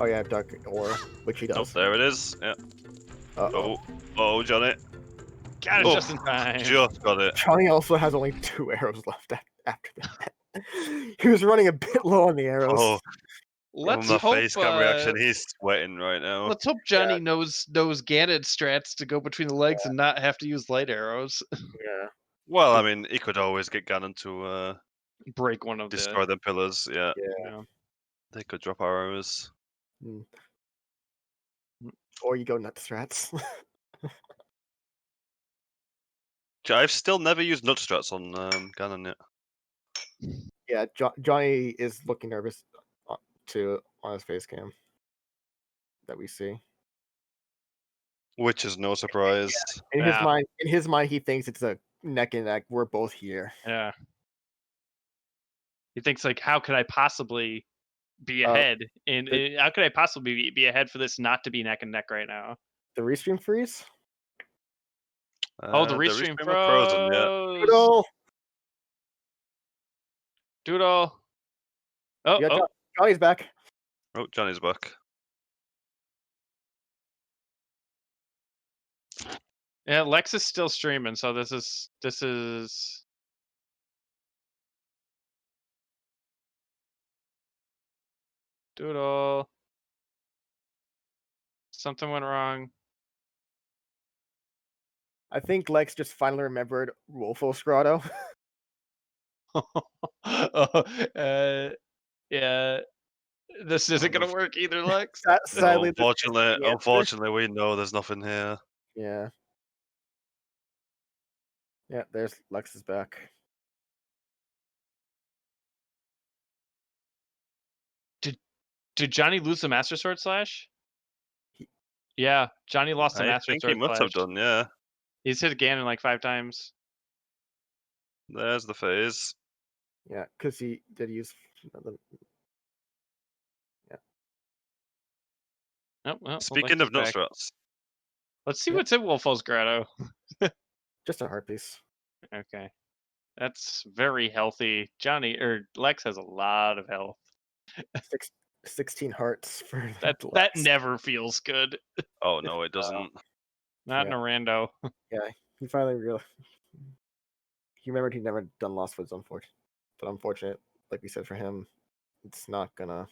yeah, dark aura, which he Oh, does. there it is. Yeah. Uh-oh. Oh, Johnny. Got it Oh, just in time. Just got it. Johnny also has only 2 arrows left after that. He was running a bit low on the arrows. Oh, Let's from the hope. face cam reaction, he's sweating right now. Let's hope Johnny knows Ganon strats to go between the legs and not have to use light arrows. Yeah. Well, I mean, he could always get Ganon to Break one of destroy the pillars. Yeah, Yeah. they could drop arrows. Mm. Or you go nut strats. I've still never used nut struts on Ganon yet. Yeah, Johnny is looking nervous too on his face cam that we see. Which is no surprise. In his mind, he thinks it's a neck and neck. We're both here. Yeah. He thinks like, how could I possibly be ahead? How could I possibly be ahead for this not to be neck and neck right now? The restream freeze. Oh, the restream was frozen, yeah. Doodle. Doodle. Oh, Yeah, oh. Johnny's back. Oh, Johnny's back. Yeah, Lex is still streaming, so this is Doodle. Something went wrong. I think Lex just finally remembered Wolfo Grotto. Yeah. This isn't gonna work either, Lex. Sadly, Unfortunately, we know there's nothing here. Yeah. Yeah, there's Lex is back. Did Johnny lose the Master Sword Slash? Yeah, Johnny lost the I Master think Sword he must have Slash. done, yeah. He's hit Ganon like 5 times. There's the phase. Yeah, because he did use. Yeah. Oh, well, Speaking of nut struts. Let's see what's in Wolfo's Grotto. Just a heart piece. Okay. That's very healthy. Lex has a lot of health. 16 hearts for that never feels good. Oh no, it doesn't. Not in a rando. Yeah, he finally realized. He remembered he'd never done Lost Woods, unfortunate, like we said for him, it's not gonna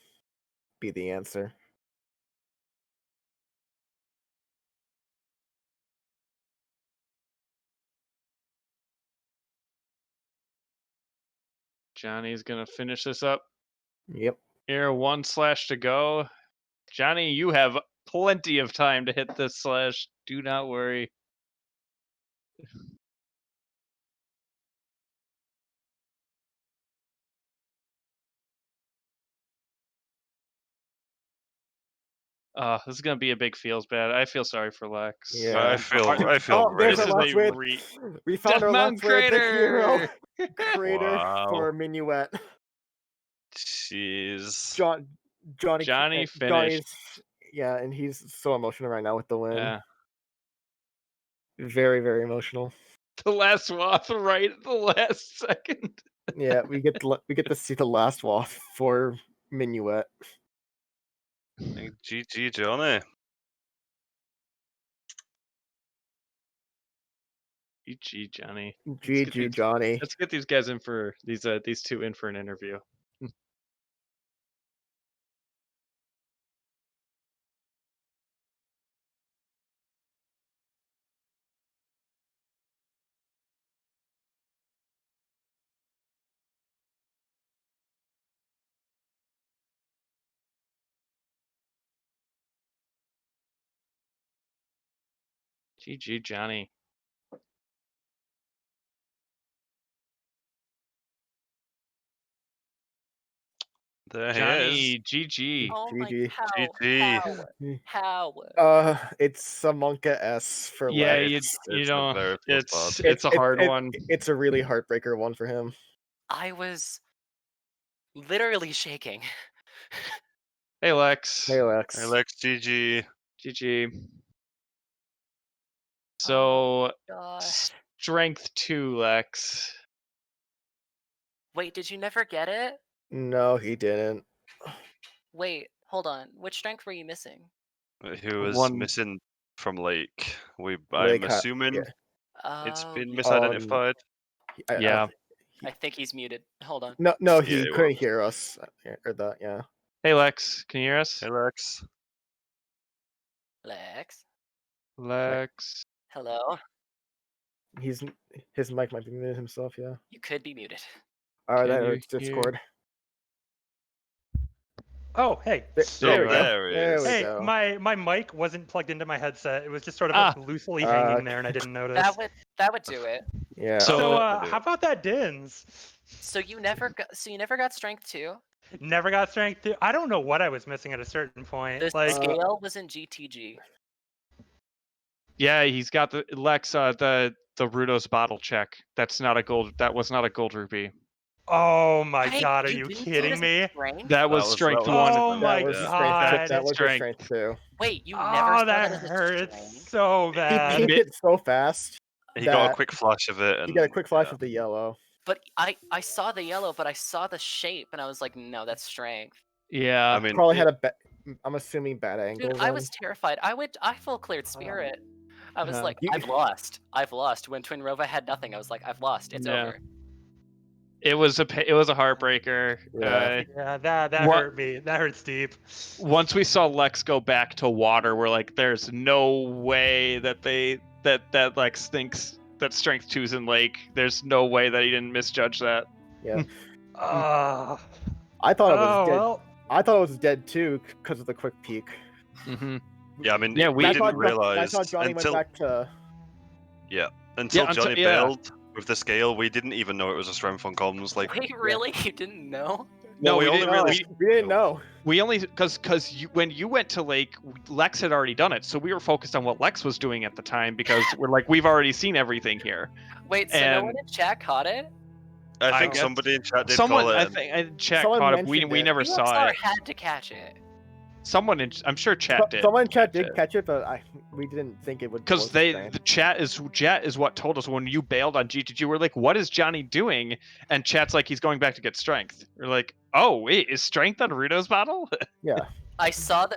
be the answer. Johnny's gonna finish this up. Yep. Here, 1 slash to go. Johnny, you have plenty of time to hit this slash. Do not worry. This is gonna be a big feels bad. I feel sorry for Lex. Yeah. I feel Oh, there's This really our is last a word. re- We found Death our Mountain last word. The hero crater Wow. for Minuet. Jeez. Johnny Johnny Johnny's finished. and he's so emotional right now with the win. Yeah. Very, very emotional. The last waff right at the last second. Yeah, we get to see the last waff for Minuet. GG, Johnny. GG, Johnny. GG, Johnny. Let's get these guys in for these two in for an interview. GG, Johnny. There he Johnny, is. GG. Oh my, GG. GG. how? It's a Monka S for Yeah, Lex. you It's know, a very feels bad. it's a hard one. It's a really heartbreaker one for him. I was literally shaking. Hey, Lex. Hey, Lex. Hey, Lex, GG. GG. Oh So, God. strength 2, Lex. Wait, did you never get it? No, he didn't. Wait, hold on. Which strength were you missing? Who was One- missing from Lake? Lake I'm assuming yeah. it's been Yeah. misidentified. Yeah. I think he's muted. Hold on. No, Yeah, he it couldn't was. hear us. Or that, yeah. Hey, Lex. Can you hear us? Hey, Lex. Lex. Lex. Hello. His mic might be muted himself, yeah. You could be muted. Alright, Can that you hurts Discord. Oh, hey. There we go. There he There is. we Hey, go. my mic wasn't plugged into my headset. It was just sort of loosely hanging there, and I didn't notice. That would do it. Yeah. So- So, I'll do how it. about that Dins? So you never got strength 2? Never got strength 2. I don't know what I was missing at a certain point. The Like, scale was in GTG. Yeah, he's got the Lex. The Rudos bottle check. That was not a gold rupee. oh my Wait, God, are you you didn't do kidding this me? strength? That was was- strength that 1. Oh my that was God. that was Strength. the strength too. Wait, you never Oh, saw that as a hurts strength? so He bad. peeked it so fast. He got a that quick flash of it, and He got a quick flash yeah. of the yellow. But I saw the yellow, but I saw the shape, and I was like, no, that's strength. Yeah. I mean, Probably had I'm assuming bad angle. Dude, I was terrified. I full cleared spirit. I was Yeah. like, I've lost. When Twin Rova had nothing, I was like, I've lost. It's Yeah. over. It was a heartbreaker. Yeah. Yeah, that What- hurt me. That hurts deep. Once we saw Lex go back to water, we're like, there's no way that that Lex thinks that strength 2's in Lake. There's no way that he didn't misjudge that. Yeah. Oh, I thought it was dead. well. I thought it was dead too because of the quick peek. Mm-hmm. yeah, I mean, Yeah, we I didn't thought realize Johnny until went back to. until until- Johnny yeah. bailed with the scale. We didn't even know it was a strength on comms. Like, Wait, really? You didn't know? No, we we only didn't. really- We didn't know. We only because when you went to Lake, Lex had already done it, so we were focused on what Lex was doing at the time because we're like, we've already seen everything here. Wait, so no one in chat caught it? I think guess- somebody in chat did Someone, call it. I and- think, chat Someone caught it. We mentioned it. never saw Star it. had to catch it. I'm sure chat did. Someone in chat did it. catch it, but we didn't think it would. Because the chat is what told us when you bailed on GTG. We're like, what is Johnny doing? And chat's like, he's going back to get strength. We're like, oh wait, is strength on Rudo's bottle? Yeah. I saw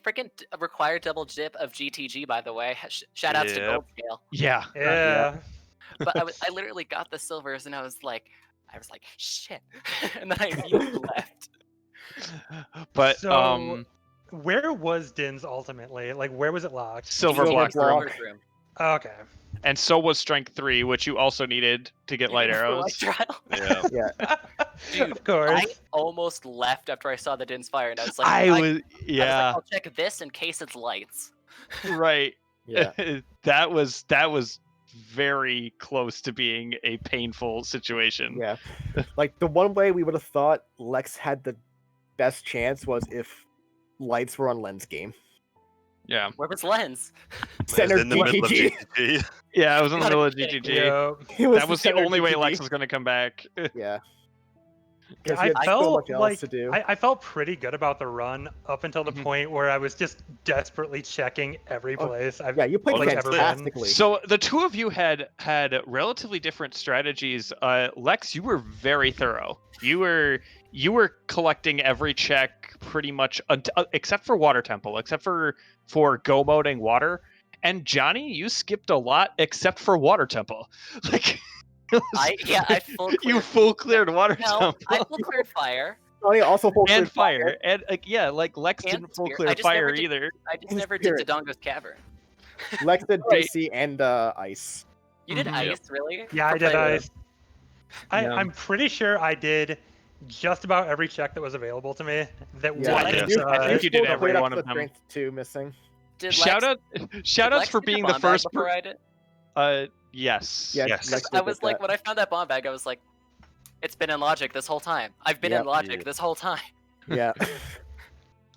freaking required double dip of GTG, by the way. Shout outs to Yep. Gold Scale. Yeah. Yeah. But I literally got the silvers, and I was like, shit. And then I immediately left. But So, where was Dins ultimately? Like, where was it locked? silver Silver block block. room. Room. Okay. And so was strength 3, which you also needed to get light For arrows. light trial. Yeah. Yeah. Dude, Of course. I almost left after I saw the Din's fire, and I was like, I was I was yeah, like, I'll check this in case it's lights. right. Yeah. that was very close to being a painful situation. Yeah. Like the one way we would have thought Lex had the best chance was if lights were on Len's game. Yeah. Where was Lens? Center in the middle of GGG. GGG. Yeah, I was in the Gotta middle of be kidding GGG. Yeah. That was the center only way GGG. Lex was going to come back. Yeah. Yeah, 'Cause he I had so much felt else like to do. I felt pretty good about the run up until the Mhm. point where I was just desperately checking every Oh, place I've Yeah, you played like, ever been. fantastically. So the two of you had relatively different strategies. Lex, you were very thorough. You were collecting every check pretty much except for Water Temple, except for go moding water. And Johnny, you skipped a lot except for Water Temple. Like I full cleared. you full cleared Water No, Temple. I full cleared fire. Johnny also full And cleared fire. And like Lex And didn't full Spirit. clear I just never fire did- either. I just And never Spirit. did Dodongo's Cavern. Lex did Right. DC and ice. You did Mhm. ice, really? Yeah, I For did player? ice. I'm pretty sure I did just about every check that was available to me. That Yeah, What? wasn't, Yes, I think you did full every cleared up one of the them. strength 2 missing. Did Shout Lex, outs Lex for get being bomb the bag first before I did? Yes. Yeah, Yes. Lex I did was get like, that. when I found that bomb bag, I was like, it's been in Logic this whole time. I've been Yep. in Logic Yeah. this whole time. Yeah.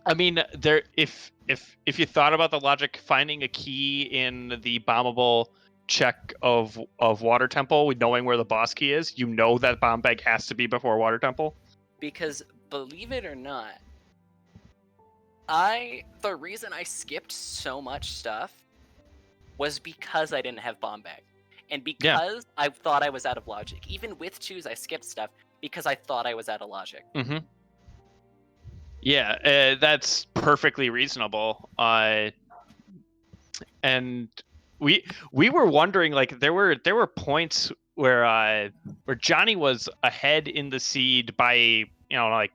I mean, there if you thought about the logic, finding a key in the bombable check of Water Temple, knowing where the boss key is, you know that bomb bag has to be before Water Temple. Because believe it or not, the reason I skipped so much stuff was because I didn't have bomb bag. And because I thought I was out of Logic. Even with choose, I skipped stuff because I thought I was out of Logic. Mm-hmm. Yeah, that's perfectly reasonable. And we were wondering, like, there were points where Johnny was ahead in the seed by like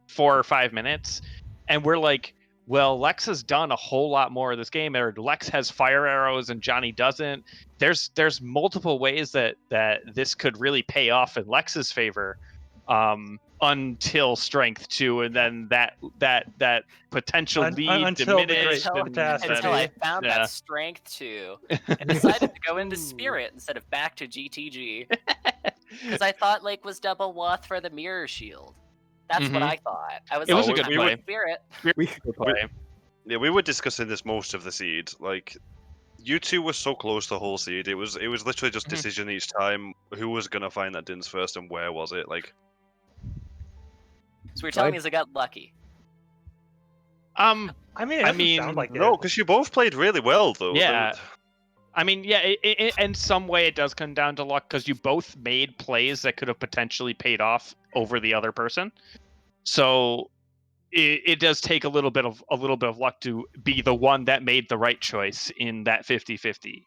4 or 5 minutes, and we're like, well, Lex has done a whole lot more of this game, or Lex has fire arrows and Johnny doesn't. There's multiple ways that this could really pay off in Lex's favor. Until strength 2, and then that potential lead until the diminished. great and catastrophe. Until I found Yeah. that strength 2 and decided to go into Spirit instead of back to GTG. Because I thought Lake was double Wath for the mirror shield. That's what Mhm. I thought. I was It was like, a good "I'm going play. Spirit. We, Yeah, we were discussing this most of the seed. Like, you two were so close the whole seed. It was literally just Mhm. decision each time who was gonna find that dins first and where was it. Like, So you're telling me I got lucky. I mean, it I doesn't mean, sound like no, it. because you both played really well though. Yeah. I mean, yeah, in some way it does come down to luck, because you both made plays that could have potentially paid off over the other person. So it does take a little bit of luck to be the one that made the right choice in that 50-50.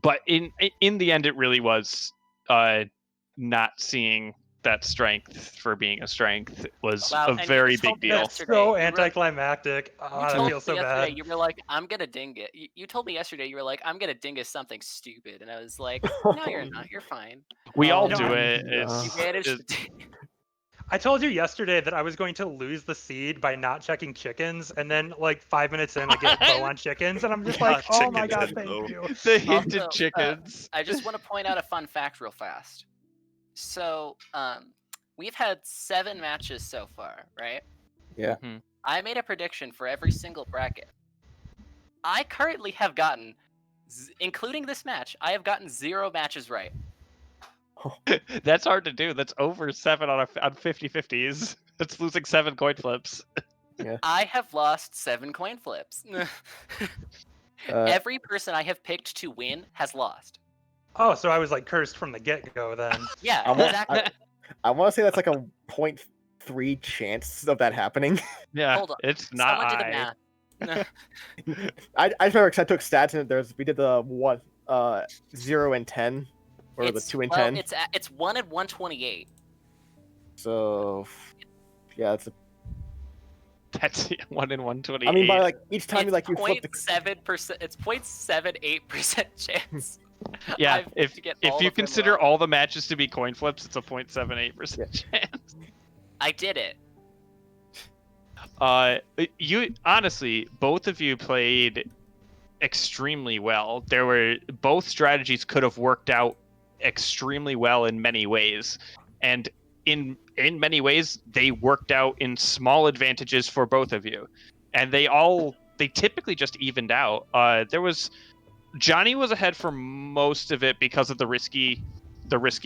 But in the end, it really was not seeing that strength for being a strength was Wow, a and you very just told big me deal. yesterday, So you were- anticlimactic. You Oh, that told feels me so yesterday, bad. you were like, I'm gonna ding it. You told me yesterday, you were like, I'm gonna dingus something stupid. And I was like, no, you're not. You're fine. We all no, do I- it. You It's, managed it's- to I told you yesterday that I was going to lose the seed by not checking chickens, and then like 5 minutes in, I get bow on chickens, and I'm just like, oh my god, Chickens, thank though. you. the hinted Also, chickens. I just want to point out a fun fact real fast. So, we've had 7 matches so far, right? Yeah. Mhm. I made a prediction for every single bracket. I currently have gotten, including this match, I have gotten 0 matches right. That's hard to do. That's over 7 on 50-50s. That's losing 7 coin flips. I have lost 7 coin flips. Every person I have picked to win has lost. Oh, so I was like cursed from the get-go then. Yeah, I want, exactly. I want to say that's like a 0.3 chance of that happening. Yeah, Hold on. it's not Someone do the high. math. I just remember because I took stats and we did the 0 and 10, or the 2 and 10. It's 1 and 128. So yeah, it's. That's 1 in 128. I mean, by like each time It's you flip the. 0.7%. It's 0.78% chance. yeah, I've if to get if all you of them consider wrong. all the matches to be coin flips, it's a 0.78% chance. I did it. You honestly, both of you played extremely well. Both strategies could have worked out extremely well in many ways, and in many ways they worked out in small advantages for both of you, and they typically just evened out. Johnny was ahead for most of it because of the risky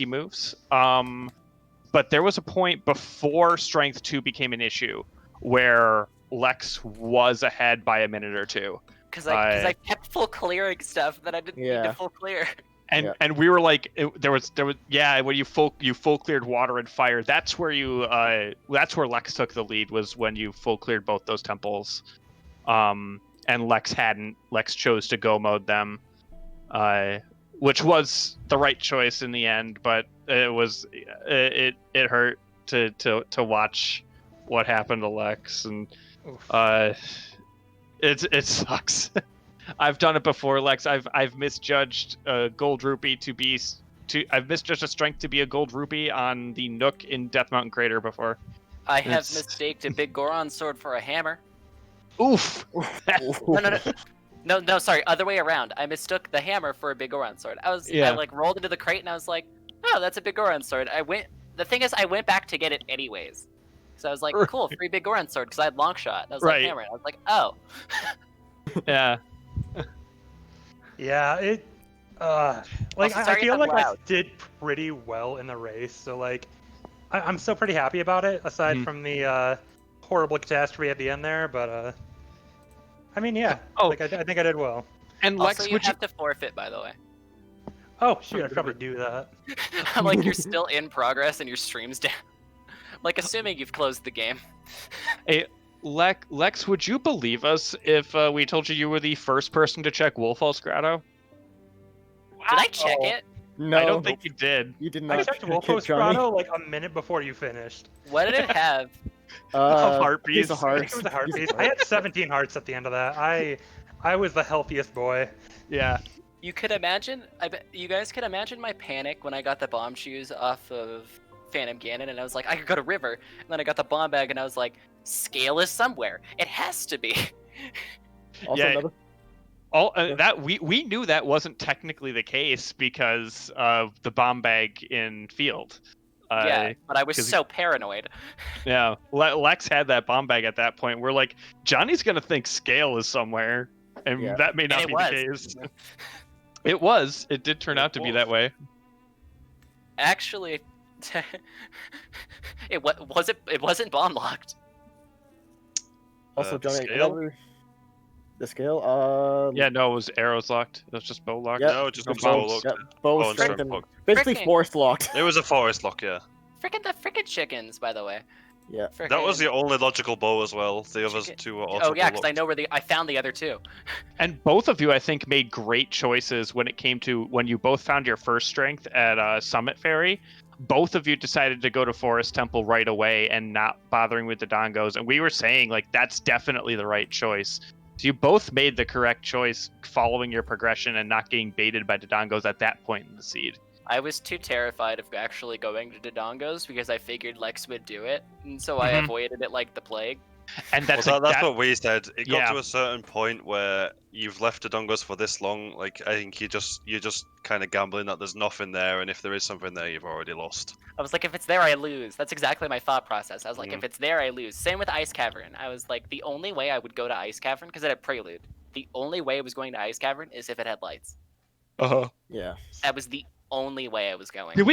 moves. But there was a point before Strength 2 became an issue where Lex was ahead by a minute or two. Because I kept full clearing stuff that I didn't need to full clear. And we were like, there was when you full cleared water and fire. That's where that's where Lex took the lead, was when you full cleared both those temples. And Lex hadn't. Lex chose to go mode them, which was the right choice in the end. But it hurt to watch what happened to Lex, and it sucks. I've done it before, Lex. I've misjudged a gold rupee I've misjudged a strength to be a gold rupee on the Nook in Death Mountain Crater before. I have mistaked a big Goron sword for a hammer. Oof. No, sorry, other way around. I mistook the hammer for a big Goron sword. I like rolled into the crate and I was like, oh, that's a big Goron sword. The thing is, I went back to get it anyways. So I was like, cool, free big Goron sword, because I had long shot. And I was like, hammer. I was like, oh. Yeah. Yeah, it. I feel like I did pretty well in the race, so like, I'm still pretty happy about it. Aside from the horrible catastrophe at the end there, but I mean, yeah. I think I did well. And Lex, also, you have to forfeit, by the way. Oh shoot, I should probably do that. I'm like, you're still in progress and your stream's down. Like, assuming you've closed the game. Hey, Lex, would you believe us if we told you were the first person to check Wolfall's Grotto? Did I check it? No. I don't think you did. You did not. I checked Wolfall's Grotto like a minute before you finished. What did it have? A heart piece. I think it was a heart piece. I had 17 hearts at the end of that. I was the healthiest boy. Yeah. You could imagine, you guys could imagine my panic when I got the bomb shoes off of Phantom Ganon, and I was like, I could go to River, and then I got the bomb bag, and I was like, Scale is somewhere. It has to be. Also that we knew that wasn't technically the case because of the bomb bag in Field. Yeah, but I was so paranoid. Yeah, Lex had that bomb bag at that point. We're like, Johnny's gonna think Scale is somewhere, and that may not be the case. It was. It did turn out to be that way. Actually, it wasn't bomb locked. Also, Johnny, the scale? Yeah, no, it was arrows locked. It was just bow locked. No, just bow locked. Bow and strength and basically forest locked. It was a forest lock, yeah. Frickin' chickens, by the way. Yeah. That was the only logical bow as well. The others two were also. Oh yeah, because I know I found the other two. And both of you, I think, made great choices when it came to when you both found your first strength at Summit Ferry. Both of you decided to go to Forest Temple right away and not bothering with the Dongos. And we were saying, like, that's definitely the right choice. So you both made the correct choice following your progression and not getting baited by Dodongos at that point in the seed. I was too terrified of actually going to Dodongos because I figured Lex would do it, and so I avoided it like the plague. And that's that's what we said. It got to a certain point where you've left Dodongos for this long. Like, I think you're just kind of gambling that there's nothing there, and if there is something there, you've already lost. I was like, if it's there, I lose. That's exactly my thought process. I was like, if it's there, I lose. Same with Ice Cavern. I was like, the only way I would go to Ice Cavern, because it had Prelude, the only way I was going to Ice Cavern is if it had lights. Yeah. That was the only way I was going. Did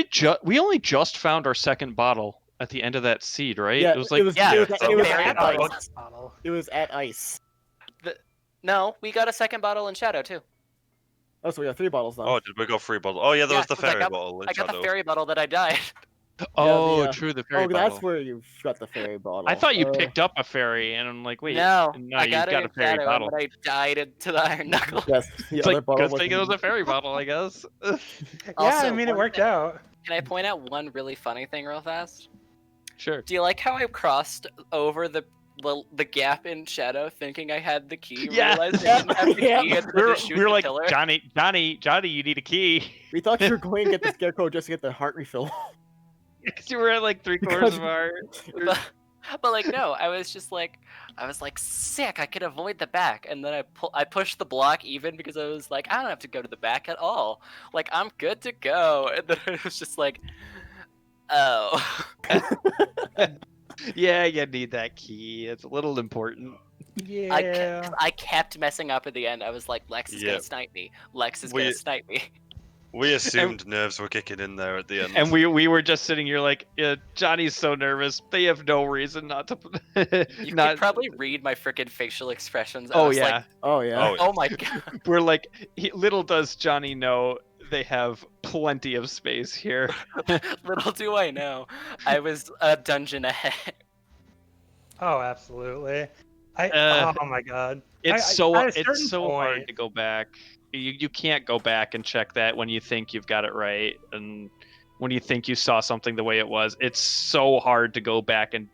we only just found our second bottle at the end of that seed, right? Yeah, it was like it was at ice. No, we got a second bottle in Shadow too. Oh, so we got 3 bottles now. Oh, did we go 3 bottles? Oh yeah, there was the fairy bottle. I got the fairy bottle that I died. Oh, true, the fairy bottle. That's where you got the fairy bottle. I thought you picked up a fairy, and I'm like, wait, no, I got a fairy bottle. But I died into the Iron Knuckle. Yes, it's like, good thing it was a fairy bottle, I guess. Yeah, I mean, it worked out. Can I point out one really funny thing real fast? Sure. Do you like how I crossed over the gap in Shadow thinking I had the key? Realized I didn't have the key and we were like, killer? Johnny, you need a key. We thought you were going to get the scarecrow just to get the heart refill. Because you were at like 3/4 of our... But like, no, I was like, sick, I could avoid the back. And then I pushed the block even because I was like, I don't have to go to the back at all. Like, I'm good to go. And then it was just like, Oh. Yeah, you need that key. It's a little important. Yeah. I kept messing up at the end. I was like, Lex is gonna Yep. snipe me. Lex is We- gonna snipe me. We assumed nerves were kicking in there at the end. And we were just sitting here like, Johnny's so nervous. They have no reason not to. You not. could probably read my freaking facial expressions. I Oh was yeah. like, Oh yeah. Oh, oh my god. We're like, little does Johnny know they have plenty of space here. Little do I know, I was a dungeon ahead. Oh, absolutely. Uh, Oh my god. It's at a it's certain so hard point- to go back. You can't go back and check that when you think you've got it right, and when you think you saw something the way it was. It's so hard to go back and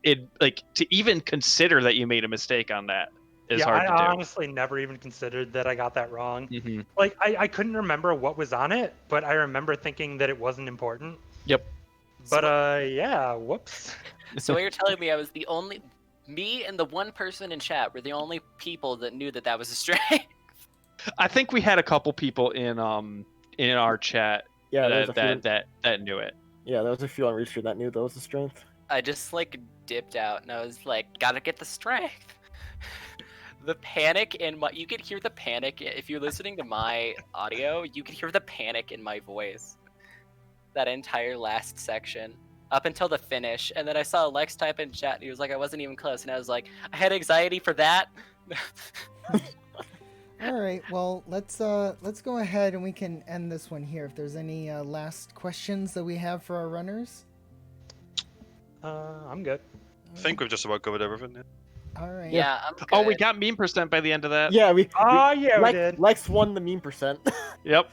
to even consider that you made a mistake on that is hard to I do. honestly never even considered that I got that wrong. Mm-hmm. Like, I couldn't remember what was on it, but I remember thinking that it wasn't important. Yep. But yeah, whoops. So what you're telling me, me and the one person in chat were the only people that knew that was a strength. I think we had a couple people in our chat Yeah, there was a few. that knew it. Yeah, there was a few on Rooster that knew that was the strength. I just like dipped out and I was like, gotta get the strength. The panic you could hear the panic if you're listening to my audio. You could hear the panic in my voice. That entire last section up until the finish, and then I saw Lex type in chat and he was like, I wasn't even close, and I was like, I had anxiety for that. All right, well, let's go ahead and we can end this one here. If there's any last questions that we have for our runners. I'm good. I think we've just about covered everything. Yeah. All right. Yeah, I'm good. Oh, we got meme % by the end of that. Yeah, we We did. Lex won the meme %. Yep.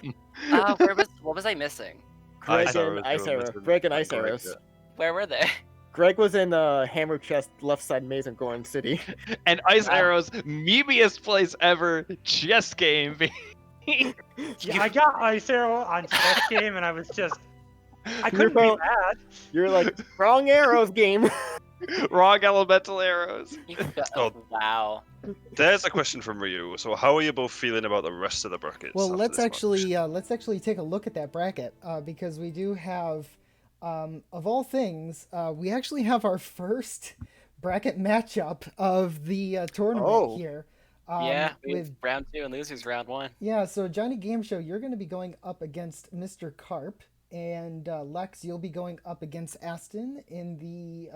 What was I missing? Greg Ice and arrows, ice they were arrow. missing. Greg and ice Greg, arrows. yeah. Where were they? Greg was in Hammer Chest left side maze in Goron City. And Ice Wow. Arrow's memeest place ever, chess game. Yeah, I got Ice Arrow on chess game, and I was just, I couldn't be probably- mad. You're like, wrong arrows game. Wrong elemental arrows. Oh. Wow. There's a question from Ryu. So, how are you both feeling about the rest of the brackets? Well, after let's this actually take a look at that bracket because we do have, of all things, we actually have our first bracket matchup of the tournament Oh. here. Yeah, we have with round 2 and losers round 1. yeah. So Johnny Game Show, you're going to be going up against Mr. Carp, and Lex, you'll be going up against Aston in the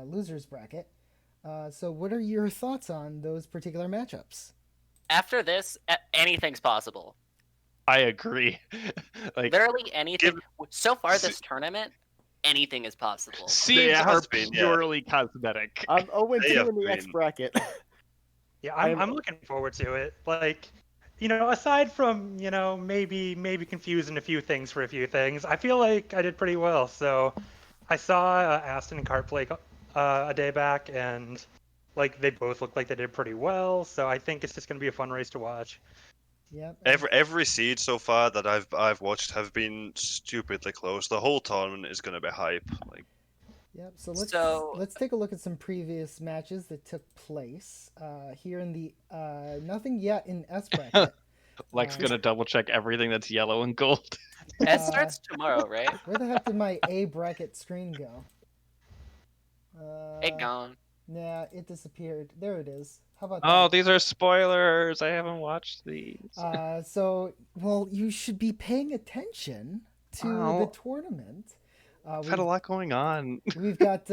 losers bracket. So, what are your thoughts on those particular matchups? After this, anything's possible. I agree. Like, Literally anything. So far this tournament, anything is possible. seeds Yeah, it are has been, yeah. purely cosmetic. I'm 0-2 They have in the X been. bracket. Yeah, I'm- I'm looking forward to it. Like, aside from, maybe confusing a few things for a few things, I feel like I did pretty well. So I saw Aston and Cart play a day back, and like they both looked like they did pretty well. So I think it's just going to be a fun race to watch. Yep. Every seed so far that I've watched have been stupidly close. The whole tournament is going to be hype. Like, Yep. So let's take a look at some previous matches that took place here in the nothing yet in S bracket. Lex gonna double check everything that's yellow and gold. It starts tomorrow, right? Where the heck did my A bracket screen go? It gone. Nah, it disappeared. There it is. How about Oh, that? these are spoilers. I haven't watched these. So, well, you should be paying attention to the Oh. tournament. I've had a lot going on. We've got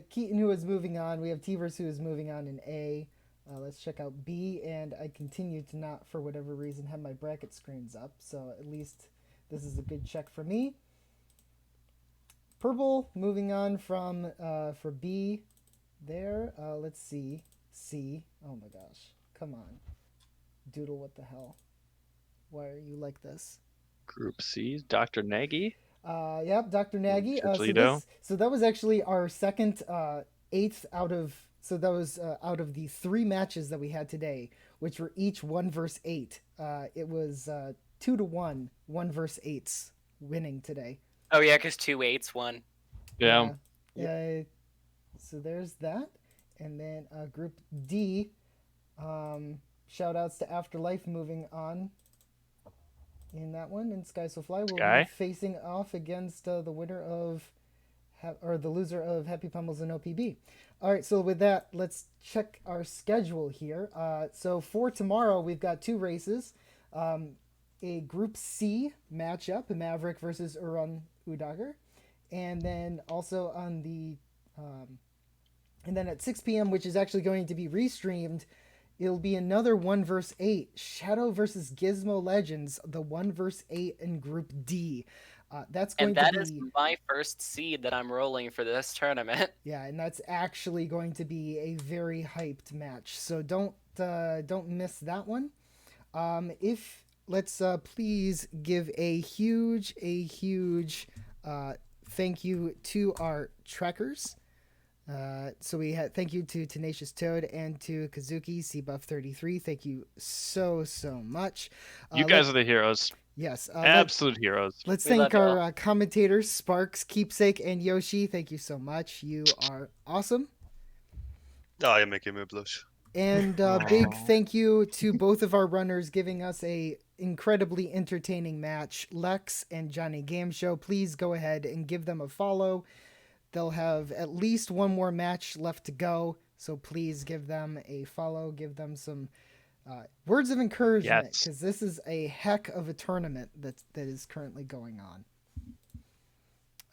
Keaton who is moving on. We have Tivers who is moving on in A. Let's check out B, and I continue to not, for whatever reason, have my bracket screens up. So at least this is a good check for me. Purple moving on from for B there. Let's see. C. Oh my gosh. Come on. Doodle, what the hell? Why are you like this? Group C, Dr. Nagy. Yep, Dr. Nagy. Chicholito. So that was actually our second eighth out of. So that was out of the 3 matches that we had today, which were each 1 versus 8. It was 2-1, 1 versus 8s winning today. Oh yeah, because 2 8s won. Yeah. Yeah. So there's that, and then Group D. Shout outs to Afterlife moving on. in that one, and Sky So Fly will Sky? be facing off against the winner of, or the loser of Happy Pummels and OPB. All right, so with that, let's check our schedule here. So for tomorrow, we've got 2 races. A Group C matchup, Maverick versus Urun Udagir. And then also on the, and then at 6 p.m., which is actually going to be restreamed, it'll be another 1 vs 8, Shadow versus Gizmo Legends, the 1 vs 8 in Group D. That's going and that to be... is my first seed that I'm rolling for this tournament. Yeah, and that's actually going to be a very hyped match. So don't miss that one. If let's please give a huge thank you to our trekkers. So we had thank you to Tenacious Toad and to Kazuki CBuff33. Thank you so much. You guys are the heroes. Yes, Absolute heroes. Let's We thank love our commentators, Sparks, Keepsake, and Yoshi. Thank you so much. You are awesome. Oh, you're making me blush. And big thank you to both of our runners giving us a incredibly entertaining match, Lex and Johnny Game Show. Please go ahead and give them a follow. They'll have at least one more match left to go, so please give them a follow. Give them some words of encouragement, because this is a heck of a tournament that is currently going on.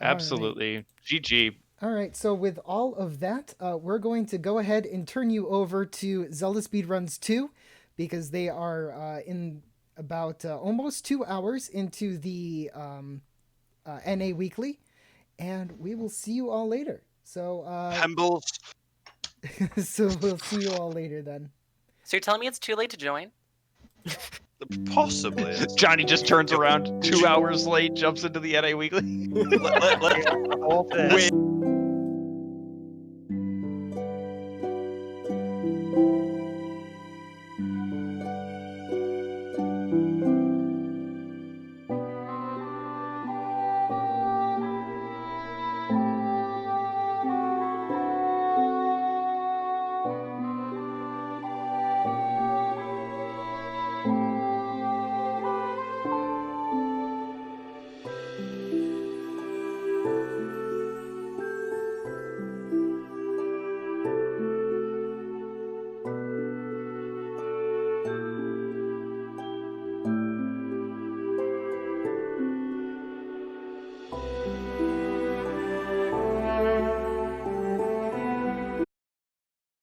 Absolutely. Right. GG. All right, so with all of that, we're going to go ahead and turn you over to Zelda Speedruns 2, because they are in about almost 2 hours into the NA Weekly, and we will see you all later. So, Hembles. So we'll see you all later then. So you're telling me it's too late to join? Possibly. Johnny just turns around 2 hours late, jumps into the NA Weekly. All this.